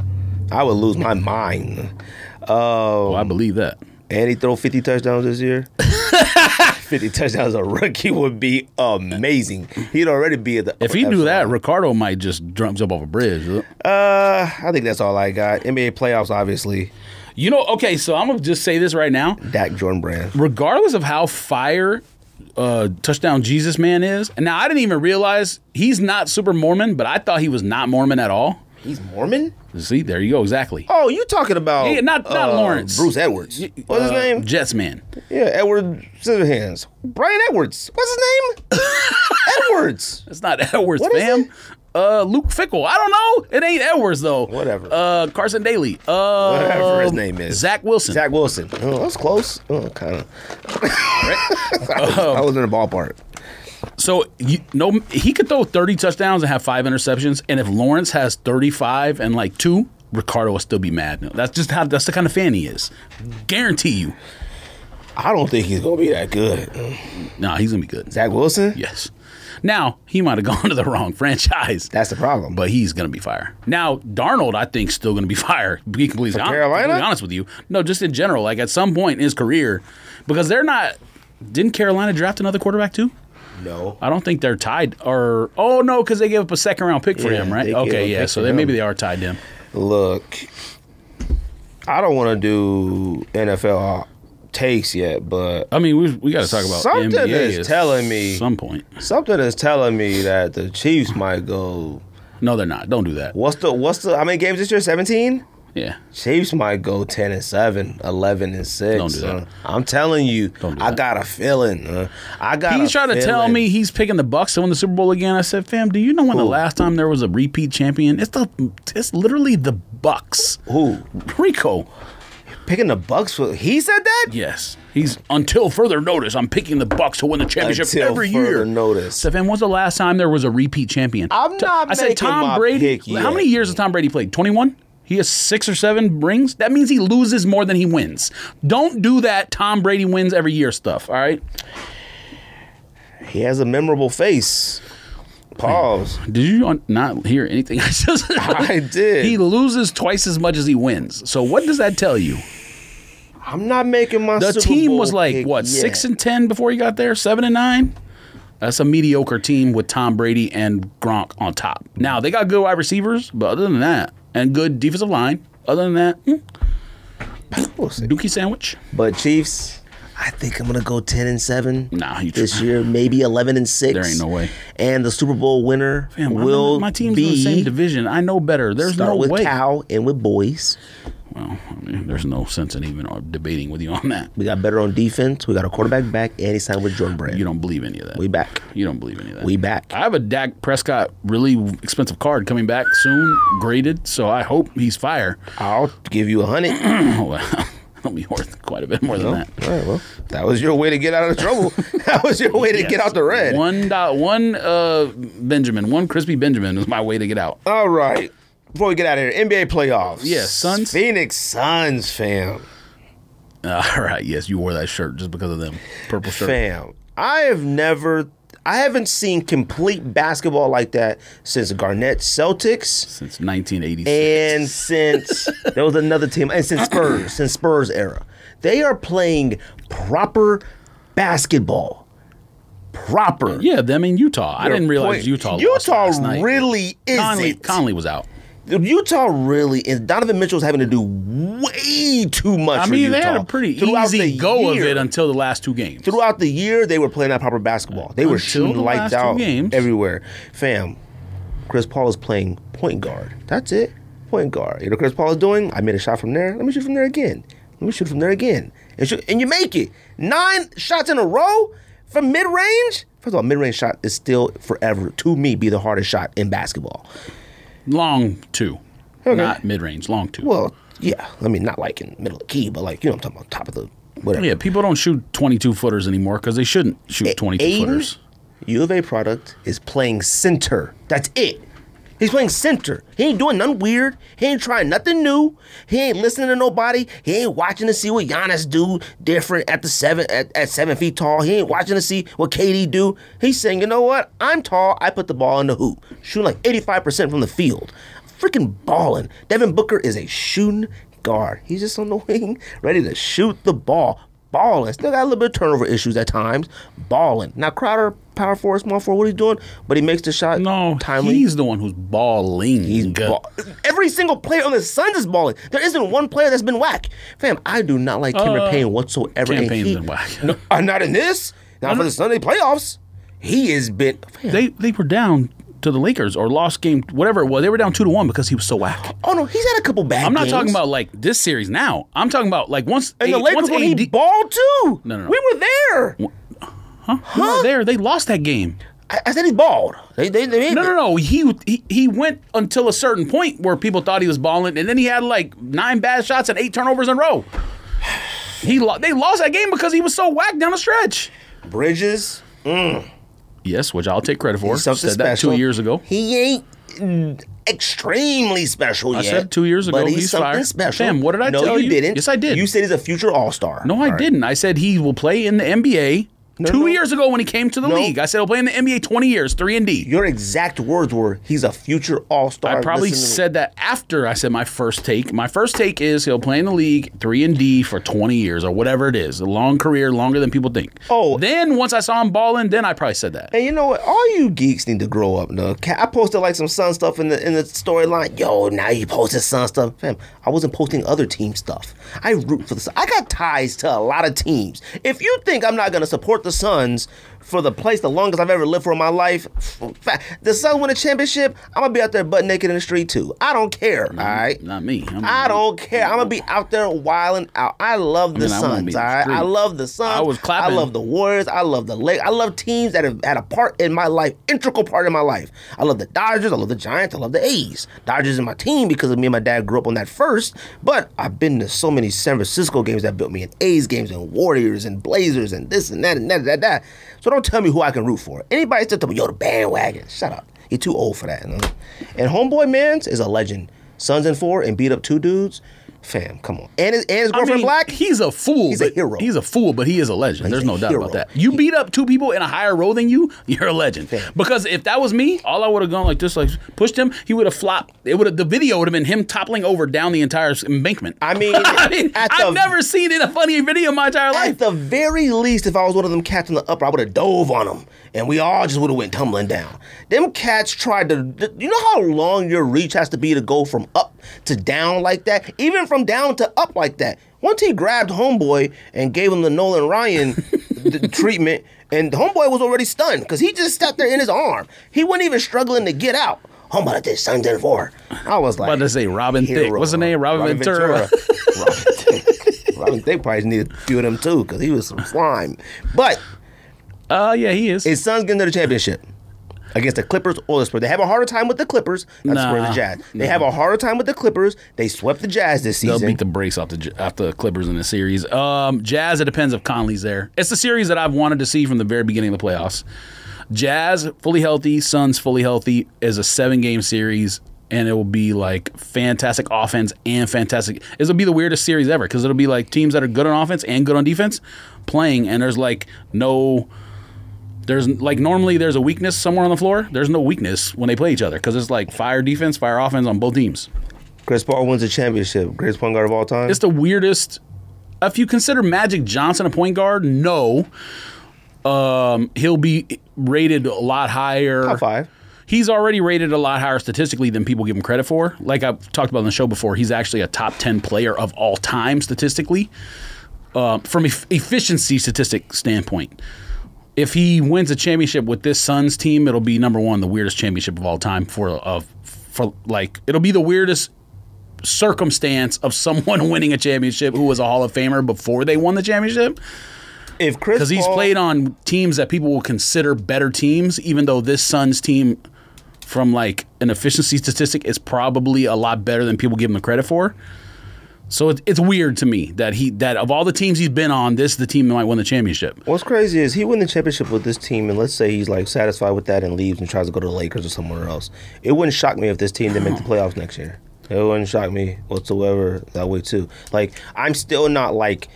I would lose my mind. Well, I believe that. And he throw 50 touchdowns this year. 50 touchdowns as a rookie would be amazing. He'd already be at the. If he do that, Ricardo might just jump off a bridge. I think that's all I got. NBA playoffs, obviously. You know, okay, so I'm gonna just say this right now. Dak Jordan brand. Regardless of how fire Touchdown Jesus Man is, and now I didn't even realize he's not super Mormon, but I thought he was not Mormon at all. He's Mormon? See, there you go. Exactly. Oh, you talking about Yeah, not Lawrence. Bruce Edwards. What's his name? Jets man. Yeah, Edward Scissorhands. Brian Edwards. What's his name? Edwards. It's not Edwards, What is fam. it? Luke Fickle. I don't know. It ain't Edwards though. Whatever. Carson Daly. Whatever his name is. Zach Wilson. Zach Wilson. Oh, that's close. Oh, kind of. I was in the ballpark. So he could throw 30 touchdowns and have 5 interceptions, and if Lawrence has 35 and like 2, Ricardo will still be mad. That's the kind of fan he is. Guarantee you. I don't think he's gonna be that good. No, he's gonna be good. Zach Wilson? Yes. Now he might have gone to the wrong franchise. That's the problem. But he's gonna be fire. Now Darnold, I think, still gonna be fire. Be completely honest with you. No, just in general. Like at some point in his career, because they're not. Didn't Carolina draft another quarterback too? No. I don't think they're tied. Or no, because they gave up a second-round pick for him, right? Okay, yeah. So maybe they are tied to him. Look, I don't want to do NFL takes yet, but I mean, we got to talk about something NBA is telling me some point. Something is telling me that the Chiefs might go. No, they're not. Don't do that. What's the? How many games this year? 17. Yeah. Chiefs might go 10-7, 11-6. Don't do that. I'm telling you, I got a feeling. He's trying to tell me he's picking the Bucs to win the Super Bowl again. I said, fam, do you know when the last time there was a repeat champion? It's literally the Bucs. Who? Rico. Picking the Bucs? He said that? Yes. He's until further notice. I'm picking the Bucs to win the championship every year. Further notice. So, fam, when's the last time there was a repeat champion? I'm not. I said Tom Brady. How many years has Tom Brady played? 21. He has 6 or 7 rings. That means he loses more than he wins. Don't do that. Tom Brady wins every year stuff. All right. He has a memorable face. Pause. Did you not hear anything I just? I did. He loses twice as much as he wins. So what does that tell you? I'm not making my. The Super team Bowl was like pick what, yet. 6-10 before he got there, 7-9. That's a mediocre team with Tom Brady and Gronk on top. Now they got good wide receivers, but other than that, and good defensive line. Other than that, we'll see. Dookie sandwich. But Chiefs, I think I'm gonna go 10-7. Nah, this year, maybe 11-6. There ain't no way. And the Super Bowl winner will my team's be in the same division. I know better. There's no with way. Cal and with boys. Well, I mean, there's no sense in even debating with you on that. We got better on defense. We got a quarterback back, and he signed with Jordan Brand. You don't believe any of that. We back. You don't believe any of that. We back. I have a Dak Prescott really expensive card coming back soon, graded. So I hope he's fire. I'll give you 100. Well, it'll be worth quite a bit more than that. All right, well, that was your way to get out of trouble. That was your way to get out the red. One crispy Benjamin was my way to get out. All right. Before we get out of here, NBA playoffs. Yes, Suns. Phoenix Suns, fam. All right, yes, you wore that shirt just because of them. Purple shirt. Fam, I haven't seen complete basketball like that since Garnett Celtics. Since 1986. And since, there was another team, and since Spurs era. They are playing proper basketball. Proper. Yeah, them in Utah. I didn't realize Utah lost last night. Really isn't. Conley was out. Utah really is. Donovan Mitchell's having to do way too much. I mean, they had a pretty easy go of it until the last 2 games. Throughout the year, they were playing that proper basketball. They were shooting lights out everywhere. Fam, Chris Paul is playing point guard. That's it. Point guard. You know what Chris Paul is doing? I made a shot from there. Let me shoot from there again. Let me shoot from there again. And you make it. 9 shots in a row from mid-range? First of all, mid-range shot is still forever, to me, be the hardest shot in basketball. Long 2. Okay. Not mid-range, long 2. Well, yeah. I mean, not like in the middle of the key, but like, you know what I'm talking about, top of the whatever. Yeah, people don't shoot 22-footers anymore because they shouldn't shoot 22-footers. U of A product is playing center. That's it. He's playing center. He ain't doing nothing weird. He ain't trying nothing new. He ain't listening to nobody. He ain't watching to see what Giannis do different at 7 feet tall. He ain't watching to see what KD do. He's saying, you know what? I'm tall. I put the ball in the hoop. Shooting like 85% from the field. Freaking balling. Devin Booker is a shooting guard. He's just on the wing, ready to shoot the ball. Balling. Still got a little bit of turnover issues at times. Balling. Now Crowder, power forward, small forward, what he's doing, but he makes the shot timely. He's the one who's balling. Every single player on the Suns is balling. There isn't one player that's been whack. Fam, I do not like Cameron Payne whatsoever. Cameron Payne's been whack. Not in this. Not for the Sunday playoffs. He has been. They were down to the Lakers or lost game, whatever it was. They were down 2-1 because he was so whack. Oh no, he's had a couple bad. I'm not games. talking about like this series now. I'm talking about like once. And the Lakers when he balled too. No. We were there. Huh? We were there. They lost that game. I said he's balled. No. He went until a certain point where people thought he was balling, and then he had like 9 bad shots and 8 turnovers in a row. They lost that game because he was so whack down the stretch. Bridges. Yes, which I'll take credit for. He's something said that special. 2 years ago. He ain't extremely special yet. I said 2 years ago but he's something fired. special. Sam, what did I tell you? No, you didn't. Yes, I did. You said he's a future All-Star. No, I didn't. I said he will play in the NBA. Two years ago when he came to the league, I said he'll play in the NBA 20 years, 3 and D. Your exact words were, he's a future All-Star. I probably said that after I said my first take. My first take is he'll play in the league 3 and D for 20 years or whatever it is. A long career, longer than people think. Oh. Then once I saw him balling, then I probably said that. And you know what? All you geeks need to grow up. No, I posted like some Sun stuff in the storyline. Yo, now you posted Sun stuff. Fam, I wasn't posting other team stuff. I root for the Suns. I got ties to a lot of teams. If you think I'm not going to support the Suns for the place the longest I've ever lived for in my life, the Suns win a championship, I'm going to be out there butt naked in the street too. I don't care, all right? Not me. I don't care. I'm going to be out there wilding out. I love the Suns, all right? I love the Suns. I was clapping. I love the Warriors. I love the Lakers. I love teams that have had a part in my life, integral part in my life. I love the Dodgers. I love the Giants. I love the A's. Dodgers is my team because of me and my dad grew up on that first, but I've been to so many San Francisco games that built me, and A's games, and Warriors, and Blazers, and this and that, and that. So don't tell me who I can root for. Anybody still tell me, yo, the bandwagon. Shut up. You're too old for that. You know? And Homeboy Mans is a legend. Suns in 4 and beat up 2 dudes. Fam, come on. And his girlfriend Black? He's a fool. He's a hero. He's a fool, but he is a legend. There's no doubt hero. about that. You beat up 2 people in a higher row than you, you're a legend. Fam. Because if that was me, all I would have gone like this, like pushed him, he would have flopped. The video would have been him toppling over down the entire embankment. I mean, I've never seen a funny video in my entire life. At the very least, if I was one of them cats in the upper, I would have dove on them, and we all just would have went tumbling down. Them cats tried to, you know how long your reach has to be to go from up to down like that? Even from down to up like that. Once he grabbed Homeboy and gave him the Nolan Ryan treatment, and Homeboy was already stunned because he just sat there in his arm. He wasn't even struggling to get out. Homeboy did Suns in 4. I was like, about to say Robin Thicke. What's the name? Robin Ventura. Robin Thicke probably needed a few of them too because he was some slime. But yeah, he is. his Suns getting to the championship against the Clippers or the Spurs. They have a harder time with the Clippers than the Spurs and Jazz. They have a harder time with the Clippers. They swept the Jazz this season. They'll beat the brakes off the Clippers in the series. Jazz, it depends if Conley's there. It's the series that I've wanted to see from the very beginning of the playoffs. Jazz, fully healthy. Suns, fully healthy, is a 7-game series, and it will be like fantastic offense and fantastic. It'll be the weirdest series ever because it'll be like teams that are good on offense and good on defense playing, and there's like no... There's like normally there's a weakness somewhere on the floor. There's no weakness when they play each other because it's like fire defense, fire offense on both teams. Chris Paul wins the championship. Greatest point guard of all time. It's the weirdest. If you consider Magic Johnson a point guard, no. He'll be rated a lot higher. Top 5. He's already rated a lot higher statistically than people give him credit for. Like I've talked about on the show before, he's actually a top 10 player of all time statistically from efficiency statistic standpoint. If he wins a championship with this Suns team, it'll be number 1, the weirdest championship of all time for like it'll be the weirdest circumstance of someone winning a championship who was a Hall of Famer before they won the championship. Because he's played on teams that people will consider better teams, even though this Suns team, from like an efficiency statistic, is probably a lot better than people give him the credit for. So it's weird to me that of all the teams he's been on, this is the team that might win the championship. What's crazy is he win the championship with this team, and let's say he's like satisfied with that and leaves and tries to go to the Lakers or somewhere else. It wouldn't shock me if this team didn't make the playoffs next year. It wouldn't shock me whatsoever that way too. Like I'm still not like.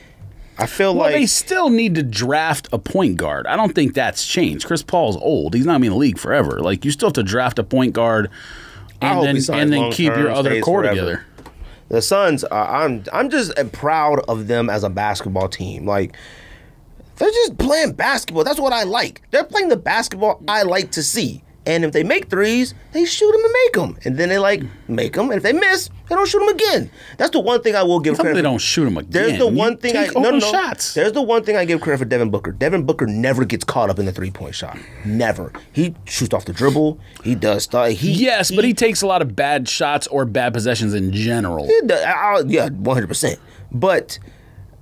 I feel like they still need to draft a point guard. I don't think that's changed. Chris Paul's old. He's not gonna be in the league forever. Like you still have to draft a point guard and then keep your other core together. The Suns, I'm just proud of them as a basketball team. Like, they're just playing basketball. That's what I like. They're playing the basketball I like to see. And if they make threes, they shoot them and make them. And then they like make them. And if they miss, they don't shoot them again. That's the one thing I will give credit. They don't shoot them again. There's the one thing shots. There's the one thing I give credit for Devin Booker. Devin Booker never gets caught up in the 3-point shot. Never. He shoots off the dribble. He does stuff. But he takes a lot of bad shots or bad possessions in general. Yeah, 100%. But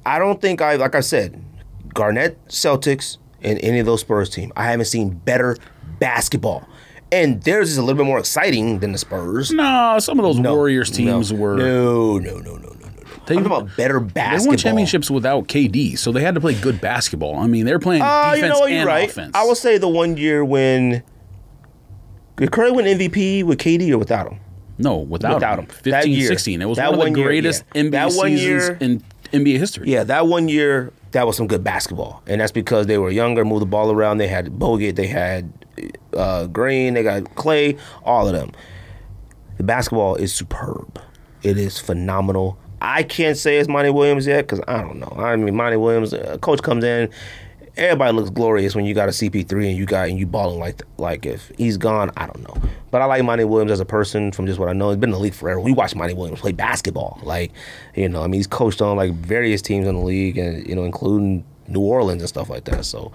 I don't think like I said, Garnett, Celtics, and any of those Spurs team, I haven't seen better basketball. And theirs is a little bit more exciting than the Spurs. No, some of those Warriors teams were. No. They talking about better basketball. They won championships without KD, so they had to play good basketball. I mean, they're playing defense and offense. I will say the one year when did Curry win MVP with KD or without him? No, without him. 15, 16. It was one of the greatest NBA seasons in NBA history. Yeah, that one year, that was some good basketball. And that's because they were younger, moved the ball around. They had Bogut, they had Green, they got Clay, all of them. The basketball is superb. It is phenomenal. I can't say it's Monty Williams yet because I don't know. I mean, Monty Williams, coach comes in, everybody looks glorious when you got a CP3 and you balling like if he's gone, I don't know. But I like Monty Williams as a person from just what I know. He's been in the league forever. We watch Monty Williams play basketball. He's coached on like various teams in the league and, including New Orleans and stuff like that. So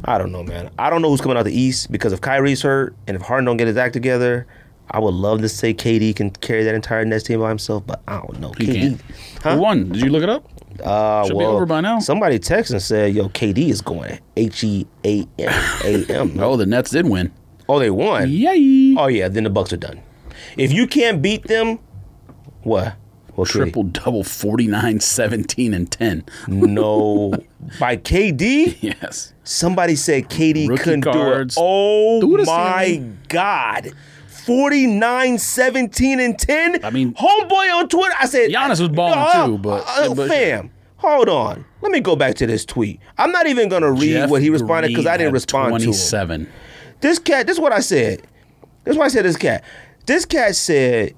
I don't know, man. I don't know who's coming out the East because if Kyrie's hurt and if Harden don't get his act together, I would love to say KD can carry that entire Nets team by himself, but I don't know. KD. Who won? Did you look it up? Should be over by now. Somebody texted and said, yo, KD is going HEAM. Oh, the Nets did win. Oh, they won? Yay. Oh, yeah, then the Bucks are done. If you can't beat them, what? Triple-double, 49, 17, and 10. No. By KD? Yes. Somebody said KD Rookie couldn't cards. do it. Oh, my God. 49, 17, and 10. I mean, homeboy on Twitter, I said, Giannis was balling too, but fam, hold on. Let me go back to this tweet. I'm not even gonna read what he responded because I didn't respond to him. This is what I said. This is what I said. This cat said,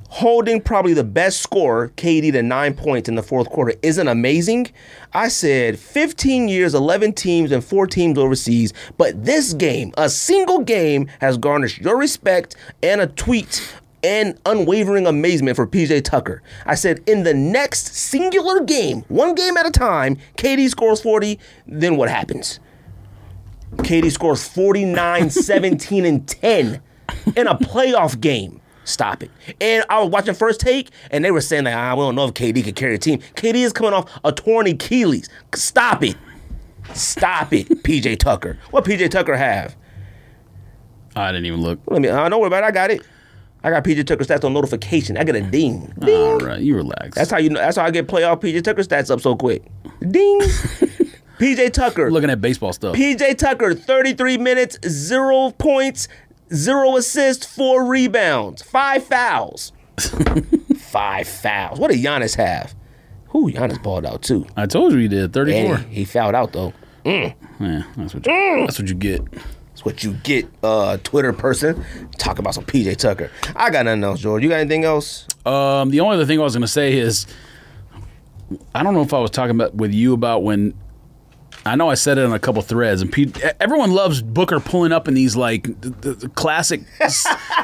holding probably the best scorer, KD, to 9 points in the fourth quarter isn't amazing. I said 15 years, 11 teams, and 4 teams overseas. But this game, a single game, has garnished your respect and a tweet and unwavering amazement for PJ Tucker. I said in the next singular game, one game at a time, KD scores 40, then what happens? KD scores 49, 17, and 10 in a playoff game. Stop it. And I was watching First Take, and they were saying that, we don't know if KD could carry a team. KD is coming off a torn Achilles. Stop it. Stop it, PJ Tucker. What PJ Tucker have? I didn't even look. Don't worry about it. I got it. I got PJ Tucker stats on notification. I get a ding. Ding. All right, you relax. That's how I get playoff PJ Tucker stats up so quick. Ding. PJ Tucker. Looking at baseball stuff. PJ Tucker, 33 minutes, 0 points, 0 assists, 4 rebounds, 5 fouls. 5 fouls. What did Giannis have? Giannis balled out too. I told you he did. 34. And he fouled out though. Yeah, that's what you get. That's what you get, Twitter person. Talk about some PJ Tucker. I got nothing else, George. You got anything else? The only other thing I was going to say is, I don't know if I was talking with you about when. I know I said it on a couple threads, and everyone loves Booker pulling up in these like the classic,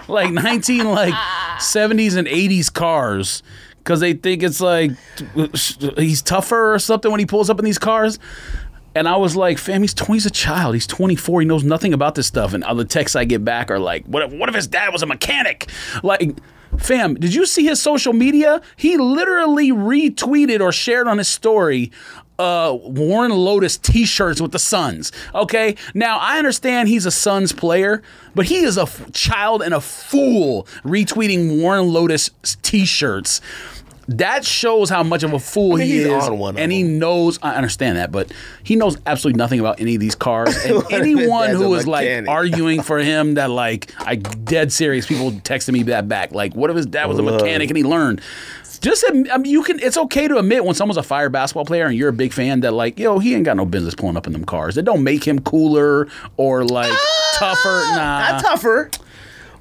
like 70s and 80s cars, because they think it's like he's tougher or something when he pulls up in these cars. And I was like, fam, he's a child. He's 24. He knows nothing about this stuff. And all the texts I get back are like, what if his dad was a mechanic? Like, fam, did you see his social media? He literally retweeted or shared on his story Warren Lotus T-shirts with the Suns. Okay, now I understand he's a Suns player, but he is a child and a fool retweeting Warren Lotus T-shirts. That shows how much of a fool he is, and he knows. I understand that, but he knows absolutely nothing about any of these cars. And anyone who is like arguing for him, that like, I dead serious. People texting me that back, like, what if his dad was a mechanic and he learned? Just you can. It's okay to admit when someone's a fire basketball player and you're a big fan that like, yo, he ain't got no business pulling up in them cars. That don't make him cooler or like tougher. Nah, not tougher.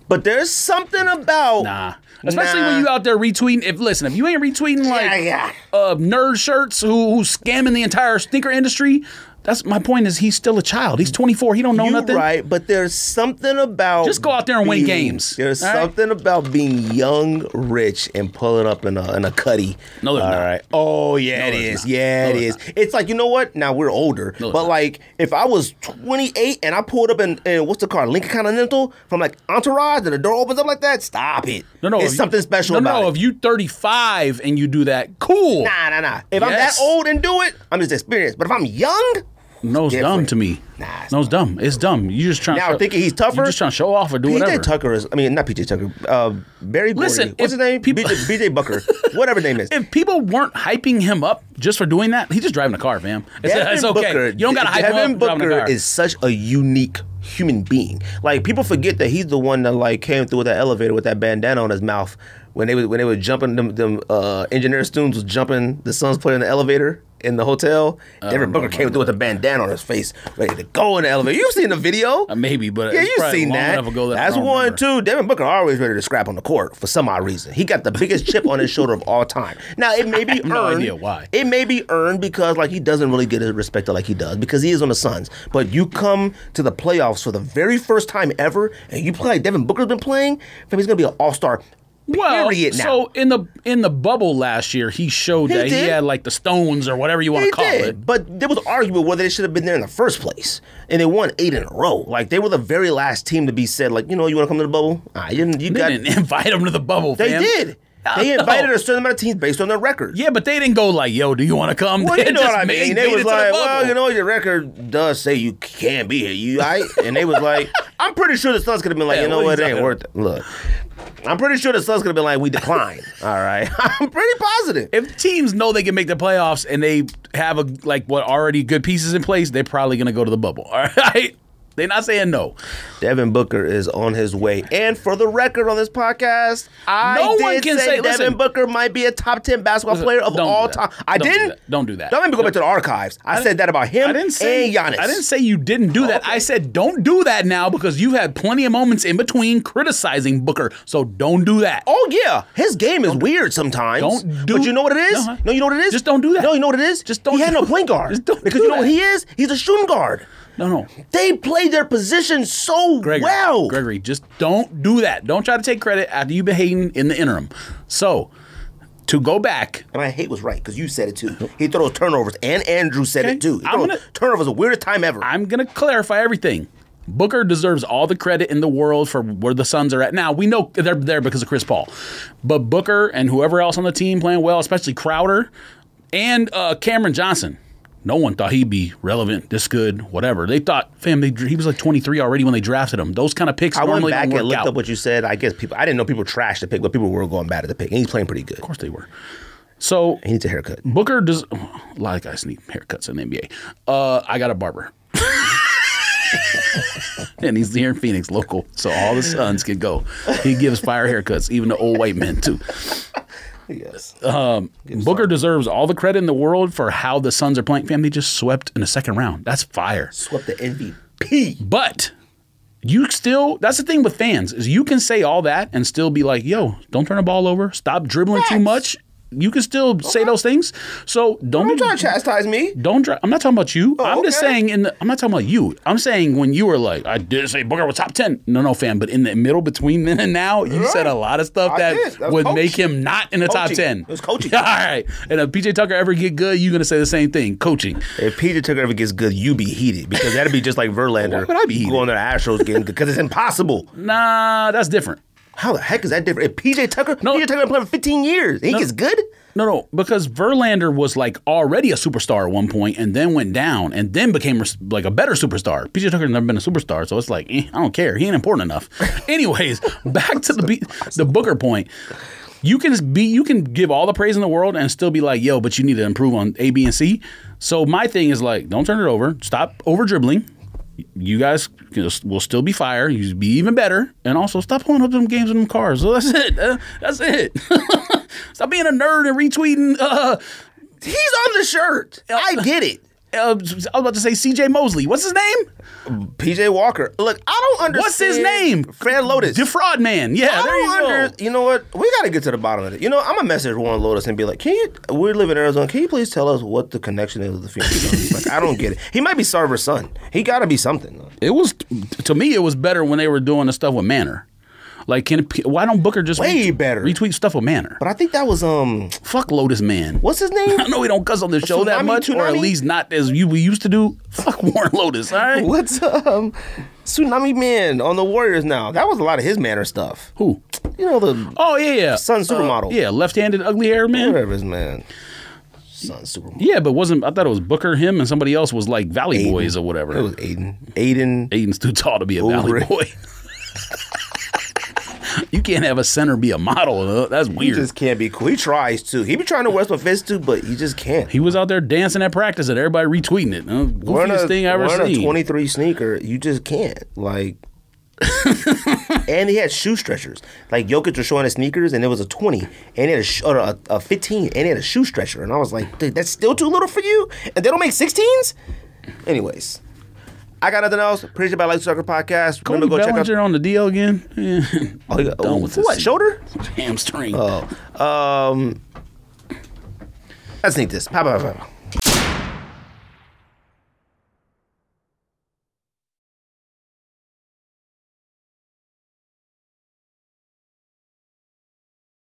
But there's something about especially when you out there retweeting. If you ain't retweeting like nerd shirts who's scamming the entire sneaker industry, That's my point. Is he's still a child? He's 24. He don't know nothing. Right, but there's something about just go out there and win games. There's something about being young, rich, and pulling up in a cutty. No, there's not. Right. Oh yeah, it is. Yeah, it is. It's like, you know what? Now we're older, but like if I was 28 and I pulled up in what's the car, Lincoln Continental from like Entourage, and the door opens up like that, stop it. No, it's something special about it. No, if you 35 and you do that, cool. Nah. If I'm that old and do it, I'm just experienced. But if I'm young. No's dumb to me. No's dumb. It's dumb. You just trying now thinking he's tougher. You just trying to show off or do whatever. PJ Tucker is. I mean, not PJ Tucker. Barry. Listen, what's his name? BJ Booker. Whatever his name is. If people weren't hyping him up just for doing that, he's just driving a car, fam. It's okay. Booker, you don't got to hype him up. Devin Booker is such a unique human being. Like people forget that he's the one that like came through with that elevator with that bandana on his mouth when they were jumping. Them engineer students was jumping the Suns player in the elevator. In the hotel, Devin Booker came through with a bandana on his face, ready to go in the elevator. You've seen the video? Maybe, but yeah, you've seen that. That's one too. Devin Booker always ready to scrap on the court for some odd reason. He got the biggest chip on his shoulder of all time. Now it may be earned. No idea why. It may be earned because like he doesn't really get his respect like he does because he is on the Suns. But you come to the playoffs for the very first time ever, and you play like Devin Booker's been playing. He's gonna be an all-star. Well, so in the bubble last year, he showed that he had like the stones or whatever you want to call it. But there was argument whether they should have been there in the first place, and they won 8 in a row. Like they were the very last team to be said, like, you know, you want to come to the bubble? You didn't invite them to the bubble. They did. They invited a certain amount of teams based on their record. Yeah, but they didn't go like, "Yo, do you want to come?" Well, you know what I mean. They was like, "Well, you know, your record does say you can't be here." And they was like, "I'm pretty sure the Suns could have been like, you know what, it ain't worth it." Look. I'm pretty sure the Suns could have been like, we decline. All right. I'm pretty positive. If teams know they can make the playoffs and they have already good pieces in place, they're probably going to go to the bubble. All right. They're not saying no. Devin Booker is on his way. And for the record on this podcast, I did say Devin Booker might be a top 10 basketball player of all time. I didn't. Don't do that. Don't make me go back to the archives. I said that about him and Giannis. I didn't say you didn't do that. I said don't do that now because you've had plenty of moments in between criticizing Booker. So don't do that. Oh, yeah. His game is weird sometimes. But you know what it is? No, you know what it is? Just don't do that. No, you know what it is? Just don't. He had no point guard. Because you know what he is? He's a shooting guard. No. They play their position so well. Gregory, just don't do that. Don't try to take credit after you've been hating in the interim. So, to go back. And my hate was right because you said it too. He throws turnovers, and Andrew said it too. Turnovers the weirdest time ever. I'm going to clarify everything. Booker deserves all the credit in the world for where the Suns are at. Now, we know they're there because of Chris Paul. But Booker and whoever else on the team playing well, especially Crowder and Cameron Johnson. No one thought he'd be relevant, this good, whatever. They thought, fam, he was like 23 already when they drafted him. Those kind of picks normally don't work out. I went back and looked up what you said. I guess I didn't know people trashed the pick, but people were going bad at the pick. And he's playing pretty good. Of course they were. So he needs a haircut. Booker does. A lot of guys need haircuts in the NBA. I got a barber. And he's here in Phoenix, local, so all the Suns can go. He gives fire haircuts, even to old white men, too. Yes. Booker deserves all the credit in the world for how the Suns are playing. Fam, they just swept in the second round. That's fire. Swept the MVP. But you still, that's the thing with fans, is you can say all that and still be like, yo, don't turn the ball over. Stop dribbling too much. You can still say those things. So don't try to chastise me. I'm not talking about you. I'm just saying I'm not talking about you. I'm saying when you were like, I did say Booker was top 10. No, fam. But in the middle between then and now, you said a lot of stuff that would make him not in the top 10. It was coaching. All right. And if PJ Tucker ever get good, you're going to say the same thing. Coaching. If PJ Tucker ever gets good, you be heated because that'd be just like Verlander. Why would I be heated? Going to the Astros getting good because it's impossible. Nah, that's different. How the heck is that different? If PJ Tucker been playing for 15 years. He gets good? No, because Verlander was like already a superstar at one point and then went down and then became like a better superstar. PJ Tucker's never been a superstar, so it's like, I don't care. He ain't important enough. Anyways, back to the Booker point. You can give all the praise in the world and still be like, yo, but you need to improve on A, B, and C. So my thing is like, don't turn it over. Stop over dribbling. You guys will still be fire. You be even better. And also stop pulling up them games in them cars. So that's it. That's it. Stop being a nerd and retweeting. He's on the shirt. I get it. I was about to say C.J. Mosley. What's his name? PJ Walker. Look, I don't understand. What's his name? Fred Lotus. Defraud Man. Yeah, there you go. You know what? We got to get to the bottom of it. You know, I'm going to message Warren Lotus and be like, we live in Arizona. Can you please tell us what the connection is with the Phoenix Suns? Like, I don't get it. He might be Sarver's son. He got to be something. It was, to me, it was better when they were doing the stuff with Manor. Like, why don't Booker just retweet stuff with Manor? But I think that was fuck Lotus Man. What's his name? I know we don't cuss on the show that much, or at least not as we used to do. Fuck Warren Lotus, all right? What's Tsunami Man on the Warriors now? That was a lot of his Manor stuff. Who? You know the Sun supermodel. Yeah, left-handed ugly hair man. Whatever his man. Sun supermodel. Yeah, but I thought it was Booker, him, and somebody else was like Valley Aiden. Boys or whatever. It was Aiden. Aiden's too tall to be a Valley Boy. You can't have a center be a model. That's weird. He just can't be cool. He tries to. He be trying to wear some fits too, but he just can't. He was out there dancing at practice and everybody retweeting it. Goofiest thing I ever seen. A 23 sneaker, you just can't. Like, and he had shoe stretchers. Like Jokic was showing his sneakers, and it was a 20, and he had a 15, and he had a shoe stretcher. And I was like, dude, that's still too little for you? And they don't make 16s? Anyways. I got nothing else. Appreciate by Like Soccer Podcast. Remember, go check out on the deal again. Yeah. Done with what? Shoulder? Hamstring. Let's sneak this. Bye.